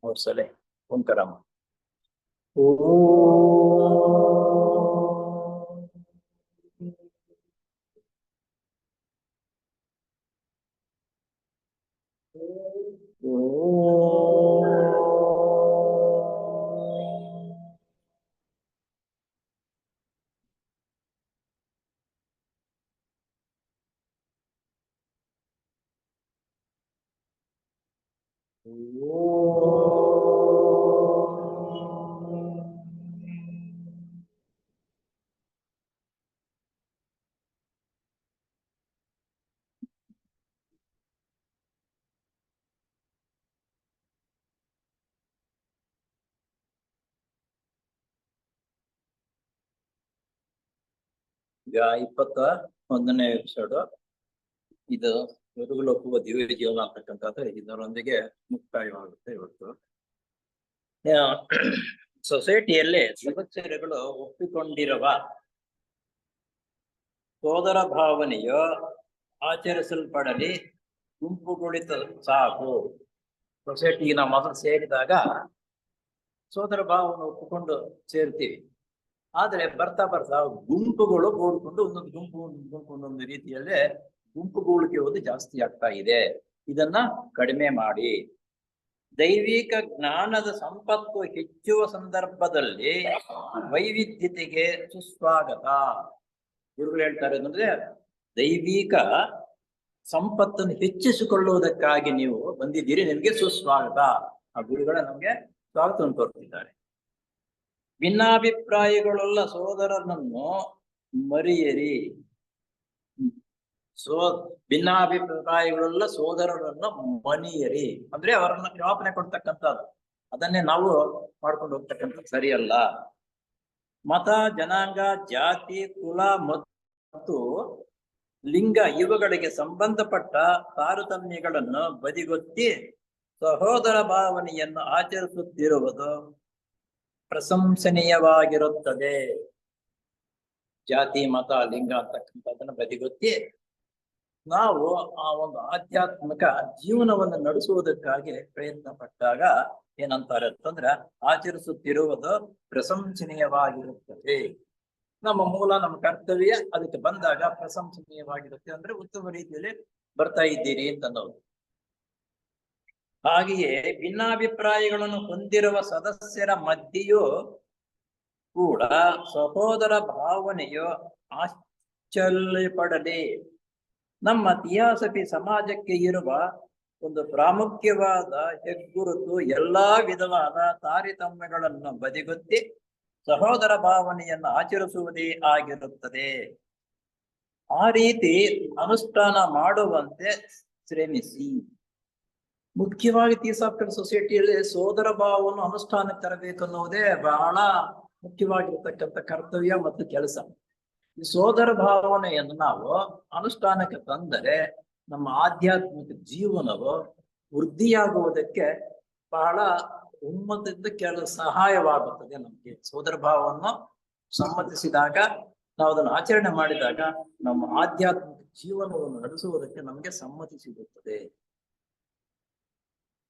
और सले ओंकार ओ ಈಗ 21ನೇ ಎಪಿಸೋಡ್ ಇದು ಗುರುಗಳು ಒಪ್ಪುವ ದಿವ್ಯ ಜೀವನ ಅಂತಕ್ಕಂಥದ್ದು ಇದರೊಂದಿಗೆ ಮುಕ್ತಾಯವಾಗುತ್ತೆ ಇವತ್ತು. ಸೊಸೈಟಿಯಲ್ಲಿ ಸದಸ್ಯರುಗಳು ಒಪ್ಪಿಕೊಂಡಿರುವ ಸೋದರ ಭಾವನೆಯು ಆಚರಿಸಲ್ಪಡಲಿ, ಗುಂಪುಗೊಳಿತ ಸಾಕು. ಸೊಸೈಟಿಗೆ ನಾವು ಮೊದಲು ಸೇರಿದಾಗ ಸೋದರ ಭಾವನೆ ಒಪ್ಪಿಕೊಂಡು ಸೇರ್ತೀವಿ. ಆದ್ರೆ ಬರ್ತಾ ಬರ್ತಾ ಗುಂಪುಗಳು ಕೂಡ್ಕೊಂಡು ಒಂದೊಂದು ಗುಂಪು ಒಂದೊಂದು ರೀತಿಯಲ್ಲೇ ಗುಂಪುಗೂಳಿಕೆ ಹೋದು ಜಾಸ್ತಿ ಆಗ್ತಾ ಇದೆ. ಇದನ್ನ ಕಡಿಮೆ ಮಾಡಿ. ದೈವಿಕ ಜ್ಞಾನದ ಸಂಪತ್ತು ಹೆಚ್ಚುವ ಸಂದರ್ಭದಲ್ಲಿ ವೈವಿಧ್ಯತೆಗೆ ಸುಸ್ವಾಗತ. ಗುರುಗಳು ಹೇಳ್ತಾರೆ ಅಂದ್ರೆ ದೈವಿಕ ಸಂಪತ್ತನ್ನು ಹೆಚ್ಚಿಸಿಕೊಳ್ಳುವುದಕ್ಕಾಗಿ ನೀವು ಬಂದಿದ್ದೀರಿ, ನಿಮಗೆ ಸುಸ್ವಾಗತ. ಆ ಗುರುಗಳ ನಮ್ಗೆ ಸ್ವಾಗತವನ್ನು ಕೋರ್ತಿದ್ದಾರೆ. ಭಿನ್ನಾಭಿಪ್ರಾಯಗಳುಳ್ಳ ಸೋದರನನ್ನು ಮರೆಯಿರಿ. ಭಿನ್ನಾಭಿಪ್ರಾಯಗಳುಳ್ಳ ಸೋದರರನ್ನು ಮನೆಯಿರಿ ಅಂದ್ರೆ ಅವರನ್ನ ಕ್ಷಮಾಪಣೆ ಕೊಡ್ತಕ್ಕಂಥದ್ದು. ಅದನ್ನೇ ನಾವು ಮಾಡ್ಕೊಂಡು ಹೋಗ್ತಕ್ಕಂಥದ್ದು ಸರಿಯಲ್ಲ. ಮತ, ಜನಾಂಗ, ಜಾತಿ, ಕುಲ ಮತ್ತು ಲಿಂಗ ಇವುಗಳಿಗೆ ಸಂಬಂಧಪಟ್ಟ ತಾರತಮ್ಯಗಳನ್ನು ಬದಿಗೊತ್ತಿ ಸಹೋದರ ಭಾವನೆಯನ್ನು ಆಚರಿಸುತ್ತಿರುವುದು ಪ್ರಶಂಸನೀಯವಾಗಿರುತ್ತದೆ. ಜಾತಿ, ಮತ, ಲಿಂಗ ಅಂತಕ್ಕಂಥದ್ದನ್ನ ಬದಿಗೊತ್ತಿ ನಾವು ಆ ಒಂದು ಆಧ್ಯಾತ್ಮಿಕ ಜೀವನವನ್ನು ನಡೆಸುವುದಕ್ಕಾಗಿ ಪ್ರಯತ್ನ ಪಟ್ಟಾಗ ಏನಂತಾರೆ ಅಂತಂದ್ರೆ ಆಚರಿಸುತ್ತಿರುವುದು ಪ್ರಶಂಸನೀಯವಾಗಿರುತ್ತದೆ. ನಮ್ಮ ಮೂಲ, ನಮ್ಮ ಕರ್ತವ್ಯ ಅದಕ್ಕೆ ಬಂದಾಗ ಪ್ರಶಂಸನೀಯವಾಗಿರುತ್ತೆ ಅಂದ್ರೆ ಉತ್ತಮ ರೀತಿಯಲ್ಲಿ ಬರ್ತಾ ಇದ್ದೀರಿ ಅಂತ ಅನ್ನೋದು. ಹಾಗೆಯೇ ಭಿನ್ನಾಭಿಪ್ರಾಯಗಳನ್ನು ಹೊಂದಿರುವ ಸದಸ್ಯರ ಮಧ್ಯೆಯೂ ಕೂಡ ಸಹೋದರ ಭಾವನೆಯು ಆಶ್ಚರ್ಯಪಡಲಿ. ನಮ್ಮ ಥಿಯಾಸಫಿ ಸಮಾಜಕ್ಕೆ ಇರುವ ಒಂದು ಪ್ರಾಮುಖ್ಯವಾದ ಹೆಗ್ಗುರುತು ಎಲ್ಲಾ ವಿಧವಾದ ತಾರತಮ್ಯಗಳನ್ನು ಬದಿಗೊತ್ತಿ ಸಹೋದರ ಭಾವನೆಯನ್ನು ಆಚರಿಸುವುದೇ ಆಗಿರುತ್ತದೆ. ಆ ರೀತಿ ಅನುಷ್ಠಾನ ಮಾಡುವಂತೆ ಶ್ರಮಿಸಿ. ಮುಖ್ಯವಾಗಿ ಥಿಯಾಸಫಿಕಲ್ ಸೊಸೈಟಿಯಲ್ಲಿ ಸೋದರ ಭಾವವನ್ನು ಅನುಷ್ಠಾನಕ್ಕೆ ತರಬೇಕನ್ನುವುದೇ ಬಹಳ ಮುಖ್ಯವಾಗಿರ್ತಕ್ಕಂಥ ಕರ್ತವ್ಯ ಮತ್ತು ಕೆಲಸ. ಈ ಸೋದರ ಭಾವನೆಯನ್ನು ನಾವು ಅನುಷ್ಠಾನಕ್ಕೆ ತಂದರೆ ನಮ್ಮ ಆಧ್ಯಾತ್ಮಿಕ ಜೀವನವು ವೃದ್ಧಿಯಾಗುವುದಕ್ಕೆ ಬಹಳ ಹುಮ್ಮದಿಂದ ಸಹಾಯವಾಗುತ್ತದೆ. ನಮಗೆ ಸೋದರ ಭಾವವನ್ನು ಸಮ್ಮತಿಸಿದಾಗ, ನಾವು ಅದನ್ನು ಆಚರಣೆ ಮಾಡಿದಾಗ ನಮ್ಮ ಆಧ್ಯಾತ್ಮಿಕ ಜೀವನವನ್ನು ನಡೆಸುವುದಕ್ಕೆ ನಮಗೆ ಸಮ್ಮತಿ ಸಿಗುತ್ತದೆ.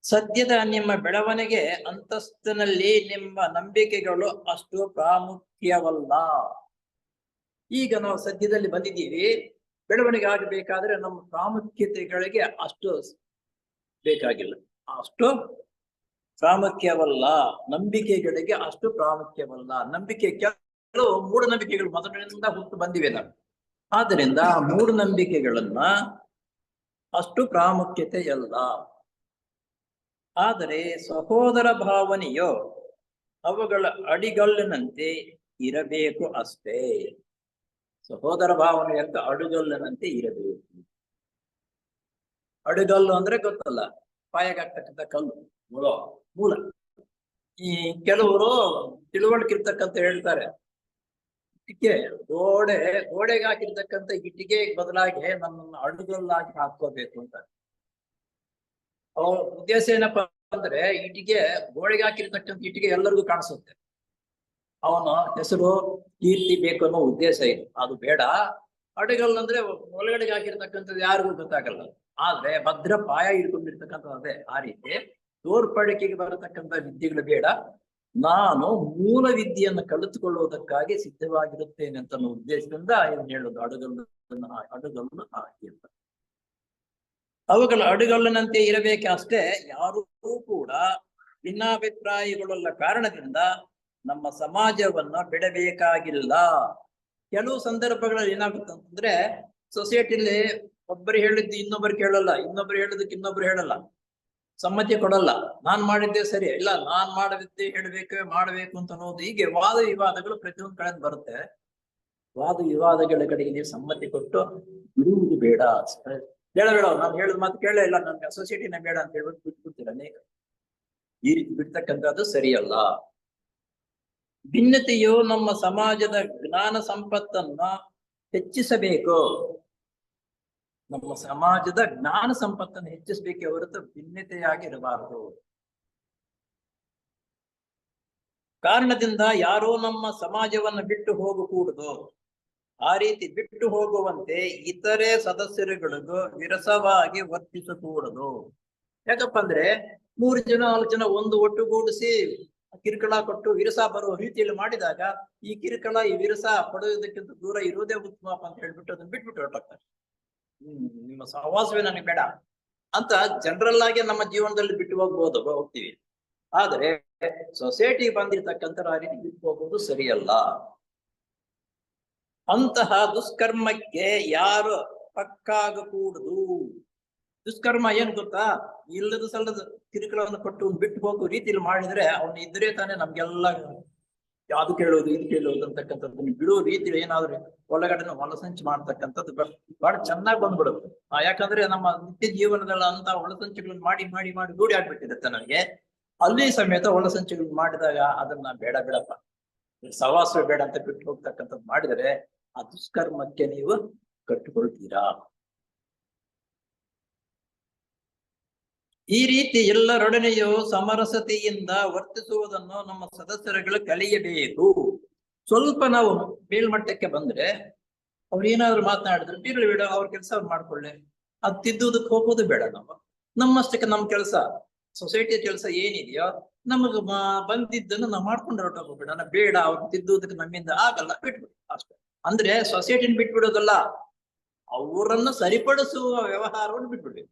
ಸದ್ಯದ ನಿಮ್ಮ ಬೆಳವಣಿಗೆ ಅಂತಸ್ತಿನಲ್ಲಿ ನಿಮ್ಮ ನಂಬಿಕೆಗಳು ಅಷ್ಟು ಪ್ರಾಮುಖ್ಯವಲ್ಲ. ಈಗ ನಾವು ಸದ್ಯದಲ್ಲಿ ಬಂದಿದ್ದೀವಿ, ಬೆಳವಣಿಗೆ ಆಗಬೇಕಾದ್ರೆ ನಮ್ಮ ಪ್ರಾಮುಖ್ಯತೆಗಳಿಗೆ ಅಷ್ಟು ಬೇಕಾಗಿಲ್ಲ, ಅಷ್ಟು ಪ್ರಾಮುಖ್ಯವಲ್ಲ. ನಂಬಿಕೆಗಳಿಗೆ ಅಷ್ಟು ಪ್ರಾಮುಖ್ಯವಲ್ಲ. ನಂಬಿಕೆ ಕೆಲವು ಮೂಢನಂಬಿಕೆಗಳು ಮೊದಲಿನಿಂದ ಹುಟ್ಟು ಬಂದಿವೆ ನಾವು. ಆದ್ದರಿಂದ ಮೂಢನಂಬಿಕೆಗಳನ್ನ ಅಷ್ಟು ಪ್ರಾಮುಖ್ಯತೆಯಲ್ಲ. ಆದರೆ ಸಹೋದರ ಭಾವನೆಯು ಅವುಗಳ ಅಡಿಗಲ್ಲಿನಂತೆ ಇರಬೇಕು ಅಷ್ಟೇ. ಸಹೋದರ ಭಾವನೆ ಅಂತ ಅಡುಗಲ್ಲಿನಂತೆ ಇರಬೇಕು. ಅಡುಗಲ್ಲು ಅಂದ್ರೆ ಗೊತ್ತಲ್ಲ, ಪಾಯಗಾಗ್ತಕ್ಕಂಥ ಕಲ್ಲು, ಮೂಲ. ಈ ಕೆಲವರು ತಿಳುವಳಿಕೆ ಇರ್ತಕ್ಕಂಥ ಹೇಳ್ತಾರೆ, ಇಟ್ಟಿಗೆ ಗೋಡೆಗೆ ಹಾಕಿರ್ತಕ್ಕಂಥ ಇಟ್ಟಿಗೆ ಬದಲಾಗಿ ನನ್ನನ್ನು ಅಡುಗಲ್ಲಾಗಿ ಹಾಕೋಬೇಕು ಅಂತ. ಅವ್ರ ಉದ್ದೇಶ ಏನಪ್ಪಾ ಅಂದ್ರೆ, ಇಟ್ಟಿಗೆ ಗೋಡೆಗೆ ಹಾಕಿರ್ತಕ್ಕಂಥ ಇಟ್ಟಿಗೆ ಎಲ್ಲರಿಗೂ ಕಾಣಿಸುತ್ತೆ, ಅವನ ಹೆಸರು ಕೀರ್ತಿ ಬೇಕು ಅನ್ನೋ ಉದ್ದೇಶ ಇದೆ. ಅದು ಬೇಡ. ಅಡುಗಲ್ ಅಂದ್ರೆ ಒಳಗಡೆಗೆ ಹಾಕಿರ್ತಕ್ಕಂಥದ್ದು ಯಾರಿಗೂ ಗೊತ್ತಾಗಲ್ಲ, ಆದ್ರೆ ಭದ್ರ ಪಾಯ ಇಟ್ಕೊಂಡಿರ್ತಕ್ಕಂಥದ್ದು ಅದೇ. ಆ ರೀತಿ ತೋರ್ಪಡಿಕೆಗೆ ಬರತಕ್ಕಂಥ ವಿದ್ಯೆಗಳು ಬೇಡ. ನಾನು ಮೂಲ ವಿದ್ಯೆಯನ್ನು ಕಲಿತುಕೊಳ್ಳುವುದಕ್ಕಾಗಿ ಸಿದ್ಧವಾಗಿರುತ್ತೇನೆ ಅಂತ ಅನ್ನೋ ಉದ್ದೇಶದಿಂದ ಇದನ್ನು ಹೇಳೋದು ಅಡುಗಲ್ಲು ಹಾಕಿ ಅಂತ. ಅವುಗಳ ಅಡುಗಲ್ಲಿನಂತೆ ಇರಬೇಕಷ್ಟೇ. ಯಾರೂ ಕೂಡ ಭಿನ್ನಾಭಿಪ್ರಾಯಗಳುಳ್ಳ ಕಾರಣದಿಂದ ನಮ್ಮ ಸಮಾಜವನ್ನ ಬಿಡಬೇಕಾಗಿಲ್ಲ. ಕೆಲವು ಸಂದರ್ಭಗಳಲ್ಲಿ ಏನಾಗುತ್ತೆ ಅಂತಂದ್ರೆ, ಸೊಸೈಟಿಲಿ ಒಬ್ಬರು ಹೇಳಿದ್ದು ಇನ್ನೊಬ್ಬರು ಕೇಳಲ್ಲ, ಇನ್ನೊಬ್ರು ಹೇಳಿದಕ್ಕೆ ಇನ್ನೊಬ್ರು ಹೇಳಲ್ಲ, ಸಮ್ಮತಿ ಕೊಡಲ್ಲ. ನಾನ್ ಮಾಡಿದ್ದೆ ಸರಿ, ಇಲ್ಲ ನಾನ್ ಮಾಡದಿದ್ದೆ ಮಾಡಬೇಕು ಅಂತ ಅನ್ನೋದು, ಹೀಗೆ ವಾದ ವಿವಾದಗಳು ಪ್ರತಿಯೊಂದು ಕಡೆ ಬರುತ್ತೆ. ವಾದ ವಿವಾದಗಳ ಕಡೆಗೆ ನೀವು ಸಮ್ಮತಿ ಕೊಟ್ಟು ಬಿಡುವುದು ಬೇಡ. ಬೇಡ ನಾನು ಹೇಳಿದ ಮಾತು ಕೇಳೇ ಇಲ್ಲ, ನನ್ಗೆ ಸೊಸೈಟಿನ ಬೇಡ ಅಂತ ಹೇಳ್ಬಿಟ್ಟು ಬಿಟ್ಬಿಡ್ತೀರ ಅನೇಕ. ಈ ರೀತಿ ಬಿಡ್ತಕ್ಕಂಥದ್ದು ಸರಿಯಲ್ಲ. ಭಿನ್ನತೆಯು ನಮ್ಮ ಸಮಾಜದ ಜ್ಞಾನ ಸಂಪತ್ತನ್ನ ಹೆಚ್ಚಿಸಬೇಕು. ನಮ್ಮ ಸಮಾಜದ ಜ್ಞಾನ ಸಂಪತ್ತನ್ನು ಹೆಚ್ಚಿಸಬೇಕೆ ಹೊರತು ಭಿನ್ನತೆಯಾಗಿರಬಾರದು. ಕಾರಣದಿಂದ ಯಾರೋ ನಮ್ಮ ಸಮಾಜವನ್ನು ಬಿಟ್ಟು ಹೋಗಕೂಡದು. ಆ ರೀತಿ ಬಿಟ್ಟು ಹೋಗುವಂತೆ ಇತರೆ ಸದಸ್ಯರುಗಳಿಗೂ ವಿರಸವಾಗಿ ವರ್ತಿಸಕೂಡದು. ಯಾಕಪ್ಪ ಅಂದ್ರೆ 3 ಜನ 4 ಜನ ಒಂದು ಒಟ್ಟುಗೂಡಿಸಿ ಕಿರುಕುಳ ಕೊಟ್ಟು ವಿರಸ ಬರುವ ರೀತಿಯಲ್ಲಿ ಮಾಡಿದಾಗ ಈ ಕಿರುಕುಳ ಈ ವಿರಸ ಪಡೆಯುವುದಕ್ಕಿಂತ ದೂರ ಇರುವುದೇ ಉತ್ತಮ ಅಂತ ಹೇಳ್ಬಿಟ್ಟು ಅದನ್ನ ಬಿಟ್ಬಿಟ್ಟು ಹೊರಟಾಗ್ತಾರೆ. ನಿಮ್ಮ ಸಹವಾಸವೇ ನನಗೆ ಬೇಡ ಅಂತ ಜನರಲ್ ಆಗಿ ನಮ್ಮ ಜೀವನದಲ್ಲಿ ಬಿಟ್ಟು ಹೋಗ್ತೀವಿ. ಆದ್ರೆ ಸೊಸೈಟಿ ಬಂದಿರತಕ್ಕಂಥ ಆ ರೀತಿ ಬಿಟ್ಟು ಹೋಗುವುದು ಸರಿಯಲ್ಲ. ಅಂತಹ ದುಷ್ಕರ್ಮಕ್ಕೆ ಯಾರು ಪಕ್ಕಾಗಕೂಡದು. ದುಷ್ಕರ್ಮ ಏನ್ ಗೊತ್ತಾ? ಇಲ್ಲದ ಸಲ್ಲದ ಕಿರುಕುಳವನ್ನು ಕೊಟ್ಟು ಬಿಟ್ಟು ಹೋಗೋ ರೀತಿಯಲ್ಲಿ ಮಾಡಿದ್ರೆ ಅವನು ಇದ್ರೆ ತಾನೇ ನಮ್ಗೆಲ್ಲ ಯಾವ್ದು ಕೇಳೋದು ಇದು ಕೇಳೋದು ಅಂತಕ್ಕಂಥದ್ದು ಬಿಡುವ ರೀತಿಯಲ್ಲಿ ಏನಾದ್ರು ಒಳಗಡೆ ಒಳಸಂಚು ಮಾಡ್ತಕ್ಕಂಥದ್ದು ಬಹಳ ಚೆನ್ನಾಗಿ ಬಂದ್ಬಿಡುತ್ತೆ. ಯಾಕಂದ್ರೆ ನಮ್ಮ ನಿತ್ಯ ಜೀವನದಲ್ಲಿ ಅಂತ ಒಳಸಂಚುಗಳನ್ನು ಮಾಡಿ ಮಾಡಿ ಮಾಡಿ ರೂಢಿ ಆಗ್ಬಿಟ್ಟಿರುತ್ತೆ ನನಗೆ. ಅಲ್ಲಿ ಸಮೇತ ಒಳಸಂಚುಗಳನ್ನು ಮಾಡಿದಾಗ ಅದನ್ನ ಬೇಡ ಬಿಡಪ್ಪ, ಸಹವಾಸ ಬೇಡ ಅಂತ ಬಿಟ್ಟು ಹೋಗ್ತಕ್ಕಂಥದ್ದು ಮಾಡಿದರೆ ಆ ದುಷ್ಕರ್ಮಕ್ಕೆ ನೀವು ಕಟ್ಟಿಕೊಳ್ತೀರಾ. ಈ ರೀತಿ ಎಲ್ಲರೊಡನೆಯೂ ಸಮರಸತೆಯಿಂದ ವರ್ತಿಸುವುದನ್ನು ನಮ್ಮ ಸದಸ್ಯರುಗಳು ಕಲಿಯಬೇಕು. ಸ್ವಲ್ಪ ನಾವು ಮೇಲ್ಮಟ್ಟಕ್ಕೆ ಬಂದ್ರೆ ಅವ್ರು ಏನಾದ್ರು ಮಾತನಾಡಿದ್ರೆ ಬೀರಲಿ ಬೇಡ, ಅವ್ರ ಕೆಲಸ ಅವ್ರು ಮಾಡ್ಕೊಳ್ಳಿ, ಅದ್ ತಿದ್ದುವುದಕ್ಕೆ ಹೋಗೋದು ಬೇಡ. ನಮ್ಮಷ್ಟಕ್ಕೆ ನಮ್ಮ ಕೆಲಸ, ಸೊಸೈಟಿಯ ಕೆಲಸ ಏನಿದೆಯೋ ನಮಗ ಬಂದಿದ್ದನ್ನು ನಾವು ಮಾಡ್ಕೊಂಡು ಹೊರಟೋಗ್ಬೇಡ. ಬೇಡ ಅವ್ರು ತಿದ್ದುವುದಕ್ಕೆ ನಮ್ಮಿಂದ ಆಗಲ್ಲ, ಬಿಟ್ಬಿಡು ಅಷ್ಟೇ. ಅಂದ್ರೆ ಸೊಸೈಟಿನ ಬಿಟ್ಬಿಡೋದಲ್ಲ, ಅವರನ್ನು ಸರಿಪಡಿಸುವ ವ್ಯವಹಾರವನ್ನು ಬಿಟ್ಬಿಡ್ಬೇಕು.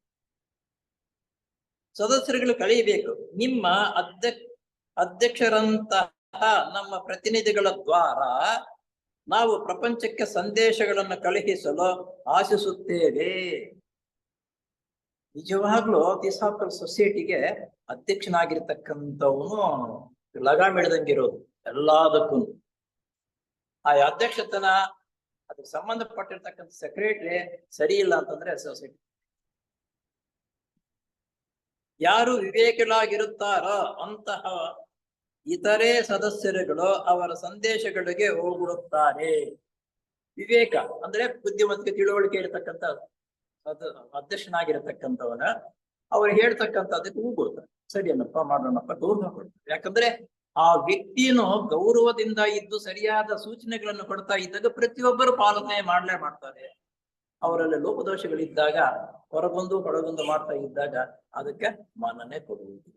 ಸದಸ್ಯರುಗಳು ಕಲಿಯಬೇಕು. ನಿಮ್ಮ ಅಧ್ಯಕ್ಷರಂತಹ ನಮ್ಮ ಪ್ರತಿನಿಧಿಗಳ ದ್ವಾರ ನಾವು ಪ್ರಪಂಚಕ್ಕೆ ಸಂದೇಶಗಳನ್ನು ಕಳುಹಿಸಲು ಆಶಿಸುತ್ತೇವೆ. ನಿಜವಾಗ್ಲೂ ಥಿಯೋಸಾಫಿಕಲ್ ಸೊಸೈಟಿಗೆ ಅಧ್ಯಕ್ಷನಾಗಿರ್ತಕ್ಕಂಥವನು ಲಗಾಮಿಡ್ದಂಗಿರೋದು ಎಲ್ಲದಕ್ಕೂ. ಆ ಅಧ್ಯಕ್ಷತನ ಅದಕ್ಕೆ ಸಂಬಂಧಪಟ್ಟಿರ್ತಕ್ಕಂಥ ಸೆಕ್ರೆಟರಿ ಸರಿ ಇಲ್ಲ ಅಂತಂದ್ರೆ ಸೊಸೈಟಿ ಯಾರು ವಿವೇಕಿಗಳಾಗಿರುತ್ತಾರೋ ಅಂತಹ ಇತರೆ ಸದಸ್ಯರುಗಳು ಅವರ ಸಂದೇಶಗಳಿಗೆ ಹೋಗುತ್ತಾರೆ. ವಿವೇಕ ಅಂದ್ರೆ ಬುದ್ಧಿವಂತಿಕೆ ತಿಳುವಳಿಕೆ ಇರತಕ್ಕಂಥ ಅಧ್ಯಕ್ಷನಾಗಿರತಕ್ಕಂಥವನ ಅವ್ರು ಹೇಳ್ತಕ್ಕಂಥದ್ದಕ್ಕೆ ಹೋಗ್ಬಿಡ್ತಾರೆ. ಸರಿ ಅನ್ನಪ್ಪ, ಮಾಡೋಣಪ್ಪ, ಗೌರವ ಕೊಡ್ತಾರೆ. ಯಾಕಂದ್ರೆ ಆ ವ್ಯಕ್ತಿಯನ್ನು ಗೌರವದಿಂದ ಇದ್ದು ಸರಿಯಾದ ಸೂಚನೆಗಳನ್ನು ಕೊಡ್ತಾ ಇದ್ದಾಗ ಪ್ರತಿಯೊಬ್ಬರು ಪಾಲನೆ ಮಾಡ್ತಾರೆ. ಅವರಲ್ಲಿ ಲೋಪದೋಷಗಳಿದ್ದಾಗ ಹೊರಗೊಂದು ಮಾಡ್ತಾ ಇದ್ದಾಗ ಅದಕ್ಕೆ ಮನ್ನಣೆ ಕೊಡುವುದಿಲ್ಲ.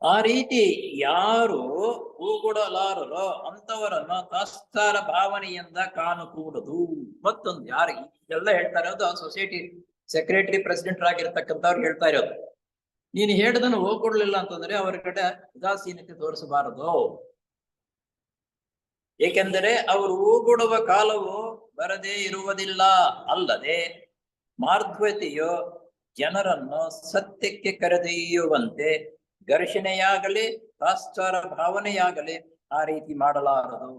ಆ ರೀತಿ ಯಾರು ಹೂಗೊಡಲಾರರೋ ಅಂತವರನ್ನು ತಾತ್ಸಾರ ಭಾವನೆಯಿಂದ ಕಾಣಕೂಡದು. ಮತ್ತೊಂದು ಯಾರು ಎಲ್ಲ ಹೇಳ್ತಾ ಇರೋದು ಸೊಸೈಟಿ ಸೆಕ್ರೆಟರಿ ಪ್ರೆಸಿಡೆಂಟ್ ಆಗಿರ್ತಕ್ಕಂಥವ್ರು ಹೇಳ್ತಾ ಇರೋದು. ನೀನು ಹೇಳಿದನ್ನು ಹೋಗ್ಕೊಡ್ಲಿಲ್ಲ ಅಂತಂದ್ರೆ ಅವರ ಕಡೆ ಉದಾಸೀನತೆ ತೋರಿಸಬಾರದು. ಏಕೆಂದರೆ ಅವರು ಹೂಗೊಡುವ ಕಾಲವು ಬರದೇ ಇರುವುದಿಲ್ಲ. ಅಲ್ಲದೆ ಮಾರ್ಧವತೆಯು ಜನರನ್ನು ಸತ್ಯಕ್ಕೆ ಕರೆದೊಯ್ಯುವಂತೆ ಘರ್ಷಣೆಯಾಗಲಿ ತಾತ್ಸಾರ ಭಾವನೆಯಾಗಲಿ ಆ ರೀತಿ ಮಾಡಲಾರದು.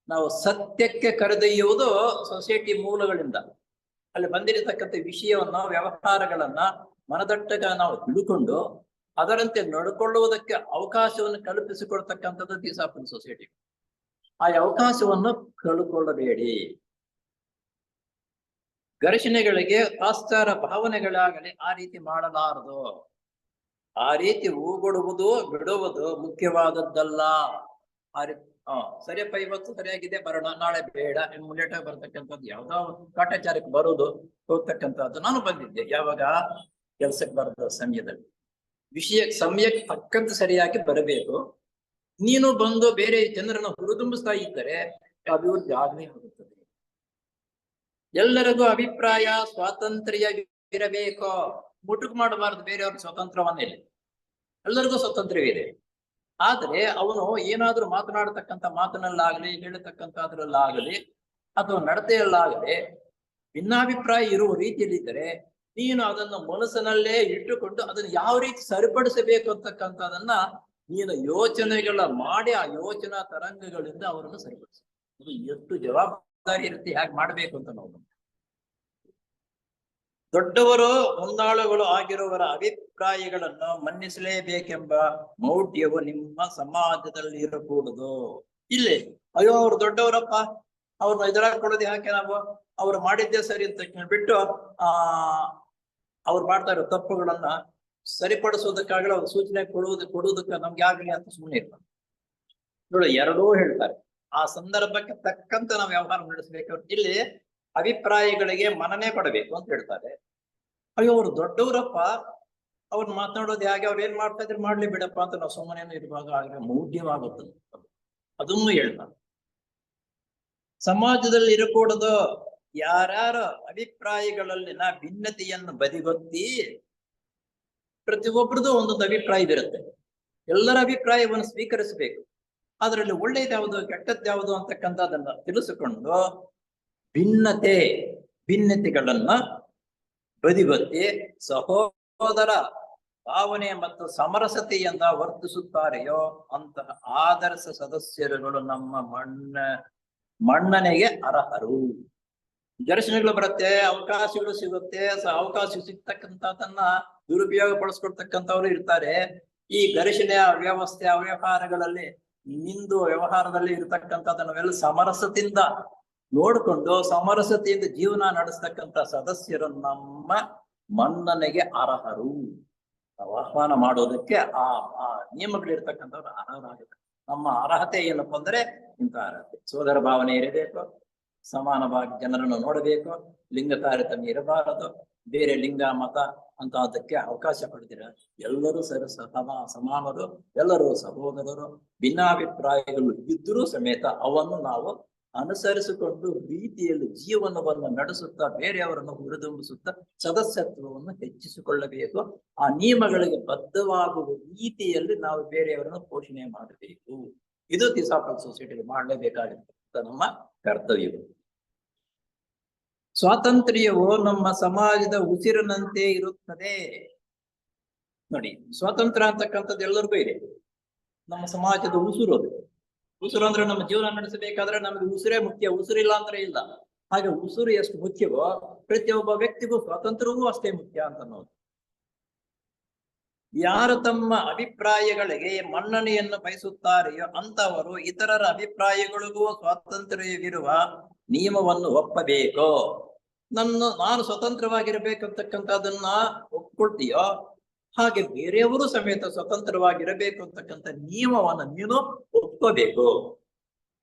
ನಾವು ಸತ್ಯಕ್ಕೆ ಕರೆದೊಯ್ಯುವುದು ಸೊಸೈಟಿ ಮೂಲಗಳಿಂದ ಅಲ್ಲಿ ಬಂದಿರತಕ್ಕಂಥ ವಿಷಯವನ್ನ ವ್ಯವಹಾರಗಳನ್ನ ಮನದಟ್ಟಾಗ ನಾವು ತಿಳ್ಕೊಂಡು ಅದರಂತೆ ನಡ್ಕೊಳ್ಳುವುದಕ್ಕೆ ಅವಕಾಶವನ್ನು ಕಲ್ಪಿಸಿಕೊಳ್ತಕ್ಕಂಥದ್ದು ಥಿಯೋಸಾಫಿಕಲ್ ಸೊಸೈಟಿ. ಆ ಅವಕಾಶವನ್ನು ಕಳ್ಕೊಳ್ಳಬೇಡಿ. ಘರ್ಷಣೆಗಳಿಗೆ ತಾತ್ಸಾರ ಭಾವನೆಗಳಾಗಲಿ ಆ ರೀತಿ ಮಾಡಲಾರದು. ಆ ರೀತಿ ಹೂಗೊಡುವುದು ಬಿಡುವುದು ಮುಖ್ಯವಾದದ್ದಲ್ಲ. ಆ ರೀತಿ ಸರಿಯಪ್ಪ, ಇವತ್ತು ಸರಿಯಾಗಿದೆ ಬರೋಣ, ನಾಳೆ ಬೇಡ, ಲೇಟ್ ಆಗಿ ಬರ್ತಕ್ಕಂಥದ್ದು ಯಾವ್ದೋ ಕಾಟಾಚಾರಕ್ಕೆ ಬರೋದು ಹೋಗ್ತಕ್ಕಂಥದ್ದು. ನಾನು ಬಂದಿದ್ದೆ ಯಾವಾಗ ಕೆಲಸಕ್ಕೆ ಬರದ ಸಮಯದಲ್ಲಿ ವಿಷಯ ಸಮಯಕ್ಕೆ ತಕ್ಕಂತೆ ಸರಿಯಾಗಿ ಬರಬೇಕು. ನೀನು ಬಂದು ಬೇರೆ ಜನರನ್ನು ಹುರಿದುಂಬಿಸ್ತಾ ಇದ್ದರೆ ಅಭಿವೃದ್ಧಿ ಆಗಲೇ ಆಗುತ್ತದೆ. ಎಲ್ಲರಿಗೂ ಅಭಿಪ್ರಾಯ ಸ್ವಾತಂತ್ರ್ಯವಿರಬೇಕು. ಮುಟುಕು ಮಾಡಬಾರದು ಬೇರೆಯವ್ರ ಸ್ವಾತಂತ್ರ್ಯವನ್ನೇ. ಎಲ್ಲರಿಗೂ ಸ್ವಾತಂತ್ರ್ಯವಿದೆ. ಆದ್ರೆ ಅವನು ಏನಾದ್ರೂ ಮಾತನಾಡತಕ್ಕಂಥ ಮಾತಿನಲ್ಲಾಗಲಿ ಹೇಳತಕ್ಕಂಥದ್ರಲ್ಲಾಗಲಿ ಅಥವಾ ನಡತೆಯಲ್ಲಾಗಲಿ ಭಿನ್ನಾಭಿಪ್ರಾಯ ಇರುವ ರೀತಿಯಲ್ಲಿದ್ದರೆ ನೀನು ಅದನ್ನು ಮನಸ್ಸಿನಲ್ಲೇ ಇಟ್ಟುಕೊಂಡು ಅದನ್ನು ಯಾವ ರೀತಿ ಸರಿಪಡಿಸಬೇಕು ಅಂತಕ್ಕಂಥದನ್ನ ನೀನು ಯೋಚನೆಗಳ ಮಾಡಿ ಆ ಯೋಚನಾ ತರಂಗಗಳಿಂದ ಅವರನ್ನು ಸರಿಪಡಿಸ. ಅದು ಎಷ್ಟು ಜವಾಬ್ದಾರಿ ಇರುತ್ತೆ ಹೇಗೆ ಮಾಡ್ಬೇಕು ಅಂತ ನಾವು. ದೊಡ್ಡವರು ಹೊಂದಾಳುಗಳು ಆಗಿರುವವರ ಅಭಿಪ್ರಾಯಗಳನ್ನು ಮನ್ನಿಸಲೇಬೇಕೆಂಬ ಮೌಢ್ಯವು ನಿಮ್ಮ ಸಮಾಜದಲ್ಲಿ ಇರಕೂಡದು. ಇಲ್ಲಿ ಅಯ್ಯೋ ಅವ್ರು ದೊಡ್ಡವರಪ್ಪ, ಅವ್ರನ್ನ ಎದುರಾಡ್ಕೊಳ್ಳೋದು ಯಾಕೆ ನಾವು, ಅವ್ರು ಮಾಡಿದ್ದೇ ಸರಿ ಅಂತ ಬಿಟ್ಟು ಅವ್ರು ಮಾಡ್ತಾ ಇರೋ ತಪ್ಪುಗಳನ್ನ ಸರಿಪಡಿಸೋದಕ್ಕಾಗಲಿ ಅವ್ರ ಸೂಚನೆ ಕೊಡುವುದಕ್ಕೆ ನಮ್ಗೆ ಆಗ್ಲಿ ಅಂತ ಸುಮ್ಮನೆ ಇರ್ತಾರೆ. ನೋಡಿ, ಎರಡೂ ಹೇಳ್ತಾರೆ. ಆ ಸಂದರ್ಭಕ್ಕೆ ತಕ್ಕಂತೆ ನಾವು ವ್ಯವಹಾರ ನಡೆಸಬೇಕು. ಇಲ್ಲಿ ಅಭಿಪ್ರಾಯಗಳಿಗೆ ಮನ್ನಣೆ ಕೊಡಬೇಕು ಅಂತ ಹೇಳ್ತಾರೆ. ಅಯ್ಯೋ ಅವ್ರು ದೊಡ್ಡವರಪ್ಪ, ಅವ್ರು ಮಾತನಾಡೋದು ಹೇಗೆ, ಅವ್ರು ಏನ್ ಮಾಡ್ತಾ ಇದ್ರೆ ಮಾಡ್ಲಿ ಬಿಡಪ್ಪ ಅಂತ ನಾವು ಸುಮ್ಮನೆ ಇರುವಾಗ ಆಗ್ಲಿ ಮೌಢ್ಯವಾಗುತ್ತದೆ. ಅದನ್ನು ಹೇಳ್ತಾರೆ. ಸಮಾಜದಲ್ಲಿ ಇರಕೂಡದು. ಯಾರ್ಯಾರ ಅಭಿಪ್ರಾಯಗಳಲ್ಲಿನ ಭಿನ್ನತೆಯನ್ನು ಬದಿಗೊತ್ತಿ, ಪ್ರತಿಯೊಬ್ಬರದು ಒಂದೊಂದು ಅಭಿಪ್ರಾಯವಿರುತ್ತೆ. ಎಲ್ಲರ ಅಭಿಪ್ರಾಯವನ್ನು ಸ್ವೀಕರಿಸಬೇಕು. ಅದರಲ್ಲಿ ಒಳ್ಳೇದು ಯಾವುದು ಕೆಟ್ಟದ್ದು ಯಾವುದು ಅಂತಕ್ಕಂಥದ್ದನ್ನ ತಿಳಿಸಿಕೊಂಡು ಭಿನ್ನತೆಗಳನ್ನ ಬದಿಗೊತ್ತಿ ಸಹೋದರ ಭಾವನೆ ಮತ್ತು ಸಮರಸತೆಯಿಂದ ವರ್ತಿಸುತ್ತಾರೆಯೋ ಅಂತಹ ಆದರ್ಶ ಸದಸ್ಯರುಗಳು ನಮ್ಮ ಮನ್ನಣೆಗೆ ಅರ್ಹರು. ಘರ್ಷಣೆಗಳು ಬರುತ್ತೆ, ಅವಕಾಶಗಳು ಸಿಗುತ್ತೆ, ಅವಕಾಶ ಸಿಗ್ತಕ್ಕಂಥದನ್ನ ದುರುಪಯೋಗ ಪಡಿಸ್ಕೊಳ್ತಕ್ಕಂಥವ್ರು ಇರ್ತಾರೆ. ಈ ಘರ್ಷಣೆಯ ವ್ಯವಸ್ಥೆ ಅವ್ಯವಹಾರಗಳಲ್ಲಿ ನಿಂದು ವ್ಯವಹಾರದಲ್ಲಿ ಇರತಕ್ಕಂಥದ್ದನ್ನೆಲ್ಲ ಸಮರಸತೆಯಿಂದ ನೋಡಿಕೊಂಡು ಸಮರಸತೆಯಿಂದ ಜೀವನ ನಡೆಸ್ತಕ್ಕಂಥ ಸದಸ್ಯರು ನಮ್ಮ ಮನ್ನಣೆಗೆ ಅರ್ಹರು. ನಾವು ಆಹ್ವಾನ ಮಾಡೋದಕ್ಕೆ ಆ ನಿಯಮಗಳಿರ್ತಕ್ಕಂಥವ್ರು ಅರ್ಹರಾಗುತ್ತೆ. ನಮ್ಮ ಅರ್ಹತೆ ಏನಪ್ಪ ಅಂದ್ರೆ ಇಂಥ ಅರ್ಹತೆ. ಸೋದರ ಭಾವನೆ ಇರಬೇಕು, ಸಮಾನವಾಗಿ ಜನರನ್ನು ನೋಡಬೇಕು, ಲಿಂಗ ತಾರತಮ್ಯ ಇರಬಾರದು, ಬೇರೆ ಲಿಂಗ ಮತ ಅಂತ ಅದಕ್ಕೆ ಅವಕಾಶ ಪಡೆದಿರ ಎಲ್ಲರೂ ಸಮಾನರು, ಎಲ್ಲರೂ ಸಹೋದರರು. ಭಿನ್ನಾಭಿಪ್ರಾಯಗಳು ಇದ್ದರೂ ಸಮೇತ ಅವನ್ನು ನಾವು ಅನುಸರಿಸಿಕೊಂಡು ರೀತಿಯಲ್ಲಿ ಜೀವನವನ್ನು ನಡೆಸುತ್ತಾ ಬೇರೆಯವರನ್ನು ಹುರಿದುಂಬಿಸುತ್ತಾ ಸದಸ್ಯತ್ವವನ್ನು ಹೆಚ್ಚಿಸಿಕೊಳ್ಳಬೇಕು. ಆ ನಿಯಮಗಳಿಗೆ ಬದ್ಧವಾಗುವ ರೀತಿಯಲ್ಲಿ ನಾವು ಬೇರೆಯವರನ್ನು ಪೋಷಣೆ ಮಾಡಬೇಕು. ಇದು ದಿಸಾಪಲ್ ಸೊಸೈಟಿಗೆ ಮಾಡಲೇಬೇಕಾಗಿರ್ತಕ್ಕಂಥ ನಮ್ಮ ಕರ್ತವ್ಯಗಳು. ಸ್ವಾತಂತ್ರ್ಯವು ನಮ್ಮ ಸಮಾಜದ ಉಸಿರಿನಂತೆ ಇರುತ್ತದೆ. ನೋಡಿ, ಸ್ವಾತಂತ್ರ್ಯ ಅಂತಕ್ಕಂಥದ್ದು ಎಲ್ಲರಿಗೂ ಇದೆ. ನಮ್ಮ ಸಮಾಜದ ಉಸಿರು ಅದು. ಉಸಿರು ಅಂದ್ರೆ ನಮ್ಮ ಜೀವನ ನಡೆಸಬೇಕಾದ್ರೆ ನಮಗೆ ಉಸಿರೇ ಮುಖ್ಯ. ಉಸಿರಿಲ್ಲ ಅಂದ್ರೆ ಇಲ್ಲ. ಹಾಗೆ ಉಸಿರು ಎಷ್ಟು ಮುಖ್ಯವೋ ಪ್ರತಿಯೊಬ್ಬ ವ್ಯಕ್ತಿಗೂ ಸ್ವಾತಂತ್ರ್ಯವೂ ಅಷ್ಟೇ ಮುಖ್ಯ ಅಂತ ನೋಡಿ. ಯಾರು ತಮ್ಮ ಅಭಿಪ್ರಾಯಗಳಿಗೆ ಮನ್ನಣೆಯನ್ನು ಬಯಸುತ್ತಾರೆಯೋ ಅಂತವರು ಇತರರ ಅಭಿಪ್ರಾಯಗಳಿಗೂ ಸ್ವಾತಂತ್ರ್ಯವಿರುವ ನಿಯಮವನ್ನು ಒಪ್ಪಬೇಕು. ನಾನು ಸ್ವತಂತ್ರವಾಗಿರ್ಬೇಕಂತಕ್ಕಂಥದನ್ನ ಒಪ್ಕೊಳ್ತೀಯೋ ಹಾಗೆ ಬೇರೆಯವರು ಸಮೇತ ಸ್ವತಂತ್ರವಾಗಿರಬೇಕು ಅಂತಕ್ಕಂಥ ನಿಯಮವನ್ನು ನೀನು ಒಪ್ಕೋಬೇಕು.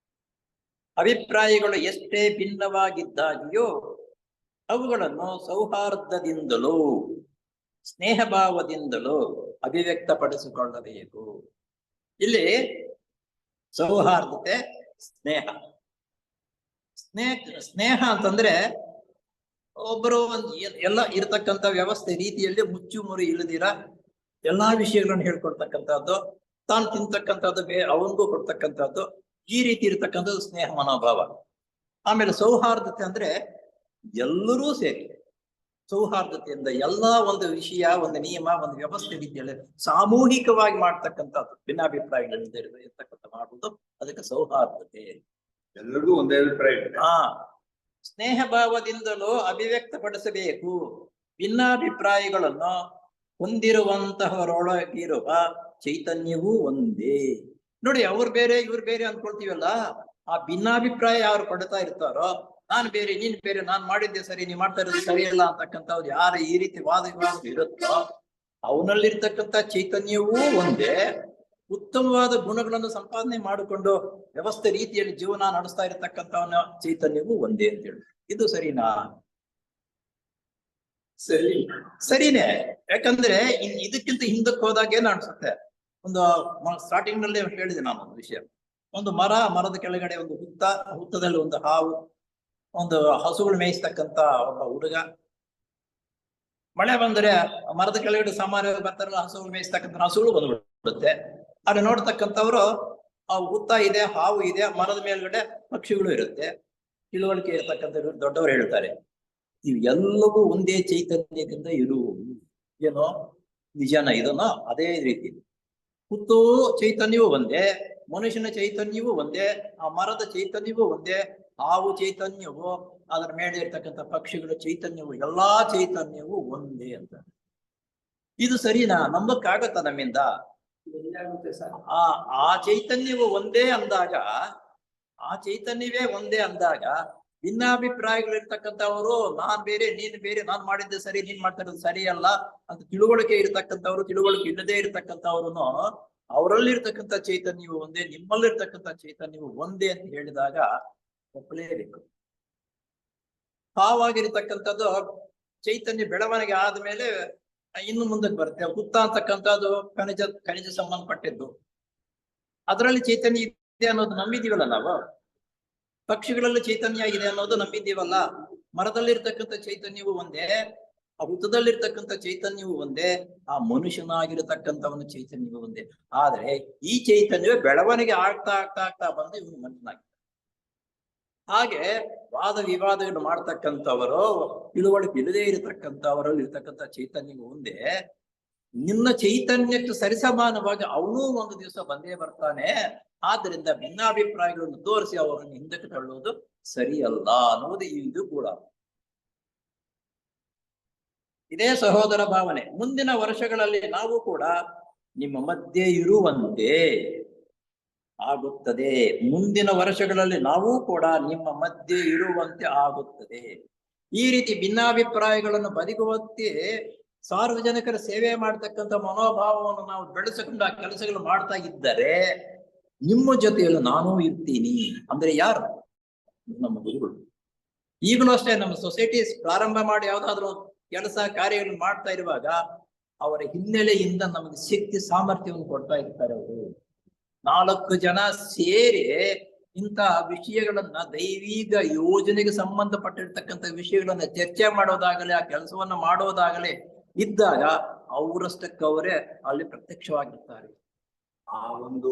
ಅಭಿಪ್ರಾಯಗಳು ಎಷ್ಟೇ ಭಿನ್ನವಾಗಿದ್ದಾಗಿಯೋ ಅವುಗಳನ್ನು ಸೌಹಾರ್ದದಿಂದಲೂ ಸ್ನೇಹ ಭಾವದಿಂದಲೂ ಅಭಿವ್ಯಕ್ತಪಡಿಸಿಕೊಳ್ಳಬೇಕು. ಇಲ್ಲಿ ಸೌಹಾರ್ದತೆ, ಸ್ನೇಹ ಅಂತಂದ್ರೆ ಒಬ್ಬರು ಎಲ್ಲ ಇರತಕ್ಕಂಥ ವ್ಯವಸ್ಥೆ ರೀತಿಯಲ್ಲಿ ಮುಚ್ಚು ಮುರಿ ಇಲ್ಲದಿರ ಎಲ್ಲಾ ವಿಷಯಗಳನ್ನು ಹೇಳ್ಕೊಡ್ತಕ್ಕಂಥದ್ದು, ತಾನು ತಿಂತಕ್ಕಂಥದ್ದು ಅವನಿಗೂ ಕೊಡ್ತಕ್ಕಂಥದ್ದು, ಈ ರೀತಿ ಇರತಕ್ಕಂಥದ್ದು ಸ್ನೇಹ ಮನೋಭಾವ. ಆಮೇಲೆ ಸೌಹಾರ್ದತೆ ಅಂದ್ರೆ ಎಲ್ಲರೂ ಸೇರಿ ಸೌಹಾರ್ದತೆಯಿಂದ ಎಲ್ಲಾ ಒಂದು ವಿಷಯ, ಒಂದು ನಿಯಮ, ಒಂದು ವ್ಯವಸ್ಥೆ ರೀತಿಯಲ್ಲಿ ಸಾಮೂಹಿಕವಾಗಿ ಮಾಡ್ತಕ್ಕಂಥದ್ದು. ಭಿನ್ನಾಭಿಪ್ರಾಯಗಳಿಂದ ಇರ್ತಕ್ಕಂಥ ಮಾಡುವುದು ಅದಕ್ಕೆ ಸೌಹಾರ್ದತೆ. ಎಲ್ಲರಿಗೂ ಒಂದೇ ಅಭಿಪ್ರಾಯ. ಸ್ನೇಹ ಭಾವದಿಂದಲೂ ಅಭಿವ್ಯಕ್ತಪಡಿಸಬೇಕು. ಭಿನ್ನಾಭಿಪ್ರಾಯಗಳನ್ನು ಹೊಂದಿರುವಂತಹವರೊಳಗಿರುವ ಚೈತನ್ಯವೂ ಒಂದೇ. ನೋಡಿ, ಅವ್ರು ಬೇರೆ ಇವ್ರು ಬೇರೆ ಅನ್ಕೊಳ್ತೀವಲ್ಲ, ಆ ಭಿನ್ನಾಭಿಪ್ರಾಯ ಯಾರು ಪಡ್ತಾ ಇರ್ತಾರೋ, ನಾನ್ ಬೇರೆ ನೀನ್ ಬೇರೆ, ನಾನ್ ಮಾಡಿದ್ದೆ ಸರಿ ನೀನ್ ಮಾಡ್ತಾ ಇರೋದು ಸರಿಯಲ್ಲ ಅಂತಕ್ಕಂಥವ್ರು ಯಾರು ಈ ರೀತಿ ವಾದ ಇರುತ್ತೋ ಅವನಲ್ಲಿರ್ತಕ್ಕಂಥ ಚೈತನ್ಯವೂ ಒಂದೇ. ಉತ್ತಮವಾದ ಗುಣಗಳನ್ನು ಸಂಪಾದನೆ ಮಾಡಿಕೊಂಡು ವ್ಯವಸ್ಥೆ ರೀತಿಯಲ್ಲಿ ಜೀವನ ನಡೆಸ್ತಾ ಇರತಕ್ಕಂಥವನ ಚೈತನ್ಯವೂ ಒಂದೇ ಅಂತ ಹೇಳಿ. ಇದು ಸರಿನಾ? ಸರಿ, ಸರಿನೇ. ಯಾಕಂದ್ರೆ ಇದಕ್ಕಿಂತ ಹಿಂದಕ್ಕೆ ಹೋದಾಗ ಏನ್ ಅನ್ಸುತ್ತೆ, ಒಂದು ಸ್ಟಾರ್ಟಿಂಗ್ ನಲ್ಲಿ ಹೇಳಿದೆ ನಾನು ಒಂದು ವಿಷಯ. ಒಂದು ಮರದ ಕೆಳಗಡೆ ಒಂದು ಹುತ್ತದಲ್ಲಿ ಒಂದು ಹಾವು, ಒಂದು ಹಸುಗಳು ಮೇಯಿಸ್ತಕ್ಕಂತ ಒಬ್ಬ ಹುಡುಗ. ಮಳೆ ಬಂದ್ರೆ ಮರದ ಕೆಳಗಡೆ ಸಾಮಾನ್ಯವಾಗಿ ಬರ್ತಾರಲ್ಲ, ಹಸುಗಳು ಮೇಯಿಸ್ತಕ್ಕಂಥ ಹಸುಗಳು ಬಂದ್ಬಿಡುತ್ತೆ. ಅಲ್ಲಿ ನೋಡ್ತಕ್ಕಂಥವ್ರು ಆ ಹುತ್ತ ಇದೆ, ಹಾವು ಇದೆ, ಮರದ ಮೇಲ್ಗಡೆ ಪಕ್ಷಿಗಳು ಇರುತ್ತೆ. ತಿಳುವಳಿಕೆ ಇರತಕ್ಕಂಥ ದೊಡ್ಡವರು ಹೇಳ್ತಾರೆ, ಇವೆಲ್ಲವೂ ಒಂದೇ ಚೈತನ್ಯದಿಂದ ಇರುವು. ಏನೋ ನಿಜನ ಇದನ್ನೋ ಅದೇ ರೀತಿ ಹುತ್ತು ಚೈತನ್ಯವೂ ಒಂದೇ, ಮನುಷ್ಯನ ಚೈತನ್ಯವೂ ಒಂದೇ, ಆ ಮರದ ಚೈತನ್ಯವೂ ಒಂದೇ, ಹಾವು ಚೈತನ್ಯವು, ಅದರ ಮೇಲೆ ಇರ್ತಕ್ಕಂಥ ಪಕ್ಷಿಗಳ ಚೈತನ್ಯವು, ಎಲ್ಲಾ ಚೈತನ್ಯವು ಒಂದೇ ಅಂತ. ಇದು ಸರಿನಾ? ನಂಬಕ್ಕಾಗತ್ತ ನಮ್ಮಿಂದ? ಆ ಚೈತನ್ಯವು ಒಂದೇ ಅಂದಾಗ, ಆ ಚೈತನ್ಯವೇ ಒಂದೇ ಅಂದಾಗ ಭಿನ್ನಾಭಿಪ್ರಾಯಗಳಿರ್ತಕ್ಕಂಥವ್ರು, ನಾನ್ ಬೇರೆ ನೀನ್ ಬೇರೆ, ನಾನ್ ಮಾಡಿದ್ದೆ ಸರಿ ನೀನ್ ಮಾಡ್ತಾ ಇರೋದು ಸರಿ ಅಲ್ಲ ಅಂತ ತಿಳುವಳಿಕೆ ಇರ್ತಕ್ಕಂಥವ್ರು, ತಿಳುವಳಿಕೆ ಇಲ್ಲದೆ ಇರ್ತಕ್ಕಂಥವ್ರುನು ಅವರಲ್ಲಿರ್ತಕ್ಕಂಥ ಚೈತನ್ಯವು ಒಂದೇ, ನಿಮ್ಮಲ್ಲಿರ್ತಕ್ಕಂಥ ಚೈತನ್ಯವು ಒಂದೇ ಅಂತ ಹೇಳಿದಾಗ ಒಪ್ಪಲೇಬೇಕು. ಹಾವಾಗಿರ್ತಕ್ಕಂಥದ್ದು ಚೈತನ್ಯ ಬೆಳವಣಿಗೆ ಆದ್ಮೇಲೆ ಇನ್ನು ಮುಂದಕ್ಕೆ ಬರುತ್ತೆ. ಹುತ್ತ ಅಂತಕ್ಕಂಥದ್ದು ಖನಿಜ ಸಂಬಂಧಪಟ್ಟಿದ್ದು, ಅದರಲ್ಲಿ ಚೈತನ್ಯ ಇದೆ ಅನ್ನೋದು ನಂಬಿದೀವಲ್ಲ ನಾವು. ಪಕ್ಷಿಗಳಲ್ಲಿ ಚೈತನ್ಯ ಇದೆ ಅನ್ನೋದು ನಂಬಿದ್ದೀವಲ್ಲ. ಮರದಲ್ಲಿರ್ತಕ್ಕಂಥ ಚೈತನ್ಯವು ಒಂದೇ, ಆ ಹುತ್ತದಲ್ಲಿರ್ತಕ್ಕಂಥ ಚೈತನ್ಯವು ಒಂದೇ, ಆ ಮನುಷ್ಯನಾಗಿರತಕ್ಕಂಥವನ ಚೈತನ್ಯವು ಒಂದೇ. ಆದ್ರೆ ಈ ಚೈತನ್ಯವೇ ಬೆಳವಣಿಗೆ ಆಗ್ತಾ ಆಗ್ತಾ ಆಗ್ತಾ ಬಂದು ಇವನು ಮನುಷ್ಯನಾಗಿ. ಹಾಗೆ ವಾದ ವಿವಾದಗಳು ಮಾಡ್ತಕ್ಕಂಥವರು, ತಿಳುವಳಿಕೆ ಇಲ್ಲದೆ ಇರತಕ್ಕಂಥವರಲ್ಲಿ ಇರ್ತಕ್ಕಂಥ ಚೈತನ್ಯವು ಒಂದೇ. ನಿನ್ನ ಚೈತನ್ಯಕ್ಕೆ ಸರಿಸಮಾನವಾಗಿ ಅವನೂ ಒಂದು ದಿವಸ ಬಂದೇ ಬರ್ತಾನೆ. ಆದ್ದರಿಂದ ಭಿನ್ನಾಭಿಪ್ರಾಯಗಳನ್ನು ತೋರಿಸಿ ಅವರನ್ನು ಹಿಂದಕ್ಕೆ ತಳ್ಳುವುದು ಸರಿಯಲ್ಲ ಅನ್ನುವುದು ಇದು ಕೂಡ. ಇದೇ ಸಹೋದರ ಭಾವನೆ ಮುಂದಿನ ವರ್ಷಗಳಲ್ಲಿ ನಾವು ಕೂಡ ನಿಮ್ಮ ಮಧ್ಯೆ ಇರುವಂತೆ ಆಗುತ್ತದೆ. ಮುಂದಿನ ವರ್ಷಗಳಲ್ಲಿ ನಾವು ಕೂಡ ನಿಮ್ಮ ಮಧ್ಯೆ ಇರುವಂತೆ ಆಗುತ್ತದೆ. ಈ ರೀತಿ ಭಿನ್ನಾಭಿಪ್ರಾಯಗಳನ್ನು ಬದಿಗುವಂತೆ ಸಾರ್ವಜನಿಕರ ಸೇವೆ ಮಾಡ್ತಕ್ಕಂಥ ಮನೋಭಾವವನ್ನು ನಾವು ಬೆಳೆಸಿಕೊಂಡು ಆ ಕೆಲಸಗಳು ಮಾಡ್ತಾ ಇದ್ದರೆ ನಿಮ್ಮ ಜೊತೆಯಲ್ಲಿ ನಾನೂ ಇರ್ತೀನಿ. ಅಂದ್ರೆ ಯಾರು? ನಮ್ಮ ಗುರುಗಳು. ಈಗಲೂ ಅಷ್ಟೇ ನಮ್ಮ ಸೊಸೈಟಿ ಪ್ರಾರಂಭ ಮಾಡಿ ಯಾವ್ದಾದ್ರು ಕೆಲಸ ಕಾರ್ಯಗಳನ್ನು ಮಾಡ್ತಾ ಇರುವಾಗ ಅವರ ಹಿನ್ನೆಲೆಯಿಂದ ನಮಗೆ ಶಕ್ತಿ ಸಾಮರ್ಥ್ಯವನ್ನು ಕೊಡ್ತಾ ಇರ್ತಾರೆ. ಅವರು 4 ಜನ ಸೇರಿ ಇಂತಹ ವಿಷಯಗಳನ್ನ, ದೈವಿಕ ಯೋಜನೆಗೆ ಸಂಬಂಧಪಟ್ಟಿರ್ತಕ್ಕಂಥ ವಿಷಯಗಳನ್ನ ಚರ್ಚೆ ಮಾಡೋದಾಗಲಿ, ಆ ಕೆಲಸವನ್ನ ಮಾಡೋದಾಗಲಿ ಇದ್ದಾಗ ಅವರಷ್ಟಕ್ಕವರೇ ಅಲ್ಲಿ ಪ್ರತ್ಯಕ್ಷವಾಗಿರ್ತಾರೆ. ಆ ಒಂದು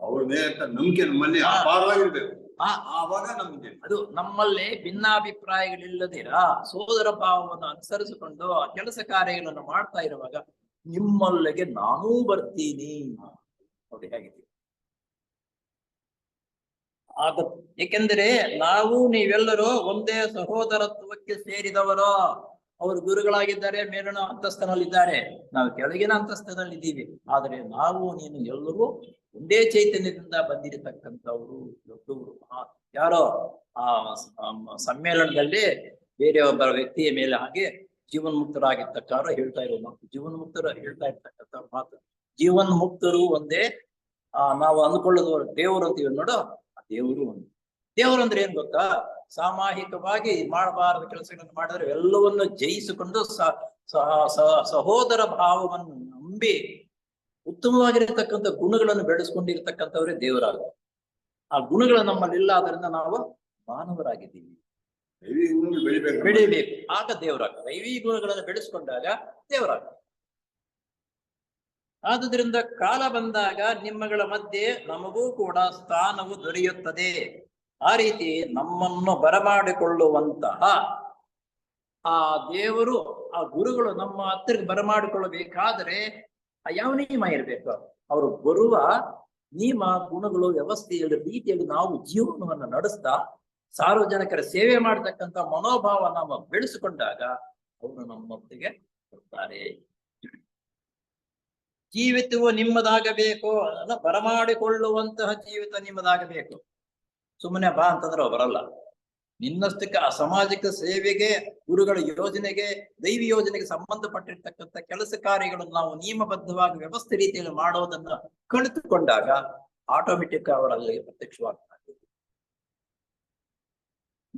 ಅವ್ರ ಮೇಲೆ ನಂಬಿಕೆ ನಮ್ಮಲ್ಲಿ ಅಪಾರವಾಗಿರ್ಬೇಕು. ಆವಾಗ ನಮ್ಗೆ ಅದು ನಮ್ಮಲ್ಲಿ ಭಿನ್ನಾಭಿಪ್ರಾಯಗಳಿಲ್ಲದಿರ ಸೋದರ ಭಾವವನ್ನು ಅನುಸರಿಸಿಕೊಂಡು ಆ ಕೆಲಸ ಕಾರ್ಯಗಳನ್ನು ಮಾಡ್ತಾ ಇರುವಾಗ ನಿಮ್ಮಲ್ಲಿಗೆ ನಾನೂ ಬರ್ತೀನಿ ನೋಡಿ ಹೇಗಿದೆ ಆಗತ್ತೆ. ಏಕೆಂದರೆ ನಾವು ನೀವೆಲ್ಲರೂ ಒಂದೇ ಸಹೋದರತ್ವಕ್ಕೆ ಸೇರಿದವರು. ಅವರು ಗುರುಗಳಾಗಿದ್ದಾರೆ, ಮೇಲಿನ ಅಂತಸ್ತಿನಲ್ಲಿದ್ದಾರೆ, ನಾವು ಕೆಳಗಿನ ಅಂತಸ್ತಿನಲ್ಲಿ ಇದ್ದೀವಿ. ಆದರೆ ನಾವು ನೀನು ಎಲ್ಲರೂ ಒಂದೇ ಚೈತನ್ಯದಿಂದ ಬಂದಿರತಕ್ಕಂಥವ್ರು, ದೊಡ್ಡವರು. ಯಾರೋ ಆ ಸಮ್ಮೇಳನದಲ್ಲಿ ಬೇರೆಯೊಬ್ಬರ ವ್ಯಕ್ತಿಯ ಮೇಲೆ ಹಾಗೆ ಜೀವನ್ಮುಕ್ತರಾಗಿರ್ತಕ್ಕಂಥ ಹೇಳ್ತಾ ಇರೋ ಮಾತು, ಜೀವನ್ಮುಕ್ತರು ಹೇಳ್ತಾ ಇರ್ತಕ್ಕಂಥ ಮಾತು. ಜೀವನ್ಮುಕ್ತರು ಒಂದೇ, ನಾವು ಅಂದ್ಕೊಳ್ಳೋದು ದೇವರು ಅಂತೀವಿ ನೋಡು, ಆ ದೇವರು ಒಂದು. ದೇವರು ಅಂದ್ರೆ ಏನ್ ಗೊತ್ತಾ? ಸಾಮಾಹಿಕವಾಗಿ ಮಾಡಬಾರದ ಕೆಲಸಗಳನ್ನು ಮಾಡಿದ್ರೆ ಎಲ್ಲವನ್ನು ಜಯಿಸಿಕೊಂಡು ಸಹೋದರ ಭಾವವನ್ನು ನಂಬಿ ಉತ್ತಮವಾಗಿರತಕ್ಕಂಥ ಗುಣಗಳನ್ನು ಬೆಳೆಸ್ಕೊಂಡಿರ್ತಕ್ಕಂಥವ್ರೇ ದೇವರಾಗ. ಆ ಗುಣಗಳು ನಮ್ಮಲ್ಲಿಲ್ಲ, ಆದ್ರಿಂದ ನಾವು ಮಾನವರಾಗಿದ್ದೀವಿ. ಬೆಳಿಬೇಕು, ಆಗ ದೇವರಾಗ. ದೈವಿ ಗುಣಗಳನ್ನು ಬೆಳೆಸ್ಕೊಂಡಾಗ ದೇವರಾಗ. ಆದುದರಿಂದ ಕಾಲ ಬಂದಾಗ ನಿಮ್ಮಗಳ ಮಧ್ಯೆ ನಮಗೂ ಕೂಡ ಸ್ಥಾನವು ದೊರೆಯುತ್ತದೆ. ಆ ರೀತಿ ನಮ್ಮನ್ನು ಬರಮಾಡಿಕೊಳ್ಳುವಂತಹ ಆ ದೇವರು, ಆ ಗುರುಗಳು ನಮ್ಮ ಹತ್ತಿರಕ್ಕೆ ಬರಮಾಡಿಕೊಳ್ಳಬೇಕಾದರೆ ಯಾವ ನಿಯಮ ಇರಬೇಕು? ಅವರು ಬರುವ ನಿಯಮ, ಗುಣಗಳು, ವ್ಯವಸ್ಥೆಯಲ್ಲಿ, ರೀತಿಯಲ್ಲಿ ನಾವು ಜೀವನವನ್ನು ನಡೆಸ್ತಾ ಸಾರ್ವಜನಿಕರ ಸೇವೆ ಮಾಡತಕ್ಕಂಥ ಮನೋಭಾವ ನಾವು ಬೆಳೆಸಿಕೊಂಡಾಗ ಅವರು ನಮ್ಮೊಟ್ಟಿಗೆ ಬರ್ತಾರೆ. ಜೀವಿತವು ನಿಮ್ಮದಾಗಬೇಕು, ಅದನ್ನ ಬರಮಾಡಿಕೊಳ್ಳುವಂತಹ ಜೀವಿತ ನಿಮ್ಮದಾಗಬೇಕು. ಸುಮ್ಮನೆ ಬಾ ಅಂತಂದ್ರೆ ಬರಲ್ಲ. ನಿನ್ನಷ್ಟಕ್ಕೆ ಆ ಸಾಮಾಜಿಕ ಸೇವೆಗೆ, ಗುರುಗಳ ಯೋಜನೆಗೆ, ದೈವಿ ಯೋಜನೆಗೆ ಸಂಬಂಧಪಟ್ಟಿರ್ತಕ್ಕಂಥ ಕೆಲಸ ಕಾರ್ಯಗಳನ್ನು ನಾವು ನಿಯಮಬದ್ಧವಾಗಿ ವ್ಯವಸ್ಥೆ ರೀತಿಯಲ್ಲಿ ಮಾಡೋದನ್ನ ಕಲಿತುಕೊಂಡಾಗ ಆಟೋಮೆಟಿಕ್ ಅವರಲ್ಲಿ ಪ್ರತ್ಯಕ್ಷವಾಗ್ತಾರೆ.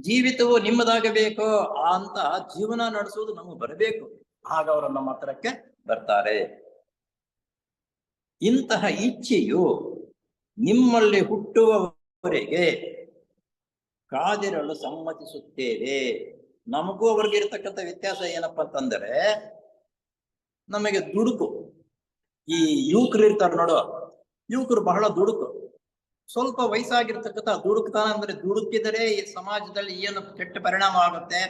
ಜೀವಿತವು ನಿಮ್ಮದಾಗಬೇಕು ಅಂತ ಜೀವನ ನಡೆಸುವುದು ನಮಗೆ ಬರಬೇಕು. ಆಗ ಅವರು ನಮ್ಮ ಹತ್ರಕ್ಕೆ ಬರ್ತಾರೆ. ಇಂತಹ ಇಚ್ಛೆಯು ನಿಮ್ಮಲ್ಲಿ ಹುಟ್ಟುವವರೆಗೆ ಕಾದಿರಲು ಸಮ್ಮತಿಸುತ್ತೇವೆ. ನಮಗೂ ಅವ್ರಿಗೆ ಇರತಕ್ಕಂಥ ವ್ಯತ್ಯಾಸ ಏನಪ್ಪಾ ಅಂತಂದ್ರೆ, ನಮಗೆ ದುಡುಕು. ಈ ಯುವಕರು ಇರ್ತಾರೆ ನೋಡು, ಯುವಕರು ಬಹಳ ದುಡುಕು. ಸ್ವಲ್ಪ ವಯಸ್ಸಾಗಿರ್ತಕ್ಕಂಥ ದುಡುಕ್ತಾನ ಅಂದ್ರೆ, ದುಡುಕಿದರೆ ಈ ಸಮಾಜದಲ್ಲಿ ಏನು ಕೆಟ್ಟ ಪರಿಣಾಮ ಆಗುತ್ತೆ,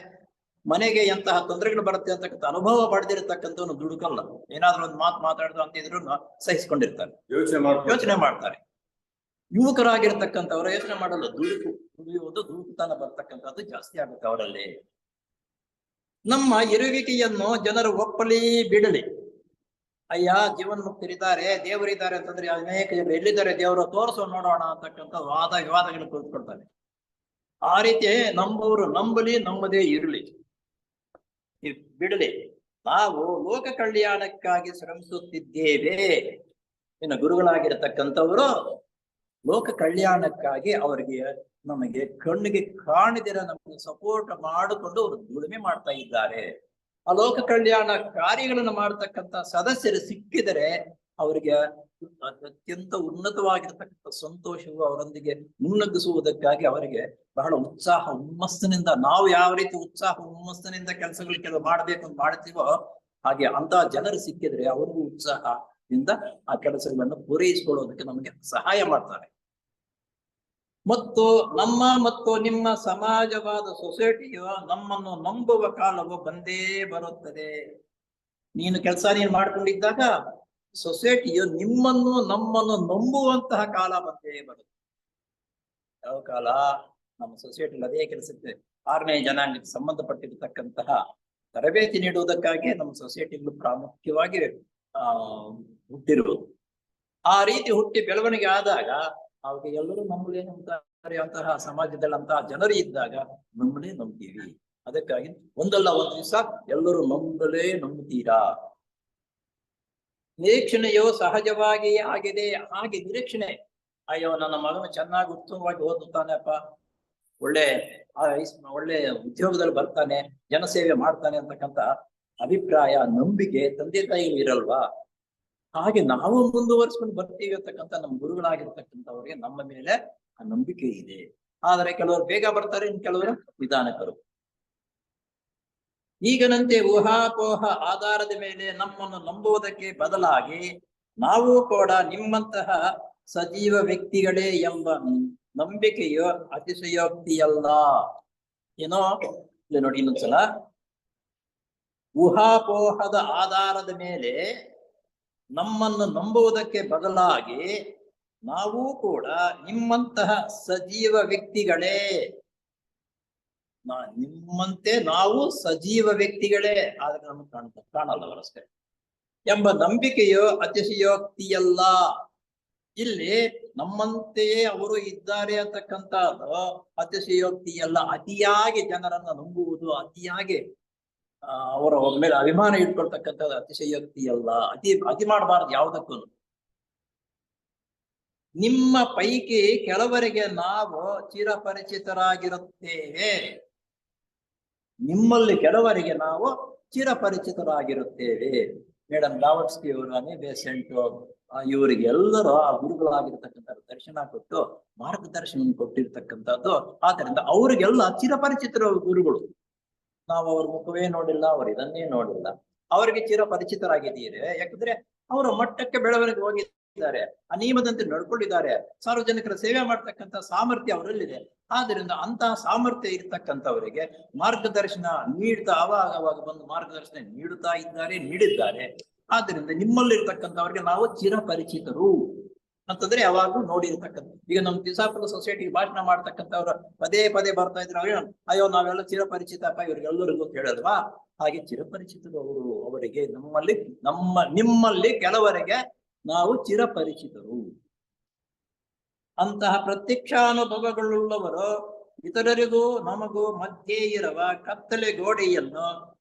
ಮನೆಗೆ ಎಂತಹ ತೊಂದರೆಗಳು ಬರುತ್ತೆ ಅಂತಕ್ಕಂಥ ಅನುಭವ ಪಡೆದಿರತಕ್ಕಂಥವ್ನು ದುಡುಕಲ್ಲ. ಏನಾದ್ರೂ ಒಂದು ಮಾತು ಮಾತಾಡಿದ್ರು ಅಂತಿದ್ರು ಸಹಿಸ್ಕೊಂಡಿರ್ತಾರೆ, ಯೋಚನೆ ಮಾಡ್ತಾರೆ. ಯುವಕರಾಗಿರ್ತಕ್ಕಂಥವ್ರು ಯೋಚನೆ ಮಾಡಲ್ಲ. ದುಡಿಯುವುದು ದುಡುಕುತನ ಬರ್ತಕ್ಕಂಥದ್ದು ಜಾಸ್ತಿ ಆಗುತ್ತೆ ಅವರಲ್ಲಿ. ನಮ್ಮ ಇರುವಿಕೆಯನ್ನು ಜನರು ಒಪ್ಪಲಿ ಬಿಡಲಿ, ಅಯ್ಯ ಜೀವನ್ಮುಕ್ತರಿದ್ದಾರೆ, ದೇವರಿದ್ದಾರೆ ಅಂತಂದ್ರೆ ಅನೇಕ ಜನರು ಎಲ್ಲಿದ್ದಾರೆ ದೇವರು ತೋರಿಸೋ ನೋಡೋಣ ಅಂತಕ್ಕಂಥ ವಾದ ವಿವಾದಗಳು ಕೂತ್ಕೊಳ್ತಾರೆ. ಆ ರೀತಿ ನಂಬುವರು ನಂಬಲಿ, ನಂಬದೇ ಇರಲಿ, ಬಿಡಲಿ. ನಾವು ಲೋಕ ಕಲ್ಯಾಣಕ್ಕಾಗಿ ಶ್ರಮಿಸುತ್ತಿದ್ದೇವೆ. ಇನ್ನು ಗುರುಗಳಾಗಿರತಕ್ಕಂಥವರು ಲೋಕ ಕಲ್ಯಾಣಕ್ಕಾಗಿ ಅವರಿಗೆ ನಮಗೆ ಕಣ್ಣಿಗೆ ಕಾಣದಿರ ನಮಗೆ ಸಪೋರ್ಟ್ ಮಾಡಿಕೊಂಡು ಅವರು ದುಡಿಮೆ ಮಾಡ್ತಾ ಇದ್ದಾರೆ. ಆ ಲೋಕ ಕಲ್ಯಾಣ ಕಾರ್ಯಗಳನ್ನು ಮಾಡತಕ್ಕಂಥ ಸದಸ್ಯರು ಸಿಕ್ಕಿದರೆ ಅವರಿಗೆ ಅತ್ಯಂತ ಉನ್ನತವಾಗಿರ್ತಕ್ಕಂಥ ಸಂತೋಷವು ಅವರೊಂದಿಗೆ ಮುನ್ನಗ್ಗಿಸುವುದಕ್ಕಾಗಿ ಅವರಿಗೆ ಬಹಳ ಉತ್ಸಾಹ ಹುಮ್ಮಸ್ಸಿನಿಂದ, ನಾವು ಯಾವ ರೀತಿ ಉತ್ಸಾಹ ಹುಮ್ಮಸ್ಸಿನಿಂದ ಕೆಲವು ಮಾಡ್ಬೇಕು ಅಂತ ಮಾಡ್ತೀವೋ ಹಾಗೆ ಅಂತ ಜನರು ಸಿಕ್ಕಿದ್ರೆ ಅವ್ರಿಗೂ ಉತ್ಸಾಹದಿಂದ ಆ ಕೆಲಸಗಳನ್ನು ಪೂರೈಸಿಕೊಳ್ಳೋದಕ್ಕೆ ನಮಗೆ ಸಹಾಯ ಮಾಡ್ತಾರೆ. ಮತ್ತು ನಿಮ್ಮ ಸಮಾಜವಾದ ಸೊಸೈಟಿಯು ನಮ್ಮನ್ನು ನಂಬುವ ಕಾಲವು ಬಂದೇ ಬರುತ್ತದೆ. ನೀನು ಮಾಡ್ಕೊಂಡಿದ್ದಾಗ ಸೊಸೈಟಿಯು ನಮ್ಮನ್ನು ನಂಬುವಂತಹ ಕಾಲ ಬಂದೇ ಬರುತ್ತೆ. ಯಾವ ಕಾಲ? ನಮ್ಮ ಸೊಸೈಟಿಲಿ ಅದೇ ಕೆಲಸಕ್ಕೆ 6ನೇ ಜನಾಂಗಕ್ಕೆ ಸಂಬಂಧಪಟ್ಟಿರತಕ್ಕಂತಹ ತರಬೇತಿ ನೀಡುವುದಕ್ಕಾಗಿ ನಮ್ಮ ಸೊಸೈಟಿಗಳು ಪ್ರಾಮುಖ್ಯವಾಗಿ ಹುಟ್ಟಿರುವುದು. ಆ ರೀತಿ ಹುಟ್ಟಿ ಬೆಳವಣಿಗೆ ಆದಾಗ ಅವಾಗ ಎಲ್ಲರೂ ನಮ್ಮಲೇ ನಂಬ್ತಾರೆ. ಅಂತಹ ಸಮಾಜದಲ್ಲಿ ಅಂತಹ ಜನರು ಇದ್ದಾಗ ನಮ್ಮಲೇ ನಂಬ್ತೀವಿ. ಅದಕ್ಕಾಗಿ ಒಂದಲ್ಲ ಒಂದು ದಿವಸ ಎಲ್ಲರೂ ನಂಬುತ್ತೀರಾ. ನಿರೀಕ್ಷಣೆಯು ಸಹಜವಾಗಿ ಆಗಿದೆ. ಹಾಗೆ ನಿರೀಕ್ಷಣೆ, ಅಯ್ಯೋ ನನ್ನ ಮಗನು ಚೆನ್ನಾಗಿ ಉತ್ತಮವಾಗಿ ಓದುತ್ತಾನೆಪ್ಪ, ಒಳ್ಳೆ ಉದ್ಯೋಗದಲ್ಲಿ ಬರ್ತಾನೆ, ಜನಸೇವೆ ಮಾಡ್ತಾನೆ ಅಂತಕ್ಕಂಥ ಅಭಿಪ್ರಾಯ, ನಂಬಿಕೆ ತಂದೆ ತಾಯಿಗಳು ಇರಲ್ವಾ? ಹಾಗೆ ನಾವು ಮುಂದುವರಿಸ್ಕೊಂಡು ಬರ್ತೀವಿ ಅಂತಕ್ಕಂಥ ನಮ್ಮ ಗುರುಗಳಾಗಿರ್ತಕ್ಕಂಥವ್ರಿಗೆ ನಮ್ಮ ಮೇಲೆ ಆ ನಂಬಿಕೆ ಇದೆ. ಆದರೆ ಕೆಲವರು ಬೇಗ ಬರ್ತಾರೆ, ಇನ್ನು ಕೆಲವರು ನಿಧಾನಕರು. ಈಗನಂತೆ ಊಹಾಪೋಹ ಆಧಾರದ ಮೇಲೆ ನಮ್ಮನ್ನು ನಂಬುವುದಕ್ಕೆ ಬದಲಾಗಿ ನಾವು ಕೂಡ ನಿಮ್ಮಂತಹ ಸಜೀವ ವ್ಯಕ್ತಿಗಳೇ ಎಂಬ ನಂಬಿಕೆಯು ಅತಿಶಯೋಕ್ತಿಯಲ್ಲ. ಏನೋ ಇಲ್ಲಿ ನೋಡಿ ಇನ್ನೊಂದ್ಸಲ, ಊಹಾಪೋಹದ ಆಧಾರದ ಮೇಲೆ ನಮ್ಮನ್ನು ನಂಬುವುದಕ್ಕೆ ಬದಲಾಗಿ ನಾವು ಕೂಡ ನಿಮ್ಮಂತಹ ಸಜೀವ ವ್ಯಕ್ತಿಗಳೇ, ನಿಮ್ಮಂತೆ ನಾವು ಸಜೀವ ವ್ಯಕ್ತಿಗಳೇ, ಆದ್ರೆ ನಮಗೆ ಕಾಣಲ್ಲ ಅವರಷ್ಟೇ ಎಂಬ ನಂಬಿಕೆಯು ಅತಿಶಯೋಕ್ತಿಯಲ್ಲ. ಇಲ್ಲಿ ನಮ್ಮಂತೆಯೇ ಅವರು ಇದ್ದಾರೆ ಅಂತಕ್ಕಂಥದ್ದು ಅತಿಶಯೋಕ್ತಿಯಲ್ಲ. ಅತಿಯಾಗಿ ಜನರನ್ನ ನಂಬುವುದು, ಅತಿಯಾಗಿ ಅವರ ಮೇಲೆ ಅಭಿಮಾನ ಇಟ್ಕೊಳ್ತಕ್ಕಂಥದ್ದು ಅತಿಶಯೋಕ್ತಿಯಲ್ಲ. ಅತಿ ಮಾಡಬಾರದು ಯಾವುದಕ್ಕೂ. ನಿಮ್ಮ ಪೈಕಿ ಕೆಲವರಿಗೆ ನಾವು ಚಿರಪರಿಚಿತರಾಗಿರುತ್ತೇವೆ. ನಿಮ್ಮಲ್ಲಿ ಕೆಲವರಿಗೆ ನಾವು ಚಿರಪರಿಚಿತರಾಗಿರುತ್ತೇವೆ. ಮೇಡಮ್ ಲಾವಟ್ಸ್ಕಿ ಅವರು, ಅನಿ ಬೆಸೆಂಟ್, ಇವರಿಗೆ ಎಲ್ಲರೂ ಆ ಗುರುಗಳಾಗಿರ್ತಕ್ಕಂಥ ದರ್ಶನ ಕೊಟ್ಟು ಮಾರ್ಗದರ್ಶನ ಕೊಟ್ಟಿರ್ತಕ್ಕಂಥದ್ದು. ಆದ್ದರಿಂದ ಅವರಿಗೆಲ್ಲ ಚಿರಪರಿಚಿತರ ಗುರುಗಳು. ನಾವು ಅವ್ರ ಮುಖವೇ ನೋಡಿಲ್ಲ, ಅವರು ಇದನ್ನೇ ನೋಡಿಲ್ಲ, ಅವರಿಗೆ ಚಿರಪರಿಚಿತರಾಗಿದ್ದೀರಿ. ಯಾಕಂದ್ರೆ ಅವರ ಮಟ್ಟಕ್ಕೆ ಬೆಳವಣಿಗೆ ಹೋಗಿದ್ದಾರೆ, ಅನಿಯಮದಂತೆ ನಡ್ಕೊಂಡಿದ್ದಾರೆ, ಸಾರ್ವಜನಿಕರ ಸೇವೆ ಮಾಡ್ತಕ್ಕಂಥ ಸಾಮರ್ಥ್ಯ ಅವರಲ್ಲಿದೆ. ಆದ್ದರಿಂದ ಅಂತಹ ಸಾಮರ್ಥ್ಯ ಇರ್ತಕ್ಕಂಥವರಿಗೆ ಮಾರ್ಗದರ್ಶನ ನೀಡ್ತಾ ಅವಾಗ ಬಂದು ಮಾರ್ಗದರ್ಶನ ನೀಡಿದ್ದಾರೆ. ಆದ್ದರಿಂದ ನಿಮ್ಮಲ್ಲಿರ್ತಕ್ಕಂಥವ್ರಿಗೆ ನಾವು ಚಿರಪರಿಚಿತರು ಅಂತಂದ್ರೆ ಯಾವಾಗ್ಲೂ ನೋಡಿರ್ತಕ್ಕಂಥ. ಈಗ ನಮ್ಮ ತಿಸಾಪುರ ಸೊಸೈಟಿಗೆ ಭಾಷಣ ಮಾಡ್ತಕ್ಕಂಥವ್ರು ಪದೇ ಪದೇ ಬರ್ತಾ ಇದ್ರು, ಅಯ್ಯೋ ನಾವೆಲ್ಲ ಚಿರಪರಿಚಿತಪ್ಪ ಇವ್ರಿಗೆಲ್ಲರಿಗೂ ಹೇಳಲ್ವಾ? ಹಾಗೆ ಚಿರಪರಿಚಿತರು ಅವರಿಗೆ ನಿಮ್ಮಲ್ಲಿ ಕೆಲವರಿಗೆ ನಾವು ಚಿರಪರಿಚಿತರು. ಅಂತಹ ಪ್ರತ್ಯಕ್ಷಾನುಭವಗಳುಳ್ಳವರು ಇತರರಿಗೂ ನಮಗೂ ಮಧ್ಯೆ ಇರುವ ಕತ್ತಲೆ ಗೋಡೆಯನ್ನು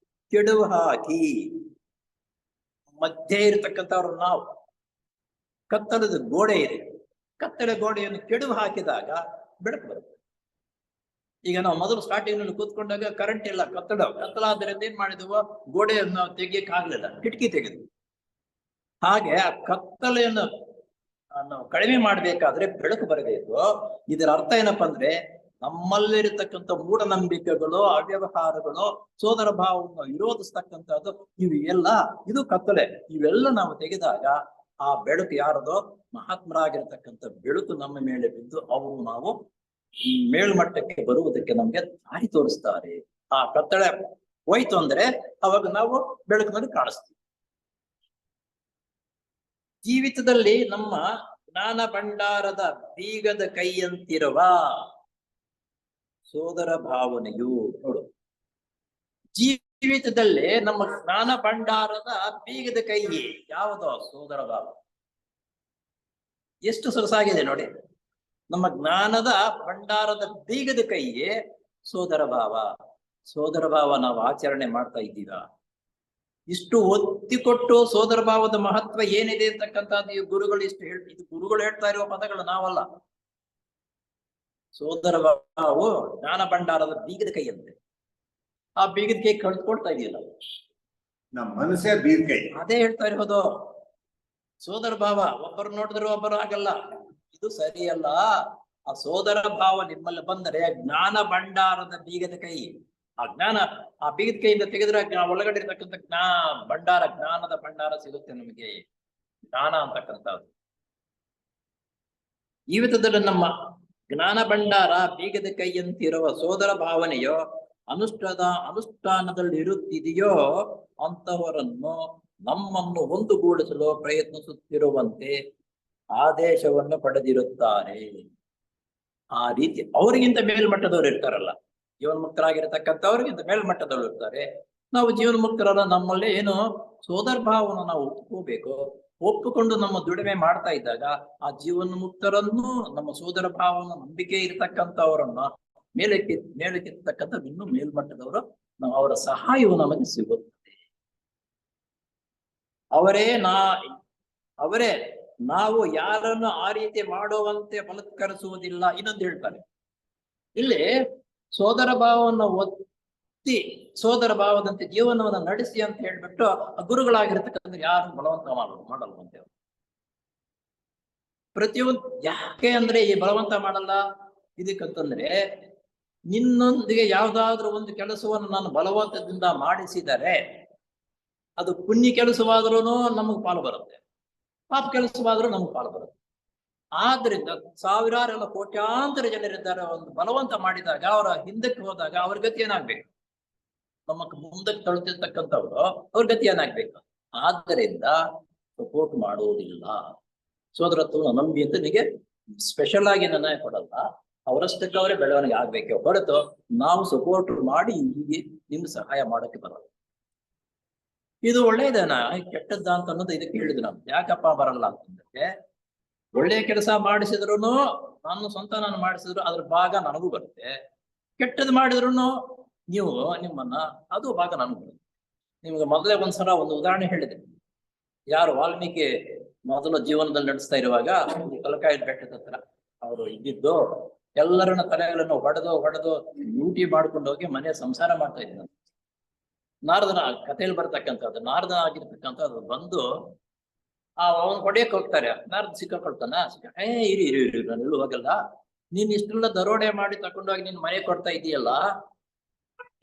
ಕೆಡವು ಹಾಕಿ. ಮಧ್ಯೆ ಇರತಕ್ಕಂಥವ್ರು ನಾವು, ಕತ್ತಲದ ಗೋಡೆ ಇದೆ, ಕತ್ತಲೆ ಗೋಡೆಯನ್ನು ಕೆಡವು ಹಾಕಿದಾಗ ಬೆಳಕು ಬರುತ್ತೆ. ಈಗ ನಾವು ಮೊದಲು ಸ್ಟಾರ್ಟಿಂಗ್ ನಲ್ಲಿ ಕೂತ್ಕೊಂಡಾಗ ಕರೆಂಟ್ ಇಲ್ಲ, ಕತ್ತಲ ಆದ್ದರಿಂದ ಏನ್ ಮಾಡಿದ್ವು, ಗೋಡೆಯನ್ನು ತೆಗಿಯಕ್ ಆಗ್ಲಿಲ್ಲ, ಕಿಟಕಿ ತೆಗೆದು. ಹಾಗೆ ಆ ಕತ್ತಲೆಯನ್ನು ನಾವು ಕಡಿಮೆ ಮಾಡ್ಬೇಕಾದ್ರೆ ಬೆಳಕು ಬರಬೇಕು. ಇದರ ಅರ್ಥ ಏನಪ್ಪಾ ಅಂದ್ರೆ, ನಮ್ಮಲ್ಲಿರತಕ್ಕಂಥ ಮೂಢನಂಬಿಕೆಗಳು, ಅವ್ಯವಹಾರಗಳು, ಸೋದರ ಭಾವವನ್ನು ವಿರೋಧಿಸ್ತಕ್ಕಂಥದ್ದು, ಇದು ಕತ್ತಲೆ. ಇವೆಲ್ಲ ನಾವು ತೆಗೆದಾಗ ಆ ಬೆಳಕು ಯಾರದೋ, ಮಹಾತ್ಮರಾಗಿರ್ತಕ್ಕಂಥ ಬೆಳಕು ನಮ್ಮ ಮೇಲೆ ಬಿದ್ದು ಅವರು ನಾವು ಈ ಮೇಲ್ಮಟ್ಟಕ್ಕೆ ಬರುವುದಕ್ಕೆ ನಮ್ಗೆ ದಾರಿ ತೋರಿಸ್ತಾರೆ. ಆ ಕತ್ತಲೆ ಹೋಯ್ತು ಅಂದ್ರೆ ಅವಾಗ ನಾವು ಬೆಳಕಿನಲ್ಲಿ ಕಾಣಿಸ್ತೀವಿ. ಜೀವಿತದಲ್ಲಿ ನಮ್ಮ ಜ್ಞಾನ ಭಂಡಾರದ ಬೀಗದ ಕೈಯಂತಿರುವ ಸೋದರ ಭಾವನೆಯು, ನೋಡು, ಜೀವಿತದಲ್ಲಿ ನಮ್ಮ ಜ್ಞಾನ ಭಂಡಾರದ ಬೀಗದ ಕೈ ಯಾವುದೋ ಸೋದರ ಭಾವ. ಎಷ್ಟು ಸೊಗಸಾಗಿದೆ ನೋಡಿ. ನಮ್ಮ ಜ್ಞಾನದ ಭಂಡಾರದ ಬೀಗದ ಕೈಯೇ ಸೋದರ ಭಾವ. ಸೋದರ ಭಾವ ನಾವು ಆಚರಣೆ ಮಾಡ್ತಾ ಇದ್ದೀರಾ? ಇಷ್ಟು ಒತ್ತಿ ಕೊಟ್ಟು ಸೋದರ ಭಾವದ ಮಹತ್ವ ಏನಿದೆ ಅಂತಕ್ಕಂಥದ್ದು ಈ ಗುರುಗಳು ಇದು ಗುರುಗಳು ಹೇಳ್ತಾ ಇರುವ ಪದಗಳು, ನಾವಲ್ಲ. ಸೋದರ ಭಾವವು ಜ್ಞಾನ ಭಂಡಾರದ ಬೀಗದ ಕೈಯಂತೆ. ಆ ಬೀಗದ ಕೈ ಕಳ್ಕೊಳ್ತಾ ಇದೆಯಲ್ಲ, ನಮ್ಮ ಮನಸ್ಸೇ ಬೀಗ ಕೈ. ಅದೇ ಹೇಳ್ತಾ ಇರೋದು. ಸೋದರ ಭಾವ ಒಬ್ಬರು ನೋಡಿದ್ರೆ ಒಬ್ಬರು ಆಗಲ್ಲ, ಇದು ಸರಿಯಲ್ಲ. ಆ ಸೋದರ ಭಾವ ನಿಮ್ಮಲ್ಲಿ ಬಂದರೆ ಜ್ಞಾನ ಭಂಡಾರದ ಬೀಗದ ಕೈ, ಆ ಬೀಗದ ಕೈಯಿಂದ ತೆಗೆದ್ರೆ ಒಳಗಡೆ ಇರ್ತಕ್ಕಂಥ ಜ್ಞಾನದ ಭಂಡಾರ ಸಿಗುತ್ತೆ ನಮಗೆ. ಜ್ಞಾನ ಅಂತಕ್ಕಂಥದ್ದು ಜೀವಿತದಲ್ಲಿ ನಮ್ಮ ಜ್ಞಾನ ಭಂಡಾರ ಬೀಗದ ಕೈಯಂತಿರುವ ಸೋದರ ಭಾವನೆಯೋ ಅನುಷ್ಠಾನದಲ್ಲಿ ಇರುತ್ತಿದೆಯೋ ಅಂತಹವರನ್ನು ನಮ್ಮನ್ನು ಒಂದುಗೂಡಿಸಲು ಪ್ರಯತ್ನಿಸುತ್ತಿರುವಂತೆ ಆದೇಶವನ್ನು ಪಡೆದಿರುತ್ತಾರೆ. ಆ ರೀತಿ ಅವರಿಗಿಂತ ಮೇಲ್ಮಟ್ಟದವರು ಇರ್ತಾರಲ್ಲ, ಜೀವನ್ಮುಕ್ತರಾಗಿರ್ತಕ್ಕಂಥವ್ರಿಗಿಂತ ಮೇಲ್ಮಟ್ಟದವರು ಇರ್ತಾರೆ. ನಾವು ಜೀವನ್ಮುಕ್ತರಲ್ಲ, ನಮ್ಮಲ್ಲಿ ಏನು ಸೋದರ ಭಾವವನ್ನು ನಾವು ಒಪ್ಕೋಬೇಕು. ಒಪ್ಪಿಕೊಂಡು ನಮ್ಮ ದುಡಿಮೆ ಮಾಡ್ತಾ ಇದ್ದಾಗ ಆ ಜೀವನ್ಮುಕ್ತರನ್ನು, ನಮ್ಮ ಸೋದರ ಭಾವನ ನಂಬಿಕೆ ಇರತಕ್ಕಂಥವರನ್ನ ಮೇಲಕ್ಕೆತ್ತಕ್ಕಂಥದ್ದು ಇನ್ನೂ ಮೇಲ್ಮಟ್ಟದವರು, ಅವರ ಸಹಾಯವು ನಮಗೆ ಸಿಗುತ್ತದೆ. ಅವರೇ ನಾವು ಯಾರನ್ನು ಆ ರೀತಿ ಮಾಡುವಂತೆ ಬಲತ್ಕರಿಸುವುದಿಲ್ಲ. ಇನ್ನೊಂದು ಹೇಳ್ತಾರೆ ಇಲ್ಲಿ, ಸೋದರ ಭಾವವನ್ನು ಒತ್ತಿ ಸೋದರ ಭಾವದಂತೆ ಜೀವನವನ್ನು ನಡೆಸಿ ಅಂತ ಹೇಳ್ಬಿಟ್ಟು ಗುರುಗಳಾಗಿರ್ತಕ್ಕಂಥ ಯಾರು ಬಲವಂತ ಮಾಡಲ್ವಂತೆ. ಪ್ರತಿಯೊಂದು ಯಾಕೆ ಅಂದ್ರೆ ಈ ಬಲವಂತ ಮಾಡಲ್ಲ ಇದಕ್ಕಂತಂದ್ರೆ, ನಿನ್ನೊಂದಿಗೆ ಯಾವ್ದಾದ್ರೂ ಒಂದು ಕೆಲಸವನ್ನು ನಾನು ಬಲವಂತದಿಂದ ಮಾಡಿಸಿದರೆ ಅದು ಪುಣ್ಯ ಕೆಲಸವಾದ್ರೂ ನಮಗ್ ಪಾಲು ಬರುತ್ತೆ, ಪಾಪ ಕೆಲಸವಾದ್ರೂ ನಮ್ಗೆ ಪಾಲು ಬರುತ್ತೆ. ಆದ್ರಿಂದ ಸಾವಿರಾರು ಕೋಟ್ಯಾಂತರ ಜನರಿದ್ದಾರೆ, ಒಂದು ಬಲವಂತ ಮಾಡಿದಾಗ ಅವರ ಹಿಂದಕ್ಕೆ ಹೋದಾಗ ಅವ್ರ ಗತಿ ಏನಾಗ್ಬೇಕು? ನಮ್ಮ ಮುಂದಕ್ಕೆ ತಳ್ತಿರ್ತಕ್ಕಂಥವ್ರು ಅವ್ರ ಗತಿ ಏನಾಗ್ಬೇಕು? ಆದ್ದರಿಂದ ಸಪೋರ್ಟ್ ಮಾಡುವುದಿಲ್ಲ. ಸೋದರತ್ವ ನಂಬಿ ಅಂತ ನಿಮಗೆ ಸ್ಪೆಷಲ್ ಆಗಿ ನನ್ನ ಕೊಡಲ್ಲ, ಅವರಷ್ಟಕ್ಕೆ ಅವರೇ ಬೆಳವಣಿಗೆ ಆಗ್ಬೇಕೆ ಹೊರತು ನಾವು ಸಪೋರ್ಟ್ ಮಾಡಿ ಹೀಗೆ ನಿಮ್ಗೆ ಸಹಾಯ ಮಾಡಕ್ಕೆ ಬರಲ್ಲ. ಇದು ಒಳ್ಳೇದೇನಾ ಕೆಟ್ಟದ್ದ ಅಂತ ಅನ್ನೋದು ಇದಕ್ಕೆ ಹೇಳಿದ್ರು ನಾವು. ಯಾಕಪ್ಪ ಬರಲ್ಲ ಅಂತಂದ್ರೆ, ಒಳ್ಳೆಯ ಕೆಲಸ ಮಾಡಿಸಿದ್ರು ನಾನು ಮಾಡಿಸಿದ್ರು ಅದ್ರ ಭಾಗ ನನಗೂ ಬರುತ್ತೆ, ಕೆಟ್ಟದ್ದು ಮಾಡಿದ್ರು ನೀವು ನಿಮ್ಮನ್ನ ಅದು ಭಾಗ ನನಗೂ ಬರುತ್ತೆ. ನಿಮ್ಗೆ ಮೊದಲೇ ಒಂದ್ಸಲ ಒಂದು ಉದಾಹರಣೆ ಹೇಳಿದೆ. ಯಾರು ವಾಲ್ಮೀಕಿ ಮೊದಲು ಜೀವನದಲ್ಲಿ ನಡೆಸ್ತಾ ಇರುವಾಗ ಕಲಕಾಯಿ ಬೆಟ್ಟದ ಹತ್ರ ಅವರು ಇದ್ದಿದ್ದು, ಎಲ್ಲರನ್ನ ತಲೆಗಳನ್ನು ಹೊಡೆದು ಡ್ಯೂಟಿ ಮಾಡ್ಕೊಂಡು ಹೋಗಿ ಮನೆ ಸಂಸಾರ ಮಾಡ್ತಾ ಇದ್ರು. ನಾರದನ ಕಥೆಯಲ್ಲಿ ಬರ್ತಕ್ಕಂಥದ್ದು, ನಾರದನ ಆಗಿರ್ತಕ್ಕಂಥದ್ದು ಬಂದು ಅವನ್ ಹೊಡೆಯಕ್ ಹೋಗ್ತಾರೆ. ನಾರದ ಸಿಕ್ಕಾಕೊಳ್ತಾನ, ಇರಿ ನಾನು ಎಲ್ಲೂ ಹೋಗಲ್ಲ, ನೀನ್ ಇಷ್ಟೆಲ್ಲ ದರೋಡೆ ಮಾಡಿ ತಕೊಂಡೋಗಿ ನೀನ್ ಮನೆ ಕೊಡ್ತಾ ಇದೀಯಲ್ಲ,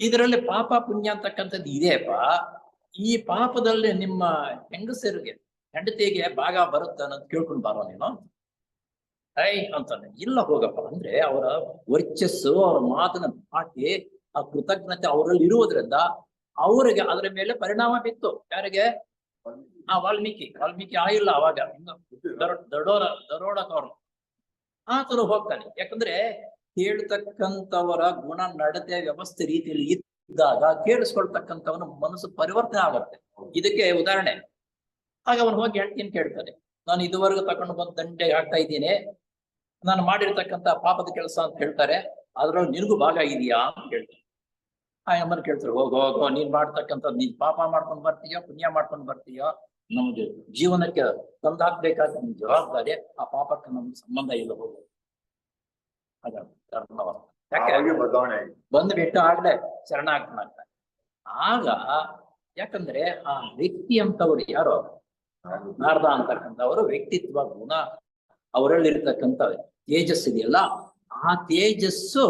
ಇದರಲ್ಲಿ ಪಾಪ ಪುಣ್ಯ ಅಂತಕ್ಕಂಥದ್ದು ಇದೆಯಪ್ಪ. ಈ ಪಾಪದಲ್ಲಿ ನಿಮ್ಮ ಹೆಂಗಸರಿಗೆ ಹೆಂಡತಿಗೆ ಭಾಗ ಬರುತ್ತೆ ಅನ್ನೋದು ಕೇಳ್ಕೊಂಡು ಬಾರೋ ನೀನು ಅಂತಾನೆ. ಇಲ್ಲ ಹೋಗಪ್ಪ ಅಂದ್ರೆ ಅವರ ವರ್ಚಸ್ಸು, ಅವರ ಮಾತಿನ ಭಾಷೆ, ಆ ಕೃತಜ್ಞತೆ ಅವರಲ್ಲಿ ಇರುವುದರಿಂದ ಅವರಿಗೆ ಅದರ ಮೇಲೆ ಪರಿಣಾಮ ಬಿತ್ತು. ಯಾರಿಗೆ? ಆ ವಾಲ್ಮೀಕಿ ಆಗಿಲ್ಲ ಅವಾಗ, ದರೋಡಕವ್ರು. ಆತನು ಹೋಗ್ತಾನೆ. ಯಾಕಂದ್ರೆ ಕೇಳ್ತಕ್ಕಂಥವರ ಗುಣ ನಡತೆ ವ್ಯವಸ್ಥೆ ರೀತಿಯಲ್ಲಿ ಇದ್ದಾಗ ಕೇಳಿಸ್ಕೊಳ್ತಕ್ಕಂಥವನ ಮನಸ್ಸು ಪರಿವರ್ತನೆ ಆಗುತ್ತೆ. ಇದಕ್ಕೆ ಉದಾಹರಣೆ. ಆಗ ಅವನು ಹೋಗಿ ಹೆಂಡ್ತಿನ ಕೇಳ್ತಾನೆ, ನಾನು ಇದುವರೆಗೂ ತಕೊಂಡು ಬಂದು ದಂಡೆಗೆ ಹಾಕ್ತಾ ಇದ್ದೀನಿ, ನಾನು ಮಾಡಿರ್ತಕ್ಕಂಥ ಪಾಪದ ಕೆಲಸ ಅಂತ ಹೇಳ್ತಾರೆ, ಅದ್ರೊಳಗೆ ನಿನಗೂ ಭಾಗ ಇದೆಯಾ ಅಂತ ಹೇಳ್ತಾನೆ. ಆ ಅಮ್ಮನ ಕೇಳ್ತಾರೆ, ಹೋಗೋ ನೀನ್ ಮಾಡ್ತಕ್ಕಂಥದ್ದು ನೀನ್ ಪಾಪ ಮಾಡ್ಕೊಂಡು ಬರ್ತೀಯೋ ಪುಣ್ಯ ಮಾಡ್ಕೊಂಡು ಬರ್ತೀಯೋ, ನಮ್ಗೆ ಜೀವನಕ್ಕೆ ತಂದು ಹಾಕ್ಬೇಕಾದ ನಿಮ್ ಜವಾಬ್ದಾರಿ, ಆ ಪಾಪಕ್ಕೆ ನಮ್ಗೆ ಸಂಬಂಧ ಇಲ್ಲ, ಹೋಗೋ. ಹಾಗಾಗಿ ಯಾಕೆ ಬದಲಾವಣೆ ಬಂದ್ಬಿಟ್ಟು ಆಗ್ಲೇ ಶರಣಾಗ್ತಾನೆ. ಆಗ ಯಾಕಂದ್ರೆ ಆ ವ್ಯಕ್ತಿ ಅಂತವ್ರು ಯಾರೋ ನಾರದ ಅಂತಕ್ಕಂಥವರು ವ್ಯಕ್ತಿತ್ವ ಗುಣ ಅವರಲ್ಲಿರ್ತಕ್ಕಂಥ ತೇಜಸ್ ಇದೆಯಲ್ಲ, ಆ ತೇಜಸ್ಸು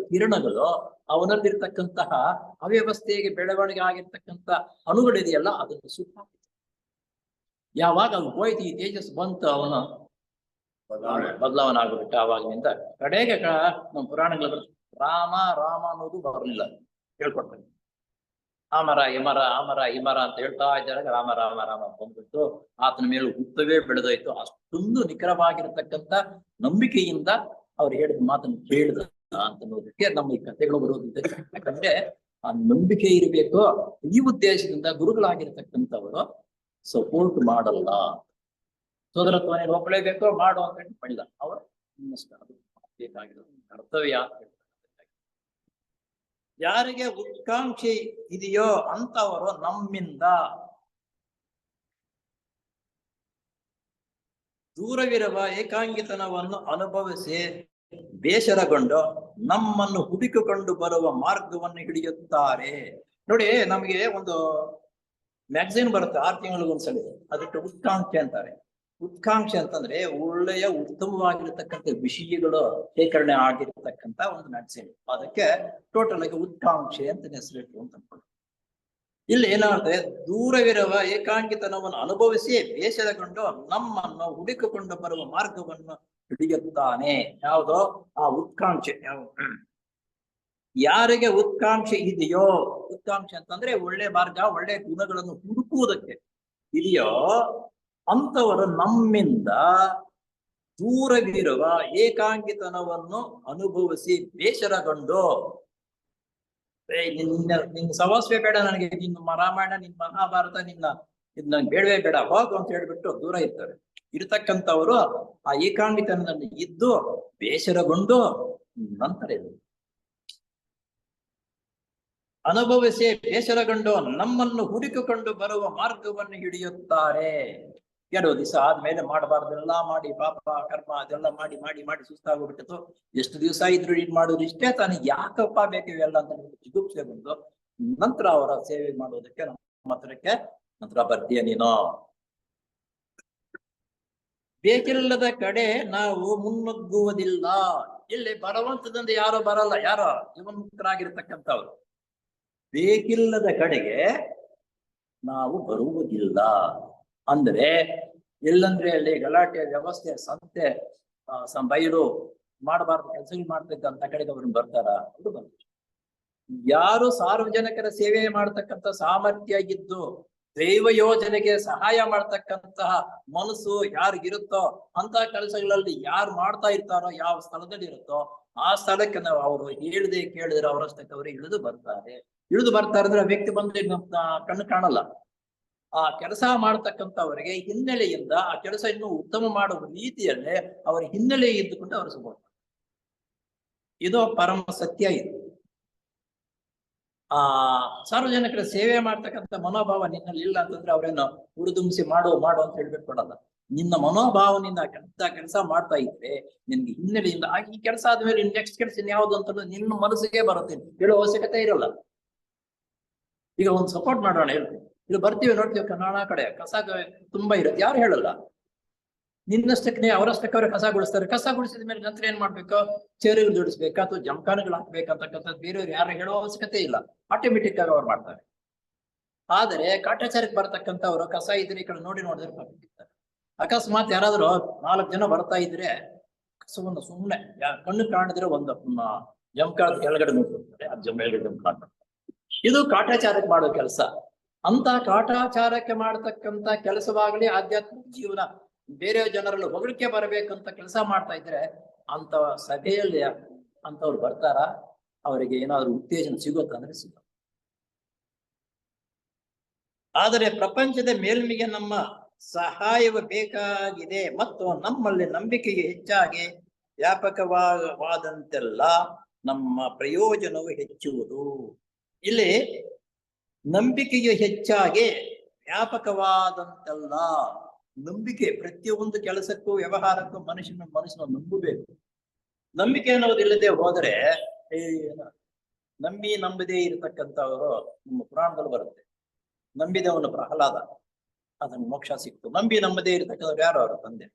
ಕಿರಣಗಳು ಅವನಲ್ಲಿರ್ತಕ್ಕಂತಹ ಅವ್ಯವಸ್ಥೆಗೆ ಬೆಳವಣಿಗೆ ಆಗಿರ್ತಕ್ಕಂಥ ಅಣುಗಳಿದೆಯಲ್ಲ ಅದನ್ನು ಸುತ್ತ ಯಾವಾಗ ಅದು ಹೋಯ್ತು, ಈ ತೇಜಸ್ ಬಂತು, ಅವನು ಬದಲಾವಣೆ ಆಗ್ಬಿಟ್ಟ. ಅವಾಗಿನಿಂದ ಕಡೆಗೆ ನಮ್ಮ ಪುರಾಣಗಳು ರಾಮ ರಾಮ ಅನ್ನೋದು ಬರಲಿಲ್ಲ, ಹೇಳ್ಕೊಡ್ತಾರೆ. ಆಮರ ಯಮರ ಆಮರ ಹಿಮರ ಅಂತ ಹೇಳ್ತಾ ಇದ್ದಾರೆ. ರಾಮ ರಾಮ ರಾಮ ಬಂದ್ಬಿಟ್ಟು ಆತನ ಮೇಲೆ ಹುತ್ತವೇ ಬೆಳೆದೋಯ್ತು. ಅಷ್ಟೊಂದು ನಿಖರವಾಗಿರತಕ್ಕಂಥ ನಂಬಿಕೆಯಿಂದ ಅವ್ರು ಹೇಳಿದ ಮಾತನ್ನು ಕೇಳಿದ ಅಂತನ್ನೋದಕ್ಕೆ ನಮ್ಮ ಈ ಕಥೆಗಳು ಬರೋದಿದೆ. ಯಾಕಂದ್ರೆ ಆ ನಂಬಿಕೆ ಇರಬೇಕು. ಈ ಉದ್ದೇಶದಿಂದ ಗುರುಗಳಾಗಿರ್ತಕ್ಕಂಥವರು ಸಪೋರ್ಟ್ ಮಾಡಲ್ಲ. ಸೋದರತ್ವನೇ ಒಪ್ಪಲೇಬೇಕು ಮಾಡು ಅಂತ ಹೇಳಿ ಮಾಡಿಲ್ಲ. ಅವರು ಅದು ಬೇಕಾಗಿರೋದು ಕರ್ತವ್ಯ ಅಂತ ಹೇಳ್ತಾರೆ. ಯಾರಿಗೆ ಉತ್ಕಾಂಕ್ಷೆ ಇದೆಯೋ ಅಂತವರು ನಮ್ಮಿಂದ ದೂರವಿರುವ ಏಕಾಂಗಿತನವನ್ನು ಅನುಭವಿಸಿ ಬೇಸರಗೊಂಡು ನಮ್ಮನ್ನು ಹುಡುಕಿಕೊಂಡು ಬರುವ ಮಾರ್ಗವನ್ನು ಹಿಡಿಯುತ್ತಾರೆ. ನೋಡಿ, ನಮಗೆ ಒಂದು ಮ್ಯಾಗಝಿನ್ ಬರುತ್ತೆ 6 ತಿಂಗಳಿಗೊಂದ್ಸಲಿ, ಅದಕ್ಕೆ ಉತ್ಕಾಂಕ್ಷೆ ಅಂತಾರೆ. ಉತ್ಕಾಂಕ್ಷೆ ಅಂತಂದ್ರೆ ಒಳ್ಳೆಯ ಉತ್ತಮವಾಗಿರತಕ್ಕಂಥ ವಿಷಯಗಳು ಶೇಖರಣೆ ಆಗಿರ್ತಕ್ಕಂಥ ಒಂದು ಮ್ಯಾಗಝಿನ್. ಅದಕ್ಕೆ ಟೋಟಲ್ ಆಗಿ ಉತ್ಕಾಂಕ್ಷೆ ಅಂತ ಹೆಸರಿಟ್ಟು ಅಂತ ಅನ್ಕೊಳ್ಳಿ. ಇಲ್ಲಿ ಏನಾಗುತ್ತೆ, ದೂರವಿರುವ ಏಕಾಂಗಿತನವನ್ನು ಅನುಭವಿಸಿ ಬೇಸರಗೊಂಡು ನಮ್ಮನ್ನು ಹುಡುಕಿಕೊಂಡು ಬರುವ ಮಾರ್ಗವನ್ನು ಹಿಡಿಯುತ್ತಾನೆ. ಯಾವುದೋ ಆ ಉತ್ಕಾಂಕ್ಷೆ. ಯಾರಿಗೆ ಉತ್ಕಾಂಕ್ಷೆ ಇದೆಯೋ, ಉತ್ಕಾಂಕ್ಷೆ ಅಂತಂದ್ರೆ ಒಳ್ಳೆ ಮಾರ್ಗ, ಒಳ್ಳೆ ಗುಣಗಳನ್ನು ಹುಡುಕುವುದಕ್ಕೆ ಇದೆಯೋ ಅಂತವರು ನಮ್ಮಿಂದ ದೂರವಿರುವ ಏಕಾಂಗಿತನವನ್ನು ಅನುಭವಿಸಿ ಬೇಸರಗೊಂಡು, ನಿನ್ನ ಸವಾಸ್ವೇ ಬೇಡ ನನಗೆ, ನಿನ್ನ ರಾಮಾಯಣ, ನಿನ್ನ ಮಹಾಭಾರತ, ಇದು ನಂಗೆ ಬೇಡವೇ ಬೇಡ, ಹೋಗು ಅಂತ ಹೇಳ್ಬಿಟ್ಟು ದೂರ ಇರ್ತಾರೆ. ಇರತಕ್ಕಂಥವರು ಆ ಏಕಾಂಗಿತನದಲ್ಲಿ ಇದ್ದು ಬೇಸರಗೊಂಡು ನಂತರ ಅನುಭವಿಸಿ ಬೇಸರಗೊಂಡು ನಮ್ಮನ್ನು ಹುಡುಕಿಕೊಂಡು ಬರುವ ಮಾರ್ಗವನ್ನು ಹಿಡಿಯುತ್ತಾರೆ. ಕೆಲವು ದಿವಸ ಆದ್ಮೇಲೆ ಮಾಡಬಾರ್ದೆಲ್ಲ ಮಾಡಿ, ಪಾಪ ಕರ್ಮ ಅದೆಲ್ಲ ಮಾಡಿ ಮಾಡಿ ಮಾಡಿ ಸುಸ್ತಾಗೋಗ್ಬಿಟ್ಟಿತ್ತು. ಎಷ್ಟು ದಿವಸ ಇದ್ರು ಇದ್ ಮಾಡೋದು ಇಷ್ಟೇ ತಾನು, ಯಾಕಪ್ಪ ಬೇಕು ಇವೆಲ್ಲ ಅಂತ ಜಿಗುಪ್ಸೆ ಬಂದು ನಂತರ ಅವರ ಸೇವೆ ಮಾಡೋದಕ್ಕೆ ನಮ್ಮ ಹತ್ರಕ್ಕೆ ನಂತರ ಬರ್ತೀಯ ನೀನು. ಬೇಕಿಲ್ಲದ ಕಡೆ ನಾವು ಮುನ್ನುಗ್ಗುವುದಿಲ್ಲ. ಇಲ್ಲಿ ಬಲವಂತದಿಂದ ಯಾರೋ ಬರಲ್ಲ, ಯಾರೋ ಜೀವನ್ಮುಕ್ತರಾಗಿರ್ತಕ್ಕಂಥವ್ರು. ಬೇಕಿಲ್ಲದ ಕಡೆಗೆ ನಾವು ಬರುವುದಿಲ್ಲ ಅಂದ್ರೆ ಎಲ್ಲಂದ್ರೆ ಅಲ್ಲಿ ಗಲಾಟೆ ವ್ಯವಸ್ಥೆ ಸಂತೆ ಬಯಲು ಮಾಡಬಾರ್ದು ಕೆಲಸಗಳು ಮಾಡ್ತಿದ್ದಂತ ಕಡೆಗೆ ಅವ್ರನ್ನ ಬರ್ತಾರ? ಅವರು ಬಂದ್ರು. ಯಾರು ಸಾರ್ವಜನಿಕರ ಸೇವೆ ಮಾಡ್ತಕ್ಕಂಥ ಸಾಮರ್ಥ್ಯ ಇದ್ದು ದೈವ ಯೋಜನೆಗೆ ಸಹಾಯ ಮಾಡ್ತಕ್ಕಂತಹ ಮನಸ್ಸು ಯಾರಿಗಿರುತ್ತೋ ಅಂತ ಕೆಲಸಗಳಲ್ಲಿ ಯಾರು ಮಾಡ್ತಾ ಇರ್ತಾರೋ, ಯಾವ ಸ್ಥಳದಲ್ಲಿ ಇರುತ್ತೋ ಆ ಸ್ಥಳಕ್ಕೆ ನಾವು ಅವರು ಹೇಳಿದೆ ಕೇಳಿದ್ರೆ ಅವರಷ್ಟಕ್ಕೆ ಅವರು ಇಳಿದು ಬರ್ತಾರೆ. ಇಳಿದು ಬರ್ತಾರೆ ಅಂದ್ರೆ ವ್ಯಕ್ತಿ ಬಂದ್ರೆ ಕಣ್ಣು ಕಾಣಲ್ಲ. ಆ ಕೆಲಸ ಮಾಡ್ತಕ್ಕಂಥವರಿಗೆ ಹಿನ್ನೆಲೆಯಿಂದ ಆ ಕೆಲಸ ಇನ್ನೂ ಉತ್ತಮ ಮಾಡುವ ರೀತಿಯಲ್ಲೇ ಅವರ ಹಿನ್ನೆಲೆ ಇದ್ದುಕೊಂಡು ಅವರು ಸಪೋರ್ಟ್ ಮಾಡ್ತಾರೆ. ಇದು ಪರಮ ಸತ್ಯ. ಇದು ಸಾರ್ವಜನಿಕರ ಸೇವೆ ಮಾಡ್ತಕ್ಕಂಥ ಮನೋಭಾವ ನಿನ್ನಲ್ಲಿ ಇಲ್ಲ ಅಂತಂದ್ರೆ ಅವರೇನು ಹುರಿದುಂಬಿಸಿ ಮಾಡು ಅಂತ ಹೇಳ್ಬೇಕು ಕೊಡಲ್ಲ. ನಿನ್ನ ಮನೋಭಾವನಿಂದ ಕೆಲಸ ಮಾಡ್ತಾ ಇದ್ರೆ ನಿನ್ಗೆ ಹಿನ್ನೆಲೆಯಿಂದ ಈ ಕೆಲಸ ಆದ್ಮೇಲೆ ನೆಕ್ಸ್ಟ್ ಕೆಲಸ ಯಾವ್ದು ಅಂತ ನಿನ್ನ ಮನಸ್ಸಿಗೆ ಬರುತ್ತೆ, ಹೇಳೋ ಅವಶ್ಯಕತೆ ಇರಲ್ಲ. ಈಗ ಒಂದು ಸಪೋರ್ಟ್ ಮಾಡೋಣ ಹೇಳ್ತೀವಿ, ಇಲ್ಲಿ ಬರ್ತೀವಿ ನೋಡ್ತೀವಿ ನಾನಾ ಕಡೆ ಕಸ ತುಂಬಾ ಇರುತ್ತೆ, ಯಾರು ಹೇಳಲ್ಲ. ನಿನ್ನಷ್ಟಕ್ಕೆ ಅವರಷ್ಟಕ್ಕೆ ಅವ್ರೆ ಕಸ ಗುಡಿಸ್ತಾರೆ. ಕಸ ಗುಡಿಸಿದ ಮೇಲೆ ನಂತರ ಏನ್ ಮಾಡ್ಬೇಕು, ಚೇರುಗಳು ಜೋಡಿಸ್ಬೇಕಾ ಅಥವಾ ಜಮಖಾನಗಳು ಹಾಕ್ಬೇಕಂತಕ್ಕಂಥದ್ದು ಬೇರೆಯವ್ರು ಯಾರು ಹೇಳೋ ಅವಶ್ಯಕತೆ ಇಲ್ಲ, ಆಟೋಮೆಟಿಕ್ ಆಗಿ ಅವ್ರು ಮಾಡ್ತಾರೆ. ಆದರೆ ಕಾಟಾಚಾರಕ್ಕೆ ಬರ್ತಕ್ಕಂಥವ್ರು ಕಸ ಇದ್ರೆ ಈ ಕಡೆ ನೋಡಿದ್ರೆ ಬರ್ತಾರೆ. ಅಕಸ್ಮಾತ್ ಯಾರಾದ್ರೂ 4 ಜನ ಬರ್ತಾ ಇದ್ರೆ ಕಸವನ್ನು ಸುಮ್ಮನೆ ಕಣ್ಣು ಕಾಣಿದ್ರೆ ಒಂದು ಜಮಖಾನದ ಕೆಳಗಡೆ ನೋಡ್ತಾರೆ, ಅದು ಮೇಲ್ಗಡೆ ಜಮಖಾನ. ಇದು ಕಾಟಾಚಾರಕ್ಕೆ ಮಾಡೋ ಕೆಲಸ. ಅಂತ ಕಾಟಾಚಾರಕ್ಕೆ ಮಾಡತಕ್ಕಂತ ಕೆಲಸವಾಗಲಿ ಆಧ್ಯಾತ್ಮಿಕ ಜೀವನ ಬೇರೆ ಜನರಲ್ಲಿ ಹೊಗಳಿಕೆ ಬರಬೇಕಂತ ಕೆಲಸ ಮಾಡ್ತಾ ಇದ್ರೆ ಅಂತ ಸಭೆಯಲ್ಲಿ ಅಂತವ್ರು ಬರ್ತಾರ, ಅವರಿಗೆ ಏನಾದ್ರು ಉತ್ತೇಜನ ಸಿಗುತ್ತಂದ್ರೆ ಸಿಗ. ಆದರೆ ಪ್ರಪಂಚದ ಮೇಲ್ಮೆಗೆ ನಮ್ಮ ಸಹಾಯವು ಬೇಕಾಗಿದೆ ಮತ್ತು ನಮ್ಮಲ್ಲಿ ನಂಬಿಕೆಗೆ ಹೆಚ್ಚಾಗಿ ವ್ಯಾಪಕವಾದಂತೆಲ್ಲ ನಮ್ಮ ಪ್ರಯೋಜನವು ಹೆಚ್ಚುವುದು. ಇಲ್ಲಿ ನಂಬಿಕೆಯು ಹೆಚ್ಚಾಗಿ ವ್ಯಾಪಕವಾದಂತೆಲ್ಲ, ನಂಬಿಕೆ ಪ್ರತಿಯೊಂದು ಕೆಲಸಕ್ಕೂ ವ್ಯವಹಾರಕ್ಕೂ ಮನುಷ್ಯನ ನಂಬಬೇಕು. ನಂಬಿಕೆ ಅನ್ನೋದಿಲ್ಲದೆ ಹೋದರೆ ನಂಬದೇ ಇರತಕ್ಕಂಥವರು ನಮ್ಮ ಪುರಾಣದಲ್ಲಿ ಬರುತ್ತೆ. ನಂಬಿದವನು ಪ್ರಹ್ಲಾದ, ಅದನ್ನು ಮೋಕ್ಷ ಸಿಕ್ತು. ನಂಬದೇ ಇರತಕ್ಕಂಥವ್ರು ಯಾರು? ಅವರ ತಂದೆ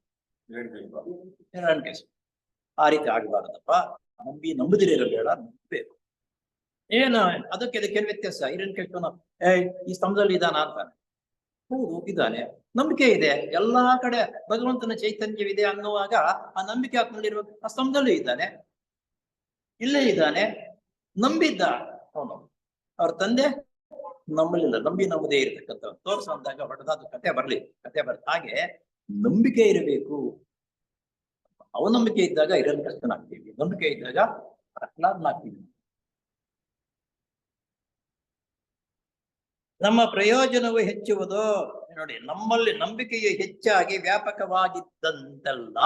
ಹಿರಣ್ಯಕೇಶಿ. ಆ ರೀತಿ ಆಗಬಾರದಪ್ಪ. ನಂಬದಿರಬೇಡ, ನಂಬಬೇಕು. ಏನು ಅದಕ್ಕೆ ವ್ಯತ್ಯಾಸ? ಹಿರಣ್ಯಕೇಶಿನ ಈ ಸ್ತಂಭದಲ್ಲಿ ಇದ್ದಾನ ಅಂತಾನೆ. ಹೌದು, ಇದ್ದಾನೆ. ನಂಬಿಕೆ ಇದೆ, ಎಲ್ಲಾ ಕಡೆ ಭಗವಂತನ ಚೈತನ್ಯವಿದೆ ಅನ್ನುವಾಗ ಆ ನಂಬಿಕೆ ಆತ್ಮಲ್ಲಿರುವ ಆ ಸ್ತಂಭದಲ್ಲೂ ಇದ್ದಾನೆ, ಇಲ್ಲೇ ಇದ್ದಾನೆ. ನಂಬಿದ್ದ ಅವನು. ಅವ್ರ ತಂದೆ ನಂಬಲಿಲ್ಲ. ನಂಬದೇ ಇರತಕ್ಕಂಥ ತೋರ್ಸು ಅಂದಾಗ ಹೊಡೆದಾದ ಕತೆ ಬರ್ಲಿ. ಹಾಗೆ ನಂಬಿಕೆ ಇರಬೇಕು. ಅವನಂಬಿಕೆ ಇದ್ದಾಗ ಹಿರಣ್ಯಕೇಶನಾಗ್ತೀವಿ, ನಂಬಿಕೆ ಇದ್ದಾಗ ಪ್ರಹ್ಲಾದನಾಗ್ತೀವಿ. ನಮ್ಮ ಪ್ರಯೋಜನವು ಹೆಚ್ಚುವುದು. ನೋಡಿ, ನಮ್ಮಲ್ಲಿ ನಂಬಿಕೆಯು ಹೆಚ್ಚಾಗಿ ವ್ಯಾಪಕವಾಗಿದ್ದಂತೆಲ್ಲ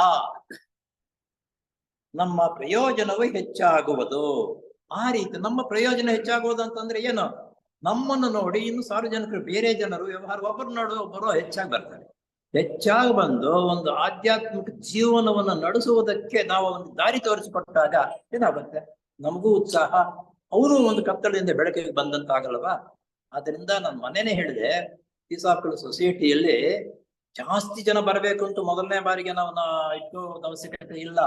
ನಮ್ಮ ಪ್ರಯೋಜನವು ಹೆಚ್ಚಾಗುವುದು. ಆ ರೀತಿ ನಮ್ಮ ಪ್ರಯೋಜನ ಹೆಚ್ಚಾಗುವುದು ಅಂತಂದ್ರೆ ಏನು? ನಮ್ಮನ್ನು ನೋಡಿ ಇನ್ನು ಸಾರ್ವಜನಿಕರು, ಬೇರೆ ಜನರು ವ್ಯವಹಾರ ಒಬ್ಬರು ನೋಡು ಒಬ್ಬರು ಹೆಚ್ಚಾಗಿ ಬರ್ತಾರೆ. ಹೆಚ್ಚಾಗಿ ಬಂದು ಒಂದು ಆಧ್ಯಾತ್ಮಿಕ ಜೀವನವನ್ನು ನಡೆಸುವುದಕ್ಕೆ ನಾವು ಒಂದು ದಾರಿ ತೋರಿಸಿಕೊಟ್ಟಾಗ ಏನಾಗುತ್ತೆ? ನಮಗೂ ಉತ್ಸಾಹ, ಅವರು ಒಂದು ಕತ್ತಲೆಯಿಂದ ಬೆಳಕಿಗೆ ಬಂದಂತಾಗಲ್ವಾ? ಆದ್ರಿಂದ ನಾನು ಮನೆನೇ ಹೇಳಿದೆ, ತೀಸಾಫಿಲ್ ಸೊಸೈಟಿಯಲ್ಲಿ ಜಾಸ್ತಿ ಜನ ಬರಬೇಕು ಅಂತ ಮೊದಲನೇ ಬಾರಿಗೆ ನಾವು ಇಟ್ಕೋದ ಅವಶ್ಯಕತೆ ಇಲ್ಲ.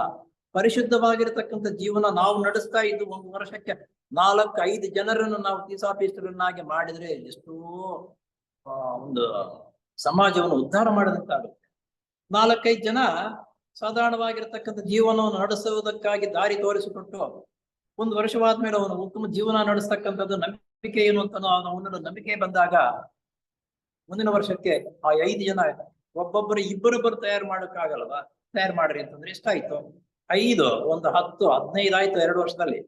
ಪರಿಶುದ್ಧವಾಗಿರತಕ್ಕಂಥ ಜೀವನ ನಾವು ನಡೆಸ್ತಾ ಇದ್ದು 1 ವರ್ಷಕ್ಕೆ 4-5 ಜನರನ್ನು ನಾವು ತೀಸಾಫೀಸರನ್ನಾಗಿ ಮಾಡಿದ್ರೆ ಎಷ್ಟೋ ಒಂದು ಸಮಾಜವನ್ನು ಉದ್ಧಾರ ಮಾಡಿದಂತಾಗುತ್ತೆ. 4-5 ಜನ ಸಾಧಾರಣವಾಗಿರತಕ್ಕಂಥ ಜೀವನವನ್ನು ನಡೆಸುವುದಕ್ಕಾಗಿ ದಾರಿ ತೋರಿಸಿಕೊಟ್ಟು 1 ವರ್ಷವಾದ್ಮೇಲೆ ಅವನು ಉತ್ತಮ ಜೀವನ ನಡೆಸ್ತಕ್ಕಂಥದ್ದು ನಂಬಿಕೆ ಏನು ಅಂತ ಅವನ ನಂಬಿಕೆ ಬಂದಾಗ ಮುಂದಿನ ವರ್ಷಕ್ಕೆ ಆ 5 ಜನ ಒಬ್ಬೊಬ್ಬರು ಇಬ್ಬರಿಬ್ಬರು ತಯಾರು ಮಾಡೋಕ್ಕಾಗಲ್ವಾ? ತಯಾರು ಮಾಡ್ರಿ ಅಂತಂದ್ರೆ ಎಷ್ಟಾಯ್ತು? 5, 1, 10, 15 ಆಯ್ತು 2 ವರ್ಷದಲ್ಲಿ.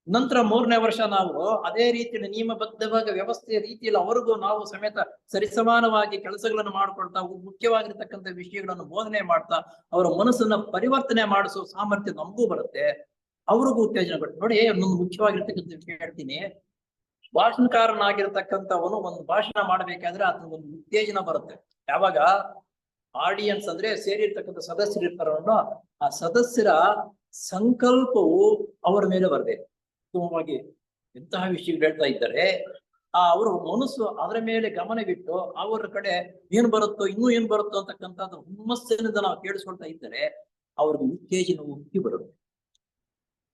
ನಂತರ 3ನೇ ವರ್ಷ ನಾವು ಅದೇ ರೀತಿಯಲ್ಲಿ ನಿಯಮಬದ್ಧವಾಗಿ ವ್ಯವಸ್ಥೆಯ ರೀತಿಯಲ್ಲಿ ಅವರಿಗೂ ನಾವು ಸಮೇತ ಸರಿಸಮಾನವಾಗಿ ಕೆಲಸಗಳನ್ನು ಮಾಡ್ಕೊಳ್ತಾ ಮುಖ್ಯವಾಗಿರ್ತಕ್ಕಂಥ ವಿಷಯಗಳನ್ನು ಬೋಧನೆ ಮಾಡ್ತಾ ಅವರ ಮನಸ್ಸನ್ನ ಪರಿವರ್ತನೆ ಮಾಡಿಸೋ ಸಾಮರ್ಥ್ಯ ನಮಗೂ ಬರುತ್ತೆ, ಅವ್ರಿಗೂ ಉತ್ತೇಜನ ಬರುತ್ತೆ. ನೋಡಿ, ಒಂದು ಮುಖ್ಯವಾಗಿರ್ತಕ್ಕಂಥ ವಿಷಯ ಹೇಳ್ತೀನಿ. ಭಾಷಣಕಾರನಾಗಿರ್ತಕ್ಕಂಥವನು ಒಂದು ಭಾಷಣ ಮಾಡ್ಬೇಕಾದ್ರೆ ಅದನ್ನ ಒಂದು ಉತ್ತೇಜನ ಬರುತ್ತೆ. ಯಾವಾಗ ಆಡಿಯನ್ಸ್ ಅಂದ್ರೆ ಸೇರಿರ್ತಕ್ಕಂಥ ಸದಸ್ಯರು ಇರ್ತಾರಲ್ಲ, ಆ ಸದಸ್ಯರ ಸಂಕಲ್ಪವು ಅವರ ಮೇಲೆ ಬರಬೇಕು. ಉತ್ತಮವಾಗಿ ಎಂತಹ ವಿಷಯಗಳು ಹೇಳ್ತಾ ಇದ್ದಾರೆ, ಅವರ ಮನಸ್ಸು ಅದರ ಮೇಲೆ ಗಮನವಿಟ್ಟು ಅವರ ಕಡೆ ಏನ್ ಬರುತ್ತೋ ಇನ್ನೂ ಏನ್ ಬರುತ್ತೋ ಅಂತಕ್ಕಂಥದ್ದು ಹುಮ್ಮಸ್ಸಿನಿಂದ ನಾವು ಕೇಳಿಸ್ಕೊಳ್ತಾ ಇದ್ದರೆ ಅವ್ರಿಗೆ ಉತ್ತೇಜನ ಉಕ್ಕಿ ಬರುತ್ತೆ.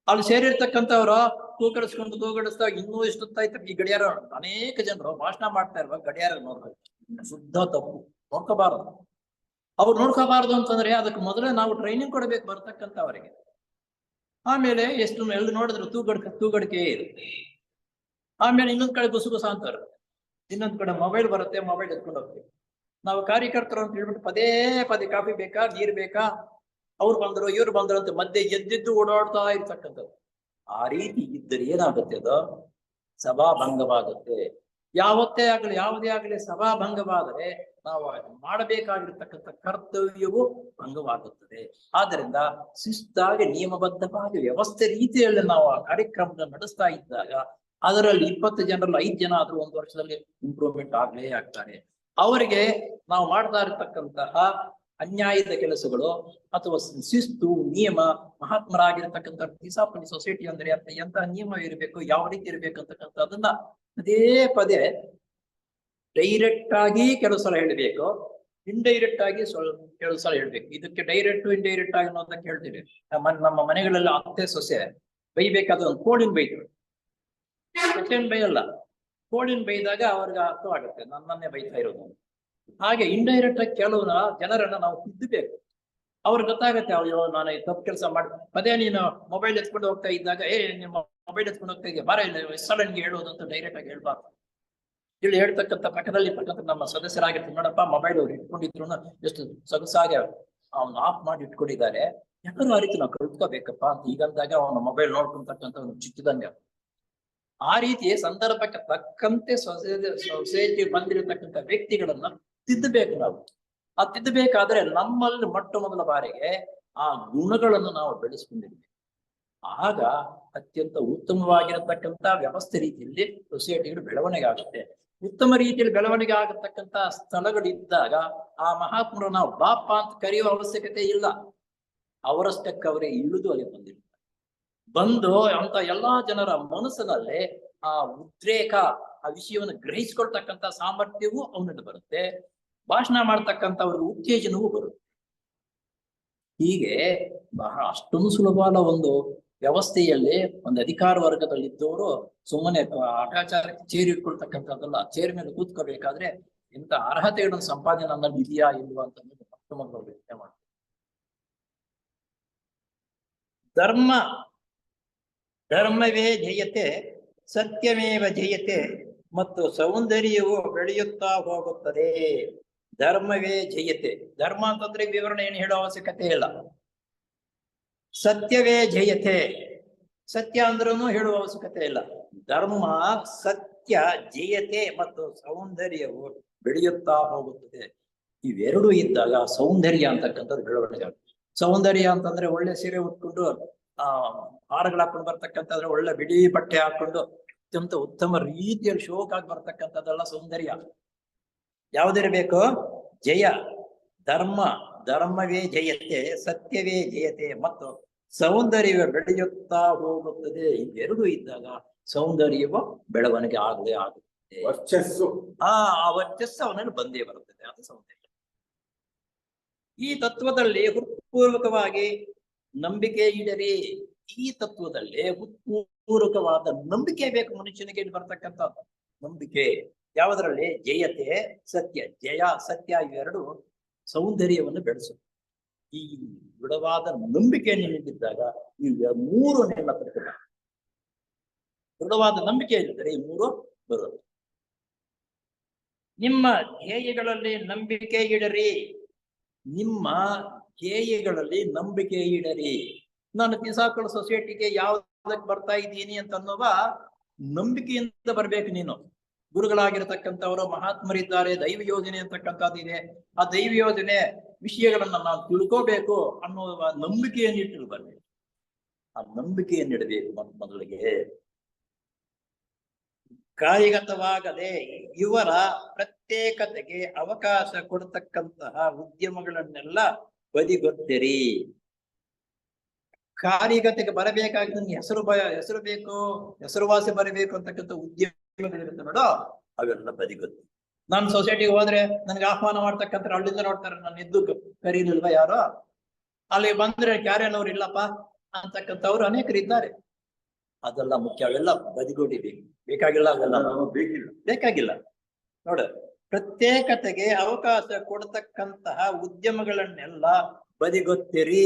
ಅಲ್ಲಿ ಸೇರಿರ್ತಕ್ಕಂಥವ್ರ ತೂಗಡಿಸ್ತಾ ಇನ್ನೂ ಎಷ್ಟೊತ್ತಾಯ್ತು ಈ ಗಡಿಯಾರ. ಅನೇಕ ಜನರು ಭಾಷಣ ಮಾಡ್ತಾ ಇರುವಾಗ ಗಡಿಯಾರ ನೋಡ್ಬೇಕು, ಶುದ್ಧ ತಪ್ಪು. ನೋಡ್ಕೋಬಾರದು. ಅವ್ರು ನೋಡ್ಕೋಬಾರದು ಅಂತಂದ್ರೆ ಅದಕ್ಕೆ ಮೊದಲೇ ನಾವು ಟ್ರೈನಿಂಗ್ ಕೊಡಬೇಕು ಬರ್ತಕ್ಕಂಥವರಿಗೆ. ಆಮೇಲೆ ಎಷ್ಟು ಎಲ್ಲಿ ನೋಡಿದ್ರು ತೂಗಡಿಕೆ ಇರುತ್ತೆ. ಆಮೇಲೆ ಇನ್ನೊಂದ್ ಕಡೆ ಗುಸುಗುಸ ಅಂತಾರೆ, ಇನ್ನೊಂದ್ ಕಡೆ ಮೊಬೈಲ್ ಬರುತ್ತೆ, ಮೊಬೈಲ್ ಎತ್ಕೊಂಡು ಹೋಗ್ತೀವಿ. ನಾವು ಕಾರ್ಯಕರ್ತರು ಅಂತ ಹೇಳ್ಬಿಟ್ಟು ಪದೇ ಪದೇ ಕಾಫಿ ಬೇಕಾ, ನೀರ್ ಬೇಕಾ, ಅವ್ರು ಬಂದ್ರು ಇವ್ರು ಬಂದ್ರು ಅಂತ ಮಧ್ಯೆ ಎದ್ದೆದ್ದು ಓಡಾಡ್ತಾ ಇರ್ತಕ್ಕಂಥದ್ದು. ಆ ರೀತಿ ಇದ್ದರೆ ಏನಾಗುತ್ತೆ? ಅದು ಸಭಾಭಂಗವಾಗುತ್ತೆ. ಯಾವತ್ತೇ ಆಗಲಿ ಯಾವುದೇ ಆಗಲಿ ಸಭಾಭಂಗವಾದರೆ ನಾವು ಮಾಡಬೇಕಾಗಿರ್ತಕ್ಕಂಥ ಕರ್ತವ್ಯವು ಭಂಗವಾಗುತ್ತದೆ. ಆದ್ದರಿಂದ ಶಿಸ್ತಾಗಿ ನಿಯಮಬದ್ಧವಾಗಿ ವ್ಯವಸ್ಥೆ ರೀತಿಯಲ್ಲಿ ನಾವು ಆ ಕಾರ್ಯಕ್ರಮವನ್ನು ನಡೆಸ್ತಾ ಇದ್ದಾಗ ಅದರಲ್ಲಿ 20 ಜನರಲ್ಲಿ 5 ಜನ ಆದ್ರೂ 1 ವರ್ಷದಲ್ಲಿ ಇಂಪ್ರೂವ್ಮೆಂಟ್ ಆಗ್ಲೇ ಆಗ್ತಾರೆ. ಅವರಿಗೆ ನಾವು ಮಾಡ್ತಾ ಇರತಕ್ಕಂತಹ ಅನ್ಯಾಯದ ಕೆಲಸಗಳು ಅಥವಾ ಶಿಸ್ತು ನಿಯಮ, ಮಹಾತ್ಮರಾಗಿರ್ತಕ್ಕಂಥ ತೀಸಾಫಿಲ್ ಸೊಸೈಟಿ ಅಂದ್ರೆ ಎಂತಹ ನಿಯಮ ಇರಬೇಕು, ಯಾವ ರೀತಿ ಇರ್ಬೇಕು ಅಂತಕ್ಕಂಥದ್ದನ್ನ ಪದೇ ಪದೇ ಡೈರೆಕ್ಟ್ ಆಗಿ ಕೆಲವು ಸಲ ಹೇಳ್ಬೇಕು, ಇಂಡೈರೆಕ್ಟ್ ಆಗಿ ಕೆಲವು ಸಲ ಹೇಳ್ಬೇಕು. ಇದಕ್ಕೆ ಡೈರೆಕ್ಟ್ ಇಂಡೈರೆಕ್ಟ್ ಆಗಿ ಅನ್ನೋದಕ್ಕೆ ಹೇಳ್ತೀವಿ. ನಮ್ಮ ಮನೆಗಳೆಲ್ಲ ಅತ್ತೆ ಸೊಸೆ ಬೈಬೇಕಾದ್ರೆ ಒಂದು ಕೋಳಿನ ಬೈತಾರೆ, ಸೊಸೆನ್ ಬೈಯಲ್ಲ. ಕೋಳಿನ ಬೈದಾಗ ಅವ್ರಿಗೆ ಅರ್ಥವಾಗುತ್ತೆ ನನ್ನನ್ನೇ ಬೈತಾ ಇರೋದು. ಹಾಗೆ ಇಂಡೈರೆಕ್ಟ್ ಆಗಿ ಕೆಲವು ಜನರನ್ನ ನಾವು ತಿದ್ದಬೇಕು. ಅವ್ರಿಗೆ ಗೊತ್ತಾಗತ್ತೆ, ಅಯ್ಯೋ ನಾನು ತಪ್ಪು ಕೆಲಸ ಮಾಡಿ ಪದೇ ನೀನು ಮೊಬೈಲ್ ಎತ್ಕೊಂಡು ಹೋಗ್ತಾ ಇದ್ದಾಗ ನಿಮ್ಮ ಮೊಬೈಲ್ ಎತ್ಕೊಂಡು ಹೋಗ್ತಾ ಇದೆಯಾ, ಬಾರ ಇಲ್ಲ ಸಲ ನಿನ್ಗೆ ಹೇಳೋದು ಅಂತ ಡೈರೆಕ್ಟ್ ಆಗಿ ಹೇಳ್ಬಾರ್ದು. ಇಲ್ಲಿ ಹೇಳ್ತಕ್ಕಂಥ ಪಕ್ಕದಲ್ಲಿ ನಮ್ಮ ಸದಸ್ಯರಾಗಿರ್ತಾರೆ, ನೋಡಪ್ಪ ಮೊಬೈಲ್ ಅವ್ರು ಇಟ್ಕೊಂಡಿದ್ರು ಎಷ್ಟು ಸೊಗಸಾಗಿ ಅವ್ನು ಆಫ್ ಮಾಡಿ ಇಟ್ಕೊಂಡಿದ್ದಾರೆ, ಯಾಕಂದ್ರೆ ಆ ರೀತಿ ನಾವು ಕಲ್ತ್ಕೋಬೇಕಪ್ಪ ಅಂತ ಈಗಂದಾಗ ಅವನ ಮೊಬೈಲ್ ನೋಡ್ಕೊಂತಕ್ಕಂಥ ಒಂದು ಚಿಕ್ಕದಂಗೆ. ಆ ರೀತಿ ಸಂದರ್ಭಕ್ಕೆ ತಕ್ಕಂತೆ ಸೊಸೈಟಿ ಬಂದಿರತಕ್ಕಂಥ ವ್ಯಕ್ತಿಗಳನ್ನ ತಿದ್ದಬೇಕು ನಾವು. ಆ ತಿದ್ದಬೇಕಾದ್ರೆ ನಮ್ಮಲ್ಲಿ ಮೊದಲ ಬಾರಿಗೆ ಆ ಗುಣಗಳನ್ನು ನಾವು ಬೆಳೆಸ್ಕೊಂಡಿರ್ಬೇಕು. ಆಗ ಅತ್ಯಂತ ಉತ್ತಮವಾಗಿರತಕ್ಕಂಥ ವ್ಯವಸ್ಥೆ ರೀತಿಯಲ್ಲಿ ಸೊಸೈಟಿಗಳು ಬೆಳವಣಿಗೆ ಆಗುತ್ತೆ. ಉತ್ತಮ ರೀತಿಯಲ್ಲಿ ಬೆಳವಣಿಗೆ ಆಗತಕ್ಕಂಥ ಸ್ಥಳಗಳಿದ್ದಾಗ ಆ ಮಹಾತ್ಮರು ನಾವು ಬಾಪ ಅಂತ ಕರೆಯುವ ಅವಶ್ಯಕತೆ ಇಲ್ಲ, ಅವರಷ್ಟಕ್ಕೆ ಅವರೇ ಇಳಿದು ಅಲ್ಲಿ ಬಂದಿರ್ತಾರೆ. ಬಂದು ಅಂತ ಎಲ್ಲಾ ಜನರ ಮನಸ್ಸಿನಲ್ಲಿ ಆ ಉದ್ರೇಕ, ಆ ವಿಷಯವನ್ನು ಗ್ರಹಿಸ್ಕೊಳ್ತಕ್ಕಂಥ ಸಾಮರ್ಥ್ಯವೂ ಅವನಲ್ಲಿ ಬರುತ್ತೆ. ಭಾಷಣ ಮಾಡ್ತಕ್ಕಂಥವ್ರಿಗೆ ಉತ್ತೇಜನವೂ ಬರುತ್ತೆ. ಹೀಗೆ ಬಹಳ ಅಷ್ಟೊಂದು ಸುಲಭವಾದ ಒಂದು ವ್ಯವಸ್ಥೆಯಲ್ಲಿ ಒಂದು ಅಧಿಕಾರ ವರ್ಗದಲ್ಲಿದ್ದವರು ಸುಮ್ಮನೆ ಆಟಾಚಾರಕ್ಕೆ ಚೇರ್ ಇಟ್ಕೊಳ್ತಕ್ಕಂಥದ್ದಲ್ಲ. ಚೇರ್ ಮೇಲೆ ಕೂತ್ಕೋಬೇಕಾದ್ರೆ ಇಂಥ ಅರ್ಹತೆಗಳನ್ನು ಸಂಪಾದನೆ ನನ್ನಲ್ಲಿ ಇದೆಯಾ ಇಲ್ವಾ ಅಂತ ಮೊಟ್ಟ ಮೊದಲು ಯೋಚನೆ ಮಾಡ್ತಾರೆ. ಧರ್ಮವೇ ಜಯತೆ, ಸತ್ಯಮೇವ ಜಯತೆ ಮತ್ತು ಸೌಂದರ್ಯವು ಬೆಳೆಯುತ್ತಾ ಹೋಗುತ್ತದೆ. ಧರ್ಮವೇ ಜಯತೆ. ಧರ್ಮ ಅಂತಂದ್ರೆ ವಿವರಣೆ ಏನು ಹೇಳೋ ಅವಶ್ಯಕತೆ ಇಲ್ಲ. ಸತ್ಯವೇ ಜಯತೆ. ಸತ್ಯ ಅಂದ್ರೂ ಹೇಳುವ ಅವಶ್ಯಕತೆ ಇಲ್ಲ. ಧರ್ಮ, ಸತ್ಯ ಜಯತೆ ಮತ್ತು ಸೌಂದರ್ಯವು ಬೆಳೆಯುತ್ತಾ ಹೋಗುತ್ತದೆ. ಇವೆರಡು ಇದ್ದಾಗ ಸೌಂದರ್ಯ ಅಂತಕ್ಕಂಥದ್ದು ಬೆಳವಣಿಗೆ ಆಗುತ್ತೆ. ಸೌಂದರ್ಯ ಅಂತಂದ್ರೆ ಒಳ್ಳೆ ಸೀರೆ ಉಟ್ಕೊಂಡು ಹಾರಗಳು ಹಾಕೊಂಡು ಬರ್ತಕ್ಕಂಥದ್ರೆ, ಒಳ್ಳೆ ಬಿಳಿ ಬಟ್ಟೆ ಹಾಕೊಂಡು ಅತ್ಯಂತ ಉತ್ತಮ ರೀತಿಯಲ್ಲಿ ಶೋಕಾಗಿ ಬರ್ತಕ್ಕಂಥದ್ದೆಲ್ಲ ಸೌಂದರ್ಯ. ಯಾವುದಿರಬೇಕು? ಜಯ. ಧರ್ಮವೇ ಜಯತೆ, ಸತ್ಯವೇ ಜಯತೆ ಮತ್ತು ಸೌಂದರ್ಯವೇ ಬೆಳೆಯುತ್ತಾ ಹೋಗುತ್ತದೆ. ಇವೆರಡು ಇದ್ದಾಗ ಸೌಂದರ್ಯವು ಬೆಳವಣಿಗೆ ಆಗಲೇ ಆಗುತ್ತೆ. ವರ್ಚಸ್ಸು, ಆ ವರ್ಚಸ್ಸು ಅವನಲ್ಲಿ ಬಂದೇ ಬರುತ್ತದೆ. ಅದು ಸೌಂದರ್ಯ. ಈ ತತ್ವದಲ್ಲಿ ಹೃತ್ಪೂರ್ವಕವಾಗಿ ನಂಬಿಕೆ ಇಡರಿ. ಈ ತತ್ವದಲ್ಲಿ ಹೃತ್ಪೂರ್ವಕವಾದ ನಂಬಿಕೆ ಬೇಕು ಮನುಷ್ಯನಿಗೆ. ಬರ್ತಕ್ಕಂಥ ನಂಬಿಕೆ ಯಾವುದರಲ್ಲಿ? ಜಯತೆ, ಸತ್ಯ. ಜಯ, ಸತ್ಯ ಇವೆರಡು ಸೌಂದರ್ಯವನ್ನು ಬೆಳೆಸುತ್ತೆ. ಈ ದೃಢವಾದ ನಂಬಿಕೆ ನಿನಗಿದ್ದಾಗ ಈ ಮೂರು ನಿನ್ನ ಪ್ರಕಟ. ದೃಢವಾದ ನಂಬಿಕೆ ಇದ್ದರೆ ಈ ಮೂರು ಬರುತ್ತೆ. ನಿಮ್ಮ ಧ್ಯೇಯಗಳಲ್ಲಿ ನಂಬಿಕೆ ಇಡರಿ. ನಿಮ್ಮ ಧ್ಯೇಯಗಳಲ್ಲಿ ನಂಬಿಕೆ ಇಡರಿ. ನಾನು ಪಿಸಾಕಳ ಸೊಸೈಟಿಗೆ ಯಾವ್ದಕ್ಕೆ ಬರ್ತಾ ಇದ್ದೀನಿ ಅಂತ ಅನ್ನುವ ನಂಬಿಕೆಯಿಂದ ಬರ್ಬೇಕು ನೀನು. ಗುರುಗಳಾಗಿರತಕ್ಕಂಥವರು ಮಹಾತ್ಮರಿದ್ದಾರೆ, ದೈವ ಯೋಜನೆ ಅಂತಕ್ಕಂಥದ್ದು ಇದೆ. ಆ ದೈವ ಯೋಜನೆ ವಿಷಯಗಳನ್ನ ನಾವು ತಿಳ್ಕೋಬೇಕು ಅನ್ನುವ ನಂಬಿಕೆಯನ್ನು ಇಟ್ಟು ಬರ್ಬೇಕು. ಆ ನಂಬಿಕೆಯನ್ನಿಡಬೇಕು ಮೊದಲಿಗೆ. ಕಾರ್ಯಗತವಾಗದೆ ಇವರ ಪ್ರತ್ಯೇಕತೆಗೆ ಅವಕಾಶ ಕೊಡತಕ್ಕಂತಹ ಉದ್ಯಮಗಳನ್ನೆಲ್ಲ ಬದಿಗೊತ್ತಿರಿ. ಕಾರ್ಯಗತೆಗೆ ಬರಬೇಕಾಗಿ ನನ್ಗೆ ಹೆಸರು ಬೇಕು, ಹೆಸರುವಾಸಿ ಬರಬೇಕು ಅಂತಕ್ಕಂಥ ಉದ್ಯಮಗಳಿರುತ್ತೆ ನೋಡೋ, ಅವೆಲ್ಲ ಬದಿಗೊತ್ತಿ. ನಾನು ಸೊಸೈಟಿಗೆ ಹೋದ್ರೆ ನನ್ಗೆ ಆಹ್ವಾನ ಮಾಡ್ತಕ್ಕಂಥ ಅಲ್ಲಿಂದ ನೋಡ್ತಾರೆ, ನಾನು ಎದ್ದು ಕರೀಲಿಲ್ವಾ ಯಾರೋ, ಅಲ್ಲಿ ಬಂದ್ರೆ ಕ್ಯಾರೇನವ್ರು ಇಲ್ಲಪ್ಪ ಅಂತಕ್ಕಂಥವ್ರು ಅನೇಕರಿದ್ದಾರೆ. ಅದೆಲ್ಲ ಮುಖ್ಯ. ಅವೆಲ್ಲ ಬದಿಗೊಡಿಬೇಕು. ಬೇಕಾಗಿಲ್ಲ, ಅವೆಲ್ಲ ಬೇಕಾಗಿಲ್ಲ. ನೋಡ, ಪ್ರತ್ಯೇಕತೆಗೆ ಅವಕಾಶ ಕೊಡತಕ್ಕಂತಹ ಉದ್ಯಮಗಳನ್ನೆಲ್ಲ ಬದಿಗೊತ್ತಿರಿ.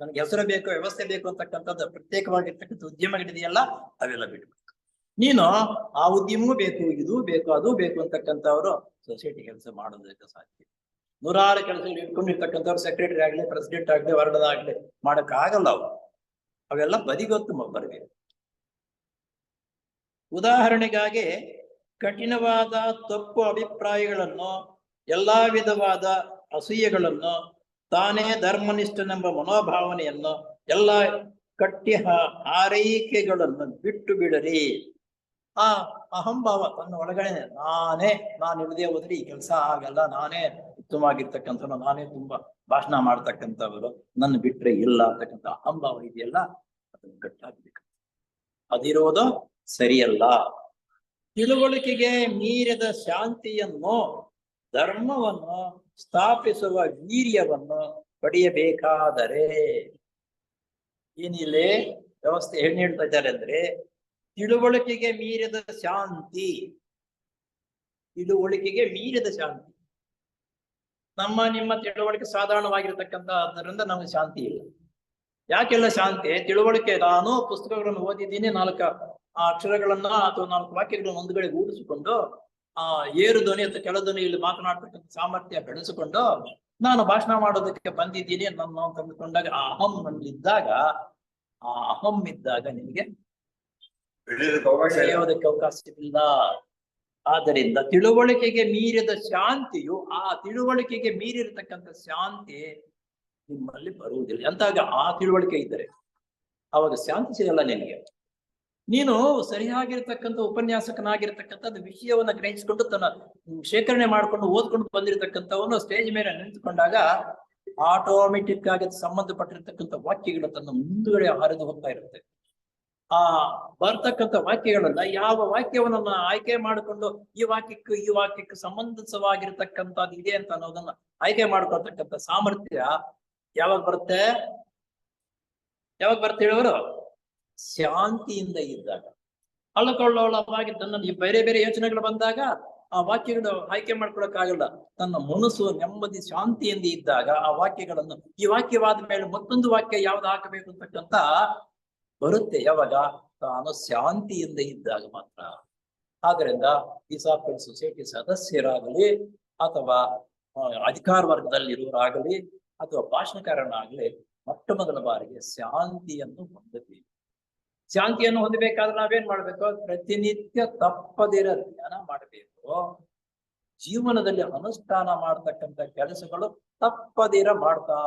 ನನ್ಗೆ ಹೆಸರು ಬೇಕು, ವ್ಯವಸ್ಥೆ ಬೇಕು ಅಂತಕ್ಕಂಥದ್ದು ಪ್ರತ್ಯೇಕವಾಗಿರ್ತಕ್ಕಂಥ ಉದ್ಯಮಗಳಿದೆಯಲ್ಲ, ಅವೆಲ್ಲ ಬಿಟ್ಬೇಕು. ನೀನು ಆ ಉದ್ಯಮವೂ ಬೇಕು, ಇದು ಬೇಕು, ಅದು ಬೇಕು ಅಂತಕ್ಕಂಥವ್ರು ಸೊಸೈಟಿ ಕೆಲಸ ಮಾಡೋದಕ್ಕೆ ಸಾಧ್ಯ. ನೂರಾರು ಕೆಲಸಗಳು ಇಟ್ಕೊಂಡಿರ್ತಕ್ಕಂಥವ್ರು ಸೆಕ್ರೆಟರಿ ಆಗ್ಲಿ, ಪ್ರೆಸಿಡೆಂಟ್ ಆಗ್ಲಿ, ವಾರ್ಡನ್ ಆಗ್ಲಿ ಮಾಡಕ್ ಆಗಲ್ಲ. ಅವೆಲ್ಲ ಬದಿಗೊತ್ತು ಬರಬೇಕು. ಉದಾಹರಣೆಗಾಗಿ ಕಠಿಣವಾದ ತಪ್ಪು ಅಭಿಪ್ರಾಯಗಳನ್ನು, ಎಲ್ಲಾ ವಿಧವಾದ ಅಸೂಯೆಗಳನ್ನು, ತಾನೇ ಧರ್ಮನಿಷ್ಠನೆಂಬ ಮನೋಭಾವನೆಯನ್ನು, ಎಲ್ಲ ಕಟ್ಟಿ ಹಾರೈಕೆಗಳನ್ನು ಬಿಟ್ಟು ಬಿಡರಿ. ಆ ಅಹಂಭಾವ ತನ್ನ ಒಳಗಡೆ ನಾನು ಇಲ್ಲದೆ ಹೋದ್ರೆ ಈ ಕೆಲಸ ಆಗಲ್ಲ, ನಾನೇ ಉತ್ತಮವಾಗಿರ್ತಕ್ಕಂಥವ್ರು, ನಾನೇ ತುಂಬಾ ಭಾಷಣ ಮಾಡ್ತಕ್ಕಂಥವ್ರು, ನನ್ನ ಬಿಟ್ರೆ ಇಲ್ಲ ಅಂತಕ್ಕಂಥ ಅಹಂಭಾವ ಇದೆಯಲ್ಲ, ಅದನ್ನು ಕಟ್ಟಾಗಬೇಕು. ಅದಿರೋದು ಸರಿಯಲ್ಲ. ತಿಳುವಳಿಕೆಗೆ ಮೀರಿದ ಶಾಂತಿಯನ್ನು, ಧರ್ಮವನ್ನು ಸ್ಥಾಪಿಸುವ ವೀರ್ಯವನ್ನು ಪಡೆಯಬೇಕಾದರೆ, ಏನಿಲ್ಲಿ ವ್ಯವಸ್ಥೆ ಏನ್ ಹೇಳ್ತಾ ಇದ್ದಾರೆ ಅಂದ್ರೆ, ತಿಳುವಳಿಕೆಗೆ ಮೀರಿದ ಶಾಂತಿ. ತಿಳುವಳಿಕೆಗೆ ಮೀರಿದ ಶಾಂತಿ. ನಿಮ್ಮ ತಿಳುವಳಿಕೆ ಸಾಧಾರಣವಾಗಿರ್ತಕ್ಕಂಥ ಅದರಿಂದ ನಮಗೆ ಶಾಂತಿ ಇಲ್ಲ. ಯಾಕೆಲ್ಲ ಶಾಂತಿ? ತಿಳುವಳಿಕೆ, ನಾನು ಪುಸ್ತಕಗಳನ್ನು ಓದಿದ್ದೀನಿ, 4 ಅಕ್ಷರಗಳನ್ನ ಅಥವಾ 4 ವಾಕ್ಯಗಳನ್ನು ಒಂದು ಕಡೆ ಗೂಡಿಸಿಕೊಂಡು ಏರು ಧ್ವನಿ ಅಥವಾ ಕೆಳ ಧ್ವನಿಯಲ್ಲಿ ಮಾತನಾಡ್ತಕ್ಕಂಥ ಸಾಮರ್ಥ್ಯ ಬೆಳೆಸಿಕೊಂಡು ನಾನು ಭಾಷಣ ಮಾಡೋದಕ್ಕೆ ಬಂದಿದ್ದೀನಿ ನನ್ನ ತಂದುಕೊಂಡಾಗ ಆ ಅಹಂ ನನ್ನಲ್ಲಿದ್ದಾಗ, ಆ ಅಹಂ ಇದ್ದಾಗ ನಿಮಗೆ ಬೆಳೆಯೋದಕ್ಕೆ ಅವಕಾಶವಿಲ್ಲ. ಆದ್ದರಿಂದ ತಿಳುವಳಿಕೆಗೆ ಮೀರಿದ ಶಾಂತಿಯು, ಆ ತಿಳುವಳಿಕೆಗೆ ಮೀರಿರತಕ್ಕಂಥ ಶಾಂತಿ ನಿಮ್ಮಲ್ಲಿ ಬರುವುದಿಲ್ಲ. ಅಂತಾಗ ಆ ತಿಳುವಳಿಕೆ ಇದ್ದರೆ ಅವಾಗ ಶಾಂತಿ ಸಿಗಲ್ಲ ನಿನಗೆ. ನೀನು ಸರಿಯಾಗಿರ್ತಕ್ಕಂಥ ಉಪನ್ಯಾಸಕನಾಗಿರ್ತಕ್ಕಂಥದ್ದು ವಿಷಯವನ್ನ ಗ್ರಹಿಸಿಕೊಂಡು ತನ್ನ ಶೇಖರಣೆ ಮಾಡ್ಕೊಂಡು ಓದ್ಕೊಂಡು ಬಂದಿರತಕ್ಕಂಥವನು ಸ್ಟೇಜ್ ಮೇಲೆ ನಿಂತುಕೊಂಡಾಗ ಆಟೋಮೆಟಿಕ್ ಆಗಿ ಸಂಬಂಧಪಟ್ಟಿರ್ತಕ್ಕಂಥ ವಾಕ್ಯಗಳು ತನ್ನ ಮುಂದುಗಡೆ ಹರಿದು ಹೋಗ್ತಾ ಇರುತ್ತೆ. ಆ ಬರ್ತಕ್ಕಂಥ ವಾಕ್ಯಗಳನ್ನ ಯಾವ ವಾಕ್ಯವನ್ನ ಆಯ್ಕೆ ಮಾಡಿಕೊಂಡು ಈ ವಾಕ್ಯಕ್ಕೆ ಸಂಬಂಧಿಸವಾಗಿರ್ತಕ್ಕಂಥದ್ದು ಇದೆ ಅಂತ ಅನ್ನೋದನ್ನ ಆಯ್ಕೆ ಮಾಡ್ಕೊಳ್ತಕ್ಕಂಥ ಸಾಮರ್ಥ್ಯ ಯಾವಾಗ ಬರುತ್ತೆ ಹೇಳೋರು? ಶಾಂತಿಯಿಂದ ಇದ್ದಾಗ. ಅಲ್ಲಕೊಳ್ಳೋಳವಾಗಿ ತನ್ನ ಬೇರೆ ಬೇರೆ ಯೋಚನೆಗಳು ಬಂದಾಗ ಆ ವಾಕ್ಯಗಳು ಆಯ್ಕೆ ಮಾಡ್ಕೊಳಕ್ಕಾಗಲ್ಲ. ತನ್ನ ಮನಸ್ಸು ನೆಮ್ಮದಿ ಶಾಂತಿಯಿಂದ ಇದ್ದಾಗ ಆ ವಾಕ್ಯಗಳನ್ನು ಈ ವಾಕ್ಯವಾದ ಮೇಲೆ ಮತ್ತೊಂದು ವಾಕ್ಯ ಯಾವ್ದು ಹಾಕಬೇಕು ಅಂತಕ್ಕಂಥ ಬರುತ್ತೆ. ಯಾವಾಗ? ತಾನು ಶಾಂತಿಯಿಂದ ಇದ್ದಾಗ ಮಾತ್ರ. ಆದ್ದರಿಂದ ಇಸಾಫಿಕಲ್ ಸೊಸೈಟಿ ಸದಸ್ಯರಾಗಲಿ ಅಥವಾ ಅಧಿಕಾರ ವರ್ಗದಲ್ಲಿರುವರಾಗಲಿ ಅಥವಾ ಭಾಷಣಕಾರನಾಗಲಿ ಮೊಟ್ಟ ಮೊದಲ ಬಾರಿಗೆ ಶಾಂತಿಯನ್ನು ಹೊಂದಬೇಕು. ಶಾಂತಿಯನ್ನು ಹೊಂದಬೇಕಾದ್ರೆ ನಾವೇನ್ ಮಾಡ್ಬೇಕು? ಪ್ರತಿನಿತ್ಯ ತಪ್ಪದಿರ ಧ್ಯಾನ ಮಾಡಬೇಕು. ಜೀವನದಲ್ಲಿ ಅನುಷ್ಠಾನ ಮಾಡತಕ್ಕಂಥ ಕೆಲಸಗಳು ತಪ್ಪದಿರ ಮಾಡ್ತಾ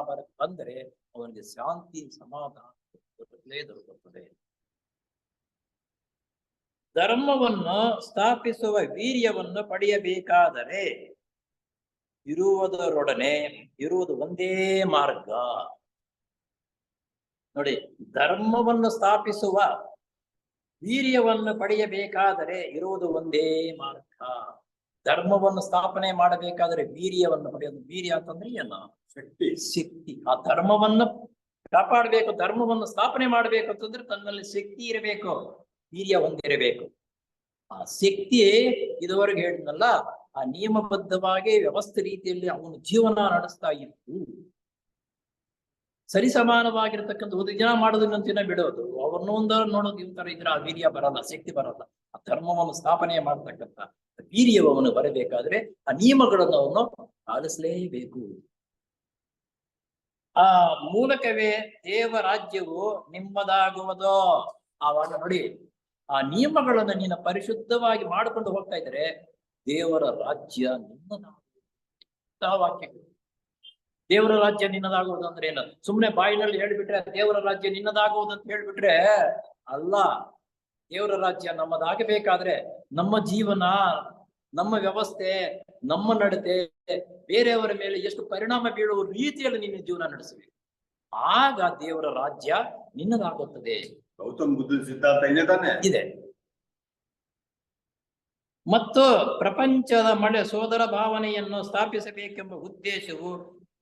ಬಂದರೆ ಅವನಿಗೆ ಶಾಂತಿ ಸಮಾಧಾನ ದೊರಕುತ್ತದೆ. ಧರ್ಮವನ್ನು ಸ್ಥಾಪಿಸುವ ವೀರ್ಯವನ್ನು ಪಡೆಯಬೇಕಾದರೆ ಇರುವುದರೊಡನೆ ಇರುವುದು ಒಂದೇ ಮಾರ್ಗ. ನೋಡಿ, ಧರ್ಮವನ್ನು ಸ್ಥಾಪಿಸುವ ವೀರ್ಯವನ್ನು ಪಡೆಯಬೇಕಾದರೆ ಇರುವುದು ಒಂದೇ ಮಾರ್ಗ. ಧರ್ಮವನ್ನು ಸ್ಥಾಪನೆ ಮಾಡಬೇಕಾದರೆ ವೀರ್ಯವನ್ನು ಪಡೆಯೋದು. ವೀರ್ಯ ಅಂತಂದ್ರೆ ಏನು? ಶಕ್ತಿ. ಆ ಧರ್ಮವನ್ನು ಕಾಪಾಡಬೇಕು, ಧರ್ಮವನ್ನು ಸ್ಥಾಪನೆ ಮಾಡಬೇಕು ಅಂತಂದ್ರೆ ತನ್ನಲ್ಲಿ ಶಕ್ತಿ ಇರಬೇಕು, ವೀರ್ಯ ಹೊಂದಿರಬೇಕು. ಆ ಶಕ್ತಿ ಇದುವರೆಗೆ ಹೇಳಿದ್ನಲ್ಲ, ಆ ನಿಯಮಬದ್ಧವಾಗಿ ವ್ಯವಸ್ಥೆ ರೀತಿಯಲ್ಲಿ ಅವನು ಜೀವನ ನಡೆಸ್ತಾ ಇತ್ತು. ಸರಿಸಮಾನವಾಗಿರ್ತಕ್ಕಂಥ ಒಂದು ಜನ ಮಾಡೋದನ್ನ ಬಿಡೋದು, ಅವ್ರನ್ನೊಂದ ನೋಡೋದು ಇವ್ತರ ಇದ್ರೆ ಆ ವೀರ್ಯ ಬರಲ್ಲ, ಶಕ್ತಿ ಬರಲ್ಲ. ಆ ಧರ್ಮವನ್ನು ಸ್ಥಾಪನೆ ಮಾಡತಕ್ಕಂಥ ವೀರ್ಯವನು ಬರಬೇಕಾದ್ರೆ ಆ ನಿಯಮಗಳನ್ನು ಅವನು ಪಾಲಿಸಲೇಬೇಕು. ಆ ಮೂಲಕವೇ ದೇವರಾಜ್ಯವು ನಿಮ್ಮದಾಗುವುದು. ಆವಾಗ ನೋಡಿ, ಆ ನಿಯಮಗಳನ್ನು ನೀನು ಪರಿಶುದ್ಧವಾಗಿ ಮಾಡಿಕೊಂಡು ಹೋಗ್ತಾ ಇದ್ರೆ ದೇವರ ರಾಜ್ಯ ನಿನ್ನದಾಗುವುದು. ವಾಕ್ಯಗಳು ದೇವರ ರಾಜ್ಯ ನಿನ್ನದಾಗುವುದು ಅಂದ್ರೆ ಏನು? ಸುಮ್ಮನೆ ಬಾಯಿನಲ್ಲಿ ಹೇಳ್ಬಿಟ್ರೆ ದೇವರ ರಾಜ್ಯ ನಿನ್ನದಾಗುವುದು ಅಂತ ಹೇಳ್ಬಿಟ್ರೆ ಅಲ್ಲ. ದೇವರ ರಾಜ್ಯ ನಮ್ಮದಾಗಬೇಕಾದ್ರೆ ನಮ್ಮ ಜೀವನ, ನಮ್ಮ ವ್ಯವಸ್ಥೆ, ನಮ್ಮ ನಡತೆ ಬೇರೆಯವರ ಮೇಲೆ ಎಷ್ಟು ಪರಿಣಾಮ ಬೀಳುವ ರೀತಿಯಲ್ಲಿ ನಿನ್ನ ಜೀವನ ನಡೆಸಬೇಕು. ಆಗ ದೇವರ ರಾಜ್ಯ ನಿನ್ನದಾಗುತ್ತದೆ. ಗೌತಮ್ ಬುದ್ಧನ ಸಿದ್ಧಾಂತ ಇದೆ. ಮತ್ತು ಪ್ರಪಂಚದ ಮಳೆ ಸೋದರ ಭಾವನೆಯನ್ನು ಸ್ಥಾಪಿಸಬೇಕೆಂಬ ಉದ್ದೇಶವು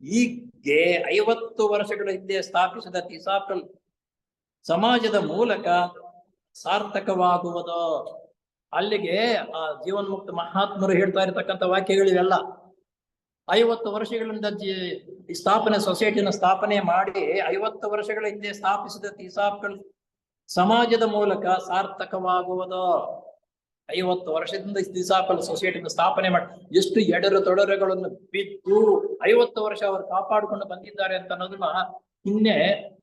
ಹೀಗೆ 50 ವರ್ಷಗಳ ಹಿಂದೆ ಸ್ಥಾಪಿಸಿದ ಥಿಯೋಸಾಫಿಕಲ್ ಸಮಾಜದ ಮೂಲಕ ಸಾರ್ಥಕವಾಗುವುದು. ಅಲ್ಲಿಗೆ ಆ ಜೀವನ್ಮುಕ್ತ ಮಹಾತ್ಮರು ಹೇಳ್ತಾ ಇರತಕ್ಕಂಥ ವಾಕ್ಯಗಳಿವೆಲ್ಲ 50 ವರ್ಷಗಳಿಂದ ಸ್ಥಾಪನೆ ಸೊಸೈಟಿನ ಸ್ಥಾಪನೆ ಮಾಡಿ 50 ವರ್ಷಗಳ ಹಿಂದೆ ಸ್ಥಾಪಿಸಿದ ಥಿಯೋಸಾಫಿಕಲ್ ಸಮಾಜದ ಮೂಲಕ ಸಾರ್ಥಕವಾಗುವುದು. 50 ವರ್ಷದಿಂದ ಥಿಯೋಸಾಫಿಕಲ್ ಸೊಸೈಟಿನ ಸ್ಥಾಪನೆ ಮಾಡಿ ಎಷ್ಟು ಎಡರು ತೊಡರುಗಳನ್ನು ಬಿದ್ದು 50 ವರ್ಷ ಅವರು ಕಾಪಾಡಿಕೊಂಡು ಬಂದಿದ್ದಾರೆ ಅಂತ ಅನ್ನೋದನ್ನ ಇನ್ನೇ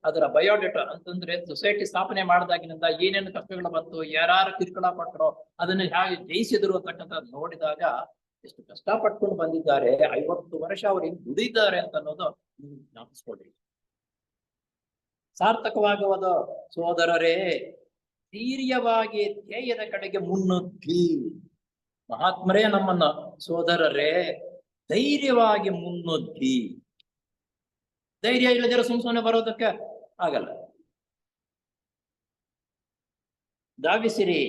ಅದರ ಬಯೋಡೇಟಾ ಅಂತಂದ್ರೆ ಸೊಸೈಟಿ ಸ್ಥಾಪನೆ ಮಾಡಿದಾಗಿನಿಂದ ಏನೇನು ಕಷ್ಟಗಳು ಬಂತು, ಯಾರು ಕಿರುಕುಳ ಪಟ್ಟರು, ಅದನ್ನ ಹೇಗೆ ಜಯಿಸಿದ್ರು ಅಂತಕ್ಕಂಥ ನೋಡಿದಾಗ ಎಷ್ಟು ಕಷ್ಟಪಟ್ಕೊಂಡು ಬಂದಿದ್ದಾರೆ. 50 ವರ್ಷ ಅವ್ರು ಹಿಂಗ್ ದುಡಿದ್ದಾರೆ ಅಂತ ಅನ್ನೋದು ಜ್ಞಾಪಿಸ್ಕೊಳ್ರಿ. ಸಾರ್ಥಕವಾಗುವುದು. ಸೋದರರೇ, ಧೈರ್ಯವಾಗಿ ಧ್ಯೇಯದ ಕಡೆಗೆ ಮುನ್ನುಗ್ಗಿ. ಮಹಾತ್ಮರೇ ನಮ್ಮನ್ನ ಸೋದರರೇ ಧೈರ್ಯವಾಗಿ ಮುನ್ನುಗ್ಗಿ. ಧೈರ್ಯ ಇಲ್ಲದಿರೋ ಸುಮ್ಮನೆ ಬರೋದಕ್ಕೆ ಆಗಲ್ಲ. ಧಾವಿಸಿರಿ,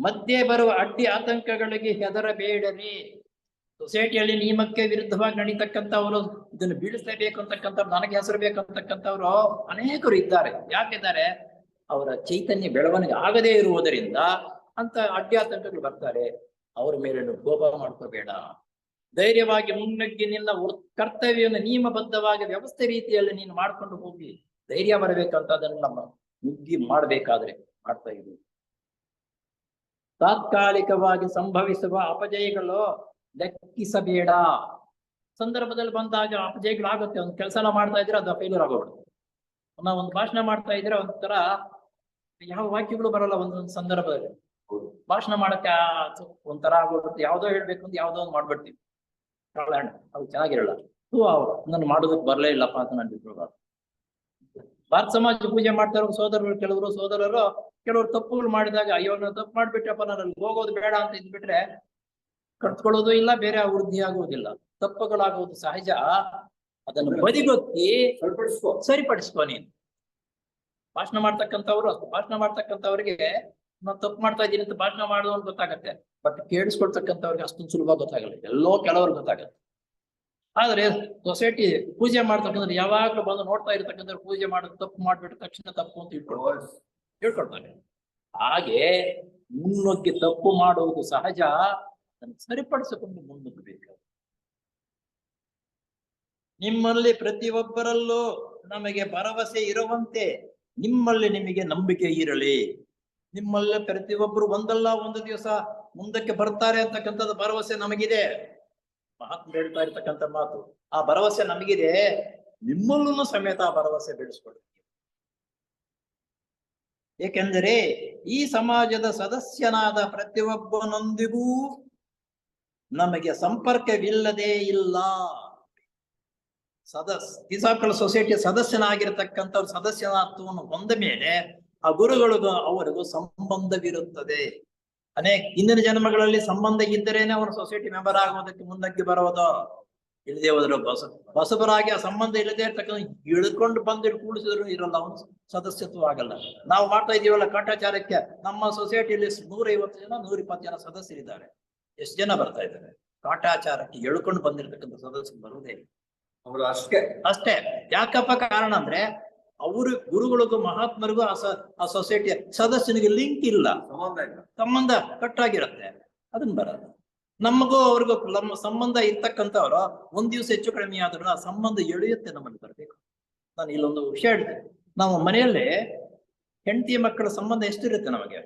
ಮಧ್ಯೆ ಬರುವ ಅಡ್ಡಿ ಆತಂಕಗಳಿಗೆ ಹೆದರಬೇಡರಿ. ಸೊಸೈಟಿಯಲ್ಲಿ ನಿಯಮಕ್ಕೆ ವಿರುದ್ಧವಾಗಿ ನಡೀತಕ್ಕಂಥವ್ರು, ಇದನ್ನು ಬೀಳಿಸಲೇಬೇಕು ಅಂತಕ್ಕಂಥವ್ರು, ನನಗೆ ಹೆಸರು ಬೇಕು ಅಂತಕ್ಕಂಥವ್ರು ಅನೇಕರು ಇದ್ದಾರೆ. ಯಾಕಿದ್ದಾರೆ? ಅವರ ಚೈತನ್ಯ ಬೆಳವಣಿಗೆ ಆಗದೇ ಇರುವುದರಿಂದ ಅಂತ ಅಡ್ಡಿ ಆತಂಕಗಳು ಬರ್ತಾರೆ. ಅವರ ಮೇಲೆ ಕೋಪ ಮಾಡ್ಕೋಬೇಡ. ಧೈರ್ಯವಾಗಿ ಮುನ್ನುಗ್ಗಿ ನಿನ್ನ ಕರ್ತವ್ಯವನ್ನು ನಿಯಮಬದ್ಧವಾಗಿ ವ್ಯವಸ್ಥೆ ರೀತಿಯಲ್ಲಿ ನೀನು ಮಾಡ್ಕೊಂಡು ಹೋಗಿ. ಧೈರ್ಯ ಬರಬೇಕಂತ ಅದನ್ನು ನಮ್ಮ ನುಗ್ಗಿ ಮಾಡ್ಬೇಕಾದ್ರೆ ಮಾಡ್ತಾ ಇದ್ದೀವಿ. ತಾತ್ಕಾಲಿಕವಾಗಿ ಸಂಭವಿಸುವ ಅಪಜಯಗಳು ಲೆಕ್ಕಿಸಬೇಡ. ಸಂದರ್ಭದಲ್ಲಿ ಬಂದಾಗ ಅಪಜಯಗಳಾಗುತ್ತೆ. ಒಂದು ಕೆಲಸನ ಮಾಡ್ತಾ ಇದ್ರೆ ಅದು ಫೇಲ್ಯೂರ್ ಆಗೋಗ್ಬಿಡುತ್ತೆ. ನಾವು ಒಂದು ಭಾಷಣ ಮಾಡ್ತಾ ಇದ್ರೆ ಒಂಥರ ಯಾವ ವಾಕ್ಯಗಳು ಬರಲ್ಲ. ಒಂದೊಂದು ಸಂದರ್ಭದಲ್ಲಿ ಭಾಷಣ ಮಾಡಕ್ಕೆ ಒಂಥರ ಆಗೋಗ್ಬಿಡುತ್ತೆ. ಯಾವ್ದೋ ಹೇಳ್ಬೇಕು ಅಂತ ಯಾವ್ದೋ ಒಂದು ಮಾಡ್ಬಿಡ್ತೀವಿ. ಅದು ಚೆನ್ನಾಗಿರಲ್ಲ. ನಾನು ಮಾಡೋದಕ್ಕೆ ಬರಲೇ ಇಲ್ಲಪ್ಪ ಅಂತ ನಾನು ಬಿಟ್ಬಿಡ್ಬಾರ್ದು. ಭಾರತ ಸಮಾಜ ಪೂಜೆ ಮಾಡ್ತಾ ಇರೋ ಸೋದರರು, ಕೆಲವರು ತಪ್ಪುಗಳು ಮಾಡಿದಾಗ ಅಯ್ಯೋ ನಾನು ತಪ್ಪು ಮಾಡ್ಬಿಟ್ರಪ್ಪ, ನಾನು ಅಲ್ಲಿ ಹೋಗೋದು ಬೇಡ ಅಂತ ಇದ್ಬಿಟ್ರೆ ಕಟ್ಕೊಳ್ಳೋದು ಇಲ್ಲ, ಬೇರೆ ವೃದ್ಧಿ ಆಗುವುದಿಲ್ಲ. ತಪ್ಪುಗಳಾಗುವುದು ಸಹಜ. ಅದನ್ನು ಬದಿಗೊತ್ತಿ ಸರಿಪಡಿಸ್ಕೋ. ಸರಿಪಡಿಸ್ಕೊ ನೀನು. ಭಾಷಣ ಮಾಡ್ತಕ್ಕಂಥವ್ರು ಭಾಷಣ ಮಾಡ್ತಕ್ಕಂಥವ್ರಿಗೆ ನಾನು ತಪ್ಪು ಮಾಡ್ತಾ ಇದ್ದೀನಿ ಅಂತ ಭಾಷಣ ಮಾಡುವ ಗೊತ್ತಾಗತ್ತೆ. ಬಟ್ ಕೇಳಿಸ್ಕೊಳ್ತಕ್ಕಂಥವ್ರಿಗೆ ಅಷ್ಟೊಂದು ಸುಲಭ ಗೊತ್ತಾಗಲ್ಲ. ಎಲ್ಲೋ ಕೆಲವ್ರಿಗೆ ಗೊತ್ತಾಗತ್ತೆ. ಆದ್ರೆ ಸೊಸೈಟಿ ಪೂಜೆ ಮಾಡ್ತಕ್ಕಂಥ ಯಾವಾಗ್ಲೂ ಬಂದು ನೋಡ್ತಾ ಇರ್ತಕ್ಕಂಥ ಪೂಜೆ ಮಾಡೋದು ತಪ್ಪು ಮಾಡ್ಬಿಟ್ಟು ತಕ್ಷಣ ತಪ್ಪು ಅಂತ ಹೇಳ್ಕೊಳ್ತಾರೆ. ಹಾಗೆ ಮುನ್ನುಗ್ಗಿ ತಪ್ಪು ಮಾಡುವುದು ಸಹಜ, ಅದನ್ನು ಸರಿಪಡಿಸಿಕೊಂಡು ಮುನ್ನುಗ್ಗಬೇಕು. ನಿಮ್ಮಲ್ಲಿ ಪ್ರತಿಯೊಬ್ಬರಲ್ಲೂ ನಮಗೆ ಭರವಸೆ ಇರುವಂತೆ ನಿಮ್ಮಲ್ಲಿ ನಿಮಗೆ ನಂಬಿಕೆ ಇರಲಿ. ನಿಮ್ಮಲ್ಲಿ ಪ್ರತಿಯೊಬ್ಬರು ಒಂದಲ್ಲ ಒಂದು ದಿವಸ ಮುಂದಕ್ಕೆ ಬರ್ತಾರೆ ಅಂತಕ್ಕಂಥದ್ದು ಭರವಸೆ ನಮಗಿದೆ. ಮಹಾತ್ಮ ಹೇಳ್ತಾ ಇರ್ತಕ್ಕಂಥ ಮಾತು, ಆ ಭರವಸೆ ನಮಗಿದೆ. ನಿಮ್ಮಲ್ಲೂ ಸಮೇತ ಆ ಭರವಸೆ ಬೆಳೆಸ್ಕೊಳ್ಳಿ. ಏಕೆಂದರೆ ಈ ಸಮಾಜದ ಸದಸ್ಯನಾದ ಪ್ರತಿಯೊಬ್ಬನೊಂದಿಗೂ ನಮಗೆ ಸಂಪರ್ಕವಿಲ್ಲದೆ ಇಲ್ಲ. ಕಿಸಾಕಳ ಸೊಸೈಟಿಯ ಸದಸ್ಯನಾಗಿರ್ತಕ್ಕಂಥ ಸದಸ್ಯನಾತ್ವವನ್ನು ಹೊಂದ ಮೇಲೆ ಆ ಗುರುಗಳಿಗೂ ಅವರಿಗೂ ಸಂಬಂಧವಿರುತ್ತದೆ. ಹಿಂದಿನ ಜನ್ಮಗಳಲ್ಲಿ ಸಂಬಂಧ ಇದ್ದರೇನೆ ಅವರು ಸೊಸೈಟಿ ಮೆಂಬರ್ ಆಗೋದಕ್ಕೆ ಮುಂದಕ್ಕೆ ಬರೋದು. ಇಲ್ಲದೆ ಹೋದ್ರು ಹೊಸಬರಾಗಿ ಆ ಸಂಬಂಧ ಇಲ್ಲದೆ ಇರ್ತಕ್ಕಂಥ ಇಳ್ಕೊಂಡು ಬಂದಿಟ್ಟು ಕೂಡಿಸಿದ್ರು ಇರಲ್ಲ, ಅವನು ಸದಸ್ಯತ್ವ ಆಗಲ್ಲ. ನಾವು ಮಾಡ್ತಾ ಇದೀವಲ್ಲ ಕಾಟಾಚಾರಕ್ಕೆ, ನಮ್ಮ ಸೊಸೈಟಿಯಲ್ಲಿ 150 ಜನ 120 ಜನ ಸದಸ್ಯರಿದ್ದಾರೆ. ಎಷ್ಟು ಜನ ಬರ್ತಾ ಇದ್ದಾರೆ? ಕಾಟಾಚಾರಕ್ಕೆ ಎಳ್ಕೊಂಡು ಬಂದಿರತಕ್ಕಂಥ ಸದಸ್ಯರು ಬರುವುದೇ ಅವರು ಅಷ್ಟೇ. ಯಾಕಪ್ಪ ಕಾರಣ ಅಂದ್ರೆ ಅವರು ಗುರುಗಳಿಗೂ ಮಹಾತ್ಮರಿಗೂ ಆ ಸೊಸೈಟಿಯ ಸದಸ್ಯನಿಗೆ ಲಿಂಕ್ ಇಲ್ಲ, ಸಂಬಂಧ ಕಟ್ಟಾಗಿರುತ್ತೆ. ಅದನ್ನ ಬರಲ್ಲ. ನಮಗೂ ಅವ್ರಿಗೂ ನಮ್ಮ ಸಂಬಂಧ ಇರ್ತಕ್ಕಂಥವ್ರು ಒಂದ್ ದಿವಸ ಹೆಚ್ಚು ಕಡಿಮೆ ಆದ್ರೂ ಆ ಸಂಬಂಧ ಎಳೆಯುತ್ತೆ ನಮ್ಮಲ್ಲಿ ಬರ್ಬೇಕು. ನಾನು ಇಲ್ಲೊಂದು ವಿಷಯ ಹೇಳಿದೆ. ನಾವು ಮನೆಯಲ್ಲಿ ಹೆಂಡತಿ ಮಕ್ಕಳ ಸಂಬಂಧ ಎಷ್ಟಿರುತ್ತೆ ನಮಗೆ?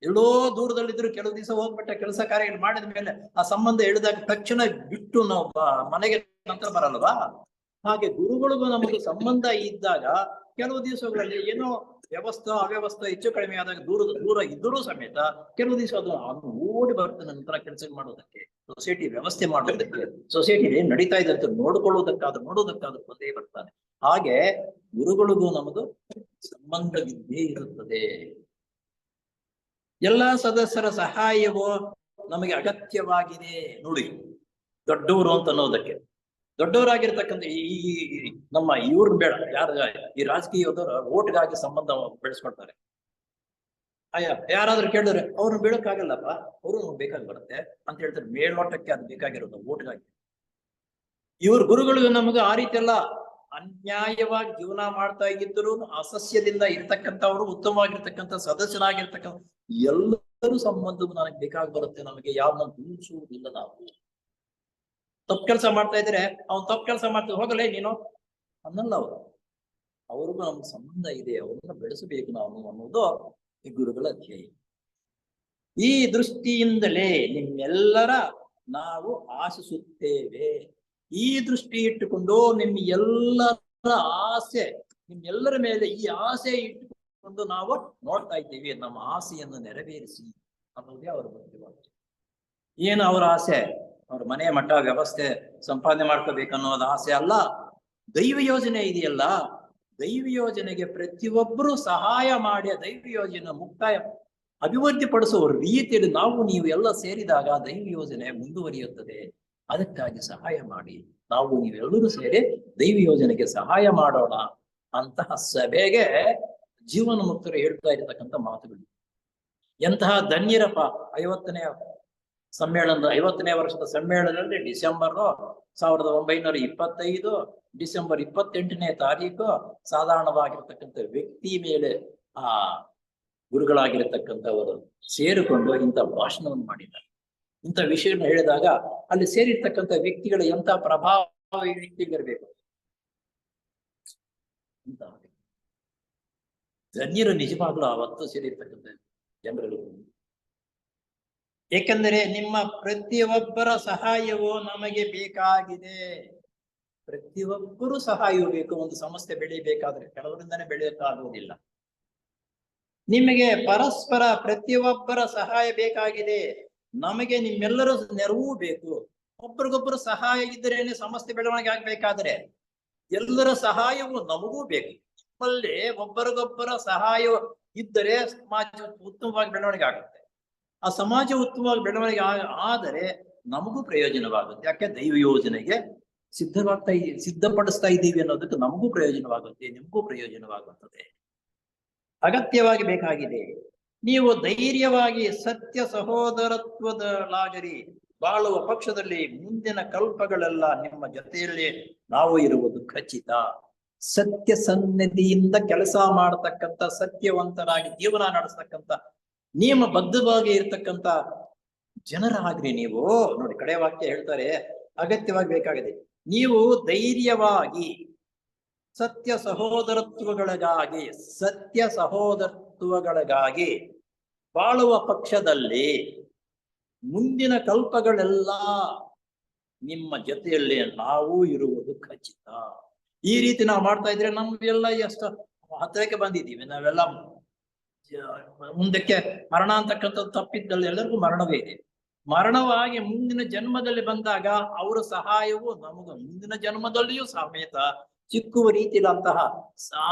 ಎಲ್ಲೋ ದೂರದಲ್ಲಿದ್ರು ಕೆಲವು ದಿವಸ ಹೋಗ್ಬಿಟ್ಟ ಕೆಲಸ ಕಾರ್ಯಗಳು ಮಾಡಿದ ಮೇಲೆ ಆ ಸಂಬಂಧ ಎಳೆದಾಗ ತಕ್ಷಣ ಬಿಟ್ಟು ನಾವು ಮನೆಗೆ ನಂತರ ಬರಲ್ವಾ? ಹಾಗೆ ಗುರುಗಳಿಗೂ ನಮಗೆ ಸಂಬಂಧ ಇದ್ದಾಗ ಕೆಲವು ದಿವಸಗಳಲ್ಲಿ ಏನೋ ವ್ಯವಸ್ಥೆ ಅವ್ಯವಸ್ಥೆ ಹೆಚ್ಚು ಕಡಿಮೆ ಆದಾಗ ದೂರ ಇದ್ದರೂ ಸಮೇತ ಕೆಲವು ದಿವಸ ಅದು ಓಡಿ ಬರುತ್ತೆ ನಂತರ ಕೆಲಸ ಮಾಡೋದಕ್ಕೆ, ಸೊಸೈಟಿ ವ್ಯವಸ್ಥೆ ಮಾಡೋದಕ್ಕೆ, ಸೊಸೈಟಿ ಏನ್ ನಡೀತಾ ಇದೆ ಅಂತ ನೋಡೋದಕ್ಕಾದ್ರೂ ಬಂದೇ ಬರ್ತಾನೆ. ಹಾಗೆ ಗುರುಗಳಿಗೂ ನಮಗೂ ಸಂಬಂಧವಿದ್ದೇ ಇರುತ್ತದೆ. ಎಲ್ಲಾ ಸದಸ್ಯರ ಸಹಾಯವೂ ನಮಗೆ ಅಗತ್ಯವಾಗಿದೆ. ನೋಡಿ, ದೊಡ್ಡವರು ಅಂತ ಅನ್ನೋದಕ್ಕೆ ದೊಡ್ಡವರಾಗಿರ್ತಕ್ಕಂಥ ಈ ನಮ್ಮ ಇವ್ರನ್ನ ಬೇಡ, ಈ ರಾಜಕೀಯದವರು ಓಟ್ಗಾಗಿ ಸಂಬಂಧ ಬೆಳೆಸ್ಕೊಳ್ತಾರೆ. ಯಾರಾದ್ರೂ ಕೇಳಿದ್ರೆ ಅವ್ರನ್ನ ಬೇಡಕ್ಕಾಗಲ್ಲಪ್ಪ, ಅವರು ಬೇಕಾಗಿ ಬರುತ್ತೆ ಅಂತ ಹೇಳ್ತಾರೆ. ಮೇಲ್ನೋಟಕ್ಕೆ ಅದು ಬೇಕಾಗಿರೋದು ಓಟ್ಗಾಗಿ. ಇವ್ರ ಗುರುಗಳು ನಮಗೆ ಆ ರೀತಿ ಎಲ್ಲ ಅನ್ಯಾಯವಾಗಿ ಜೀವನ ಮಾಡ್ತಾ ಇದ್ದರು ಅಸಸ್ಯದಿಂದ ಇರ್ತಕ್ಕಂಥವ್ರು ಉತ್ತಮವಾಗಿರ್ತಕ್ಕಂಥ ಸದಸ್ಯರಾಗಿರ್ತಕ್ಕಂಥ ಎಲ್ಲರೂ ಸಂಬಂಧವು ನನಗೆ ಬೇಕಾಗಿ ಬರುತ್ತೆ. ನಮಗೆ ಯಾವನ್ನ ದೂರಿಸುವುದಿಲ್ಲ. ನಾವು ತಪ್ಪು ಕೆಲಸ ಮಾಡ್ತಾ ಇದ್ರೆ ಅವ್ನು ತಪ್ಪು ಕೆಲಸ ಮಾಡ್ತೀವಿ ಹೋಗಲೇ ನೀನು ಅನ್ನಲ್ಲ. ಅವ್ರಿಗೂ ನಮ್ಗೆ ಸಂಬಂಧ ಇದೆ, ಅವ್ರನ್ನ ಬೆಳೆಸಬೇಕು ನಾವು ಅನ್ನೋದು ಈ ಗುರುಗಳ ಧ್ಯೇಯ. ಈ ದೃಷ್ಟಿಯಿಂದಲೇ ನಿಮ್ಮೆಲ್ಲರ ನಾವು ಆಶಿಸುತ್ತೇವೆ. ಈ ದೃಷ್ಟಿ ಇಟ್ಟುಕೊಂಡು ನಿಮ್ಮೆಲ್ಲರ ಆಸೆ, ನಿಮ್ಮೆಲ್ಲರ ಮೇಲೆ ಈ ಆಸೆ ಇಟ್ಟುಕೊಂಡು ನಾವು ನೋಡ್ತಾ ಇದ್ದೀವಿ. ನಮ್ಮ ಆಸೆಯನ್ನು ನೆರವೇರಿಸಿ ಅನ್ನೋದೇ ಅವರ ಬುದ್ಧಿವಾಕ್ಯ. ಏನು ಅವರ ಆಸೆ? ಅವ್ರ ಮನೆ ಮಠ ವ್ಯವಸ್ಥೆ ಸಂಪಾದನೆ ಮಾಡ್ಕೋಬೇಕನ್ನೋದು ಆಸೆ ಅಲ್ಲ. ದೈವ ಯೋಜನೆ ಇದೆಯಲ್ಲ, ದೈವ ಯೋಜನೆಗೆ ಪ್ರತಿಯೊಬ್ಬರು ಸಹಾಯ ಮಾಡಿ ದೈವ ಯೋಜನೆ ಮುಕ್ತಾಯ ಅಭಿವೃದ್ಧಿ ಪಡಿಸುವ ರೀತಿಯಲ್ಲಿ ನೀವು ಎಲ್ಲ ಸೇರಿದಾಗ ದೈವ ಯೋಜನೆ ಮುಂದುವರಿಯುತ್ತದೆ. ಅದಕ್ಕಾಗಿ ಸಹಾಯ ಮಾಡಿ, ನೀವೆಲ್ಲರೂ ಸೇರಿ ದೈವ ಯೋಜನೆಗೆ ಸಹಾಯ ಮಾಡೋಣ ಅಂತಹ ಸಭೆಗೆ ಜೀವನ ಮುಕ್ತರು ಹೇಳ್ತಾ ಇರತಕ್ಕಂಥ ಮಾತುಗಳು. ಎಂತಹ ಧನ್ಯರಪ್ಪ! 50ನೇ ಸಮ್ಮೇಳನದ 50ನೇ ವರ್ಷದ ಸಮ್ಮೇಳನದಲ್ಲಿ ಡಿಸೆಂಬರ್ 1925 ಡಿಸೆಂಬರ್ 28ನೇ ತಾರೀಕು ಸಾಧಾರಣವಾಗಿರ್ತಕ್ಕಂಥ ವ್ಯಕ್ತಿ ಮೇಲೆ ಆ ಗುರುಗಳಾಗಿರ್ತಕ್ಕಂಥವರು ಸೇರಿಕೊಂಡು ಇಂಥ ಭಾಷಣವನ್ನು ಮಾಡಿದ್ದಾರೆ. ಇಂಥ ವಿಷಯವನ್ನು ಹೇಳಿದಾಗ ಅಲ್ಲಿ ಸೇರಿರ್ತಕ್ಕಂಥ ವ್ಯಕ್ತಿಗಳು ಎಂಥ ಪ್ರಭಾವ ವ್ಯಕ್ತಿಗಿರಬೇಕು. ಧನ್ಯರು ನಿಜವಾಗ್ಲೂ ಅವತ್ತು ಸೇರಿರ್ತಕ್ಕಂಥ ಜನರಲ್ಲಿ. ಏಕೆಂದರೆ ನಿಮ್ಮ ಪ್ರತಿಯೊಬ್ಬರ ಸಹಾಯವೂ ನಮಗೆ ಬೇಕಾಗಿದೆ. ಪ್ರತಿಯೊಬ್ಬರು ಸಹಾಯವೂ ಬೇಕು. ಒಂದು ಸಂಸ್ಥೆ ಬೆಳೆಯಬೇಕಾದ್ರೆ ಕೆಲವರಿಂದನೇ ಬೆಳೆಯೋಕ್ಕಾಗುವುದಿಲ್ಲ. ನಿಮಗೆ ಪರಸ್ಪರ ಪ್ರತಿಯೊಬ್ಬರ ಸಹಾಯ ಬೇಕಾಗಿದೆ. ನಮಗೆ ನಿಮ್ಮೆಲ್ಲರೂ ನೆರವು ಬೇಕು. ಒಬ್ಬರಿಗೊಬ್ಬರು ಸಹಾಯ ಇದ್ದರೇನೆ ಸಂಸ್ಥೆ ಬೆಳವಣಿಗೆ ಆಗ್ಬೇಕಾದ್ರೆ ಎಲ್ಲರ ಸಹಾಯವು ನಮಗೂ ಬೇಕು. ನಿಮ್ಮಲ್ಲಿ ಒಬ್ಬರಿಗೊಬ್ಬರ ಸಹಾಯ ಇದ್ದರೆ ಸಮಾಜ ಉತ್ತಮವಾಗಿ ಬೆಳವಣಿಗೆ ಆಗುತ್ತೆ. ಆ ಸಮಾಜ ಉತ್ತಮವಾಗಿ ಬೆಳವಣಿಗೆ ಆದರೆ ನಮಗೂ ಪ್ರಯೋಜನವಾಗುತ್ತೆ. ಯಾಕೆ? ದೈವ ಯೋಜನೆಗೆ ಸಿದ್ಧಪಡಿಸ್ತಾ ಇದ್ದೀವಿ ಅನ್ನೋದಕ್ಕೆ ನಮಗೂ ಪ್ರಯೋಜನವಾಗುತ್ತೆ, ನಿಮಗೂ ಪ್ರಯೋಜನವಾಗುತ್ತದೆ. ಅಗತ್ಯವಾಗಿ ಬೇಕಾಗಿದೆ. ನೀವು ಧೈರ್ಯವಾಗಿ ಸತ್ಯ ಸಹೋದರತ್ವದಲಾಗರಿ ಬಾಳುವ ಪಕ್ಷದಲ್ಲಿ ಮುಂದಿನ ಕಲ್ಪಗಳೆಲ್ಲ ನಿಮ್ಮ ಜೊತೆಯಲ್ಲಿ ನಾವು ಇರುವುದು ಖಚಿತ. ಸತ್ಯ ಸನ್ನಿಧಿಯಿಂದ ಕೆಲಸ ಮಾಡತಕ್ಕಂಥ, ಸತ್ಯವಂತರಾಗಿ ಜೀವನ ನಡೆಸ್ತಕ್ಕಂಥ, ನಿಯಮಬದ್ಧವಾಗಿ ಇರ್ತಕ್ಕಂಥ ಜನರಾಗ್ರಿ ನೀವು. ನೋಡಿ, ಕಡೆ ವಾಕ್ಯ ಹೇಳ್ತಾರೆ, ಅಗತ್ಯವಾಗಿ ಬೇಕಾಗಿದೆ. ನೀವು ಧೈರ್ಯವಾಗಿ ಸತ್ಯ ಸಹೋದರತ್ವಗಳಿಗಾಗಿ ಬಾಳುವ ಪಕ್ಷದಲ್ಲಿ ಮುಂದಿನ ಕಲ್ಪಗಳೆಲ್ಲ ನಿಮ್ಮ ಜೊತೆಯಲ್ಲಿ ನಾವು ಇರುವುದು ಖಚಿತ. ಈ ರೀತಿ ನಾವು ಮಾಡ್ತಾ ಇದ್ರೆ ನಮ್ಗೆಲ್ಲ ಎಷ್ಟು ಹತ್ತಿರಕ್ಕೆ ಬಂದಿದ್ದೀವಿ. ನಾವೆಲ್ಲ ಮುಂದಕ್ಕೆ ಮರಣ ಅಂತಕ್ಕಂಥದ್ದು ತಪ್ಪಿದ್ದಲ್ಲಿ ಎಲ್ಲರಿಗೂ ಮರಣವೇ ಇದೆ. ಮರಣವಾಗಿ ಮುಂದಿನ ಜನ್ಮದಲ್ಲಿ ಬಂದಾಗ ಅವರ ಸಹಾಯವು ನಮಗ ಮುಂದಿನ ಜನ್ಮದಲ್ಲಿಯೂ ಸಮೇತ ಸಿಕ್ಕುವ ರೀತಿಯಲ್ಲಿ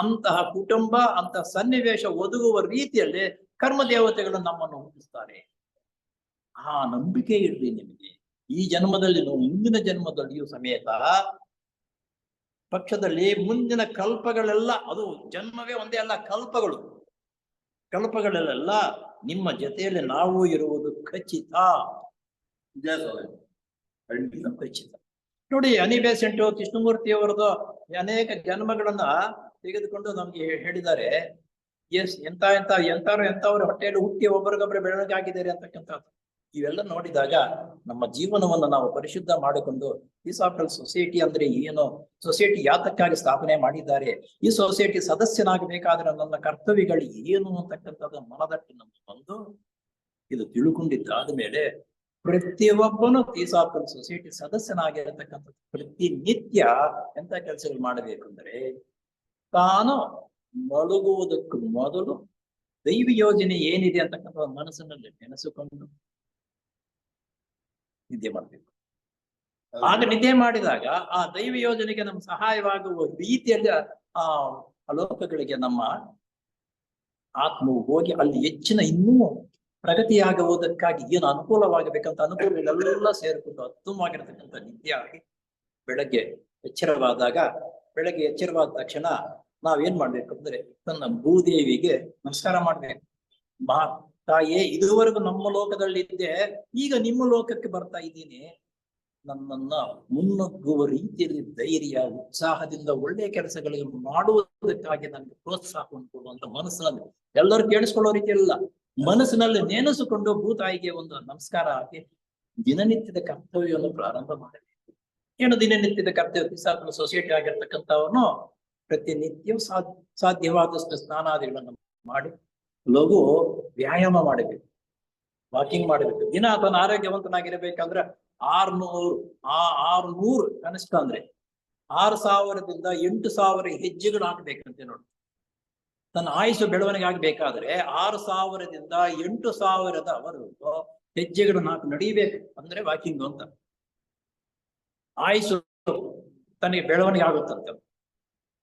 ಅಂತಹ ಕುಟುಂಬ, ಅಂತಹ ಸನ್ನಿವೇಶ ಒದಗುವ ರೀತಿಯಲ್ಲಿ ಕರ್ಮ ದೇವತೆಗಳು ನಮ್ಮನ್ನು ಹುಟ್ಟಿಸ್ತಾರೆ. ಆ ನಂಬಿಕೆ ಇರಲಿ ನಿಮಗೆ. ಈ ಜನ್ಮದಲ್ಲಿ ಮುಂದಿನ ಜನ್ಮದಲ್ಲಿಯೂ ಸಮೇತ ಪಕ್ಷದಲ್ಲಿ ಮುಂದಿನ ಕಲ್ಪಗಳೆಲ್ಲ, ಅದು ಜನ್ಮವೇ ಒಂದೇ ಅಲ್ಲ, ಕಲ್ಪಗಳೆಲ್ಲ ನಿಮ್ಮ ಜೊತೆಯಲ್ಲಿ ನಾವು ಇರುವುದು ಖಚಿತ. ಖಚಿತ. ನೋಡಿ, ಅನಿ ಬೆಸೆಂಟ್ ಕೃಷ್ಣಮೂರ್ತಿ ಅವರದು ಅನೇಕ ಜನ್ಮಗಳನ್ನ ತೆಗೆದುಕೊಂಡು ನಮ್ಗೆ ಹೇಳಿದ್ದಾರೆ. ಎಂತವ್ರು ಹೊಟ್ಟೆಯಲ್ಲಿ ಹುಟ್ಟಿ ಒಬ್ಬರಿಗೊಬ್ಬರು ಬೆಳವಣಿಗೆ ಅಂತಕ್ಕಂಥದ್ದು. ಇವೆಲ್ಲ ನೋಡಿದಾಗ ನಮ್ಮ ಜೀವನವನ್ನು ನಾವು ಪರಿಶುದ್ಧ ಮಾಡಿಕೊಂಡು, ಥಿಯೋಸಾಫಿಕಲ್ ಸೊಸೈಟಿ ಅಂದ್ರೆ ಏನು, ಸೊಸೈಟಿ ಯಾತಕ್ಕಾಗಿ ಸ್ಥಾಪನೆ ಮಾಡಿದ್ದಾರೆ, ಈ ಸೊಸೈಟಿ ಸದಸ್ಯನಾಗಬೇಕಾದ್ರೆ ನನ್ನ ಕರ್ತವ್ಯಗಳು ಏನು ಅಂತಕ್ಕಂಥದ್ದು ಮನದಟ್ಟು ನಮ್ಗೆ ಬಂದು ಇದು ತಿಳ್ಕೊಂಡಿದ್ದಾದ ಮೇಲೆ ಪ್ರತಿಯೊಬ್ಬನು ಥಿಯೋಸಾಫಿಕಲ್ ಸೊಸೈಟಿ ಸದಸ್ಯನಾಗಿರತಕ್ಕಂಥದ್ದು ಪ್ರತಿನಿತ್ಯ ಎಂತ ಕೆಲಸಗಳು ಮಾಡಬೇಕಂದ್ರೆ, ತಾನು ಮಲಗುವುದಕ್ಕೂ ಮೊದಲು ದೈವ ಯೋಜನೆ ಏನಿದೆ ಅಂತಕ್ಕಂಥ ಮನಸ್ಸಿನಲ್ಲಿ ನೆನೆಸಿಕೊಂಡು ನಿದ್ದೆ ಮಾಡಬೇಕು. ಆಗ ನಿದ್ದೆ ಮಾಡಿದಾಗ ಆ ದೈವ ಯೋಜನೆಗೆ ನಮ್ಗೆ ಸಹಾಯವಾಗುವ ರೀತಿಯಲ್ಲಿ ಆ ಅಲೋಕಗಳಿಗೆ ನಮ್ಮ ಆತ್ಮವು ಹೋಗಿ ಅಲ್ಲಿ ಹೆಚ್ಚಿನ ಇನ್ನೂ ಪ್ರಗತಿಯಾಗುವುದಕ್ಕಾಗಿ ಏನು ಅನುಕೂಲವಾಗಬೇಕಂತ ಅನುಕೂಲಗಳೆಲ್ಲ ಸೇರಿಕೊಂಡು ಉತ್ತಮವಾಗಿರ್ತಕ್ಕಂಥ ನಿದ್ದೆ ಆಗಿ ಬೆಳಗ್ಗೆ ಎಚ್ಚರವಾದ ತಕ್ಷಣ ನಾವೇನ್ ಮಾಡ್ಬೇಕು ಅಂದ್ರೆ, ತನ್ನ ಭೂದೇವಿಗೆ ನಮಸ್ಕಾರ ಮಾಡ್ಬೇಕು. ತಾಯೇ, ಇದುವರೆಗೂ ನಮ್ಮ ಲೋಕದಲ್ಲಿ ಇದ್ದೆ, ಈಗ ನಿಮ್ಮ ಲೋಕಕ್ಕೆ ಬರ್ತಾ ಇದ್ದೀನಿ. ನನ್ನನ್ನ ಮುನ್ನುಗ್ಗುವ ರೀತಿಯಲ್ಲಿ ಧೈರ್ಯ, ಉತ್ಸಾಹದಿಂದ ಒಳ್ಳೆಯ ಕೆಲಸಗಳಿಗೆ ಮಾಡುವುದಕ್ಕಾಗಿ ನನಗೆ ಪ್ರೋತ್ಸಾಹವನ್ನು ಕೊಡುವಂತ ಮನಸ್ಸಿನಲ್ಲಿ, ಎಲ್ಲರೂ ಕೇಳಿಸ್ಕೊಳ್ಳೋ ರೀತಿಯಲ್ಲ, ಮನಸ್ಸಿನಲ್ಲಿ ನೆನೆಸಿಕೊಂಡು ಭೂತಾಯಿಗೆ ಒಂದು ನಮಸ್ಕಾರ ಹಾಕಿ ದಿನನಿತ್ಯದ ಕರ್ತವ್ಯವನ್ನು ಪ್ರಾರಂಭ ಮಾಡಬೇಕು. ಏನು ದಿನನಿತ್ಯದ ಕರ್ತವ್ಯ? ಥಿಯೋಸಾಫಿಕಲ್ ಸೊಸೈಟಿ ಆಗಿರ್ತಕ್ಕಂಥವನು ಪ್ರತಿನಿತ್ಯವೂ ಸಾಧ್ಯವಾದಷ್ಟು ಸ್ನಾನಾದಿಗಳನ್ನು ಮಾಡಿ ಲಘು ವ್ಯಾಯಾಮ ಮಾಡಬೇಕು, ವಾಕಿಂಗ್ ಮಾಡಬೇಕು. ದಿನ ತನ್ನ ಆರೋಗ್ಯವಂತನಾಗಿರ್ಬೇಕಂದ್ರೆ 600 ಕನಿಷ್ಠ ಅಂದ್ರೆ 6000ದಿಂದ 8000 ಹೆಜ್ಜೆಗಳು ಹಾಕ್ಬೇಕಂತೆ ನೋಡಿ. ತನ್ನ ಆಯುಷು ಬೆಳವಣಿಗೆ ಆಗ್ಬೇಕಾದ್ರೆ 6000ದಿಂದ 8000ದವರೆಗೂ ಹೆಜ್ಜೆಗಳನ್ನು ಹಾಕಿ ನಡೀಬೇಕು ಅಂದ್ರೆ ವಾಕಿಂಗ್ ಅಂತ. ಆಯುಷು ತನಗೆ ಬೆಳವಣಿಗೆ ಆಗುತ್ತಂತೆ.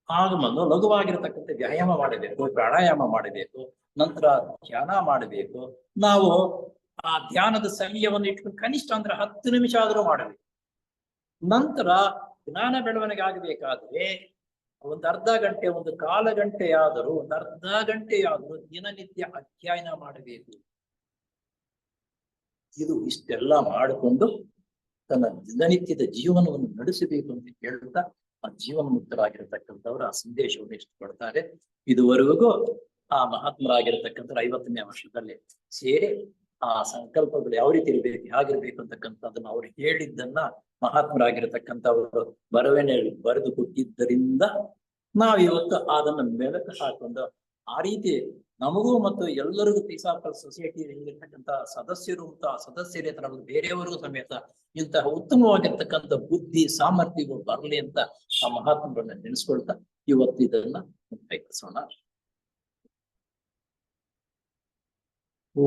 ಆಗ ಮೊದಲು ಲಘುವಾಗಿರತಕ್ಕಂಥ ವ್ಯಾಯಾಮ ಮಾಡಬೇಕು, ಪ್ರಾಣಾಯಾಮ ಮಾಡಬೇಕು, ನಂತರ ಧ್ಯಾನ ಮಾಡಬೇಕು. ನಾವು ಆ ಧ್ಯಾನದ ಸಮಯವನ್ನು ಇಟ್ಕೊಂಡು ಕನಿಷ್ಠ ಅಂದ್ರೆ 10 ನಿಮಿಷ ಆದ್ರೂ ಮಾಡಬೇಕು. ನಂತರ ಜ್ಞಾನ ಬೆಳವಣಿಗೆ ಆಗಬೇಕಾದ್ರೆ ಒಂದು ಅರ್ಧ ಗಂಟೆ, ಒಂದು ಕಾಲ ಗಂಟೆಯಾದರೂ, ಒಂದು ಅರ್ಧ ಗಂಟೆಯಾದರೂ ದಿನನಿತ್ಯ ಅಧ್ಯಯನ ಮಾಡಬೇಕು. ಇಷ್ಟೆಲ್ಲ ಮಾಡಿಕೊಂಡು ತನ್ನ ದಿನನಿತ್ಯದ ಜೀವನವನ್ನು ನಡೆಸಬೇಕು ಅಂತ ಹೇಳ್ತಾ ಆ ಜೀವನ ಮುಕ್ತರಾಗಿರತಕ್ಕಂಥವ್ರು ಆ ಸಂದೇಶವನ್ನು ಇಷ್ಟಪಡ್ತಾರೆ. ಇದುವರೆಗೂ ಆ ಮಹಾತ್ಮರಾಗಿರತಕ್ಕಂಥ 50ನೇ ವರ್ಷದಲ್ಲಿ ಸೇರಿ ಆ ಸಂಕಲ್ಪಗಳು ಯಾವ ರೀತಿ ಇರ್ಬೇಕು, ಹೇಗಿರ್ಬೇಕು ಅಂತಕ್ಕಂಥದ್ದನ್ನ ಅವ್ರು ಹೇಳಿದ್ದನ್ನ ಮಹಾತ್ಮರಾಗಿರತಕ್ಕಂಥವರು ಬರವಣಿಗೆಯಲ್ಲಿ ಬರೆದು ಕೊಟ್ಟಿದ್ದರಿಂದ ನಾವಿವತ್ತು ಅದನ್ನ ಮೆಲುಕು ಹಾಕೊಂಡು ಆ ರೀತಿ ನಮಗೂ ಮತ್ತು ಎಲ್ಲರಿಗೂ ಥಿಯೋಸಾಫಿಕಲ್ ಸೊಸೈಟಿಯಲ್ಲಿರ್ತಕ್ಕಂಥ ಸದಸ್ಯರು ಮತ್ತು ಆ ಸದಸ್ಯರೇ ತರ ಬೇರೆಯವರಿಗೂ ಸಮೇತ ಇಂತಹ ಉತ್ತಮವಾಗಿರ್ತಕ್ಕಂಥ ಬುದ್ಧಿ ಸಾಮರ್ಥ್ಯಗಳು ಬರಲಿ ಅಂತ ಆ ಮಹಾತ್ಮರನ್ನ ನೆನೆಸ್ಕೊಳ್ತಾ ಇವತ್ತು ಇದನ್ನ ಮುಕ್ತಾಯಿಸೋಣ. ಓ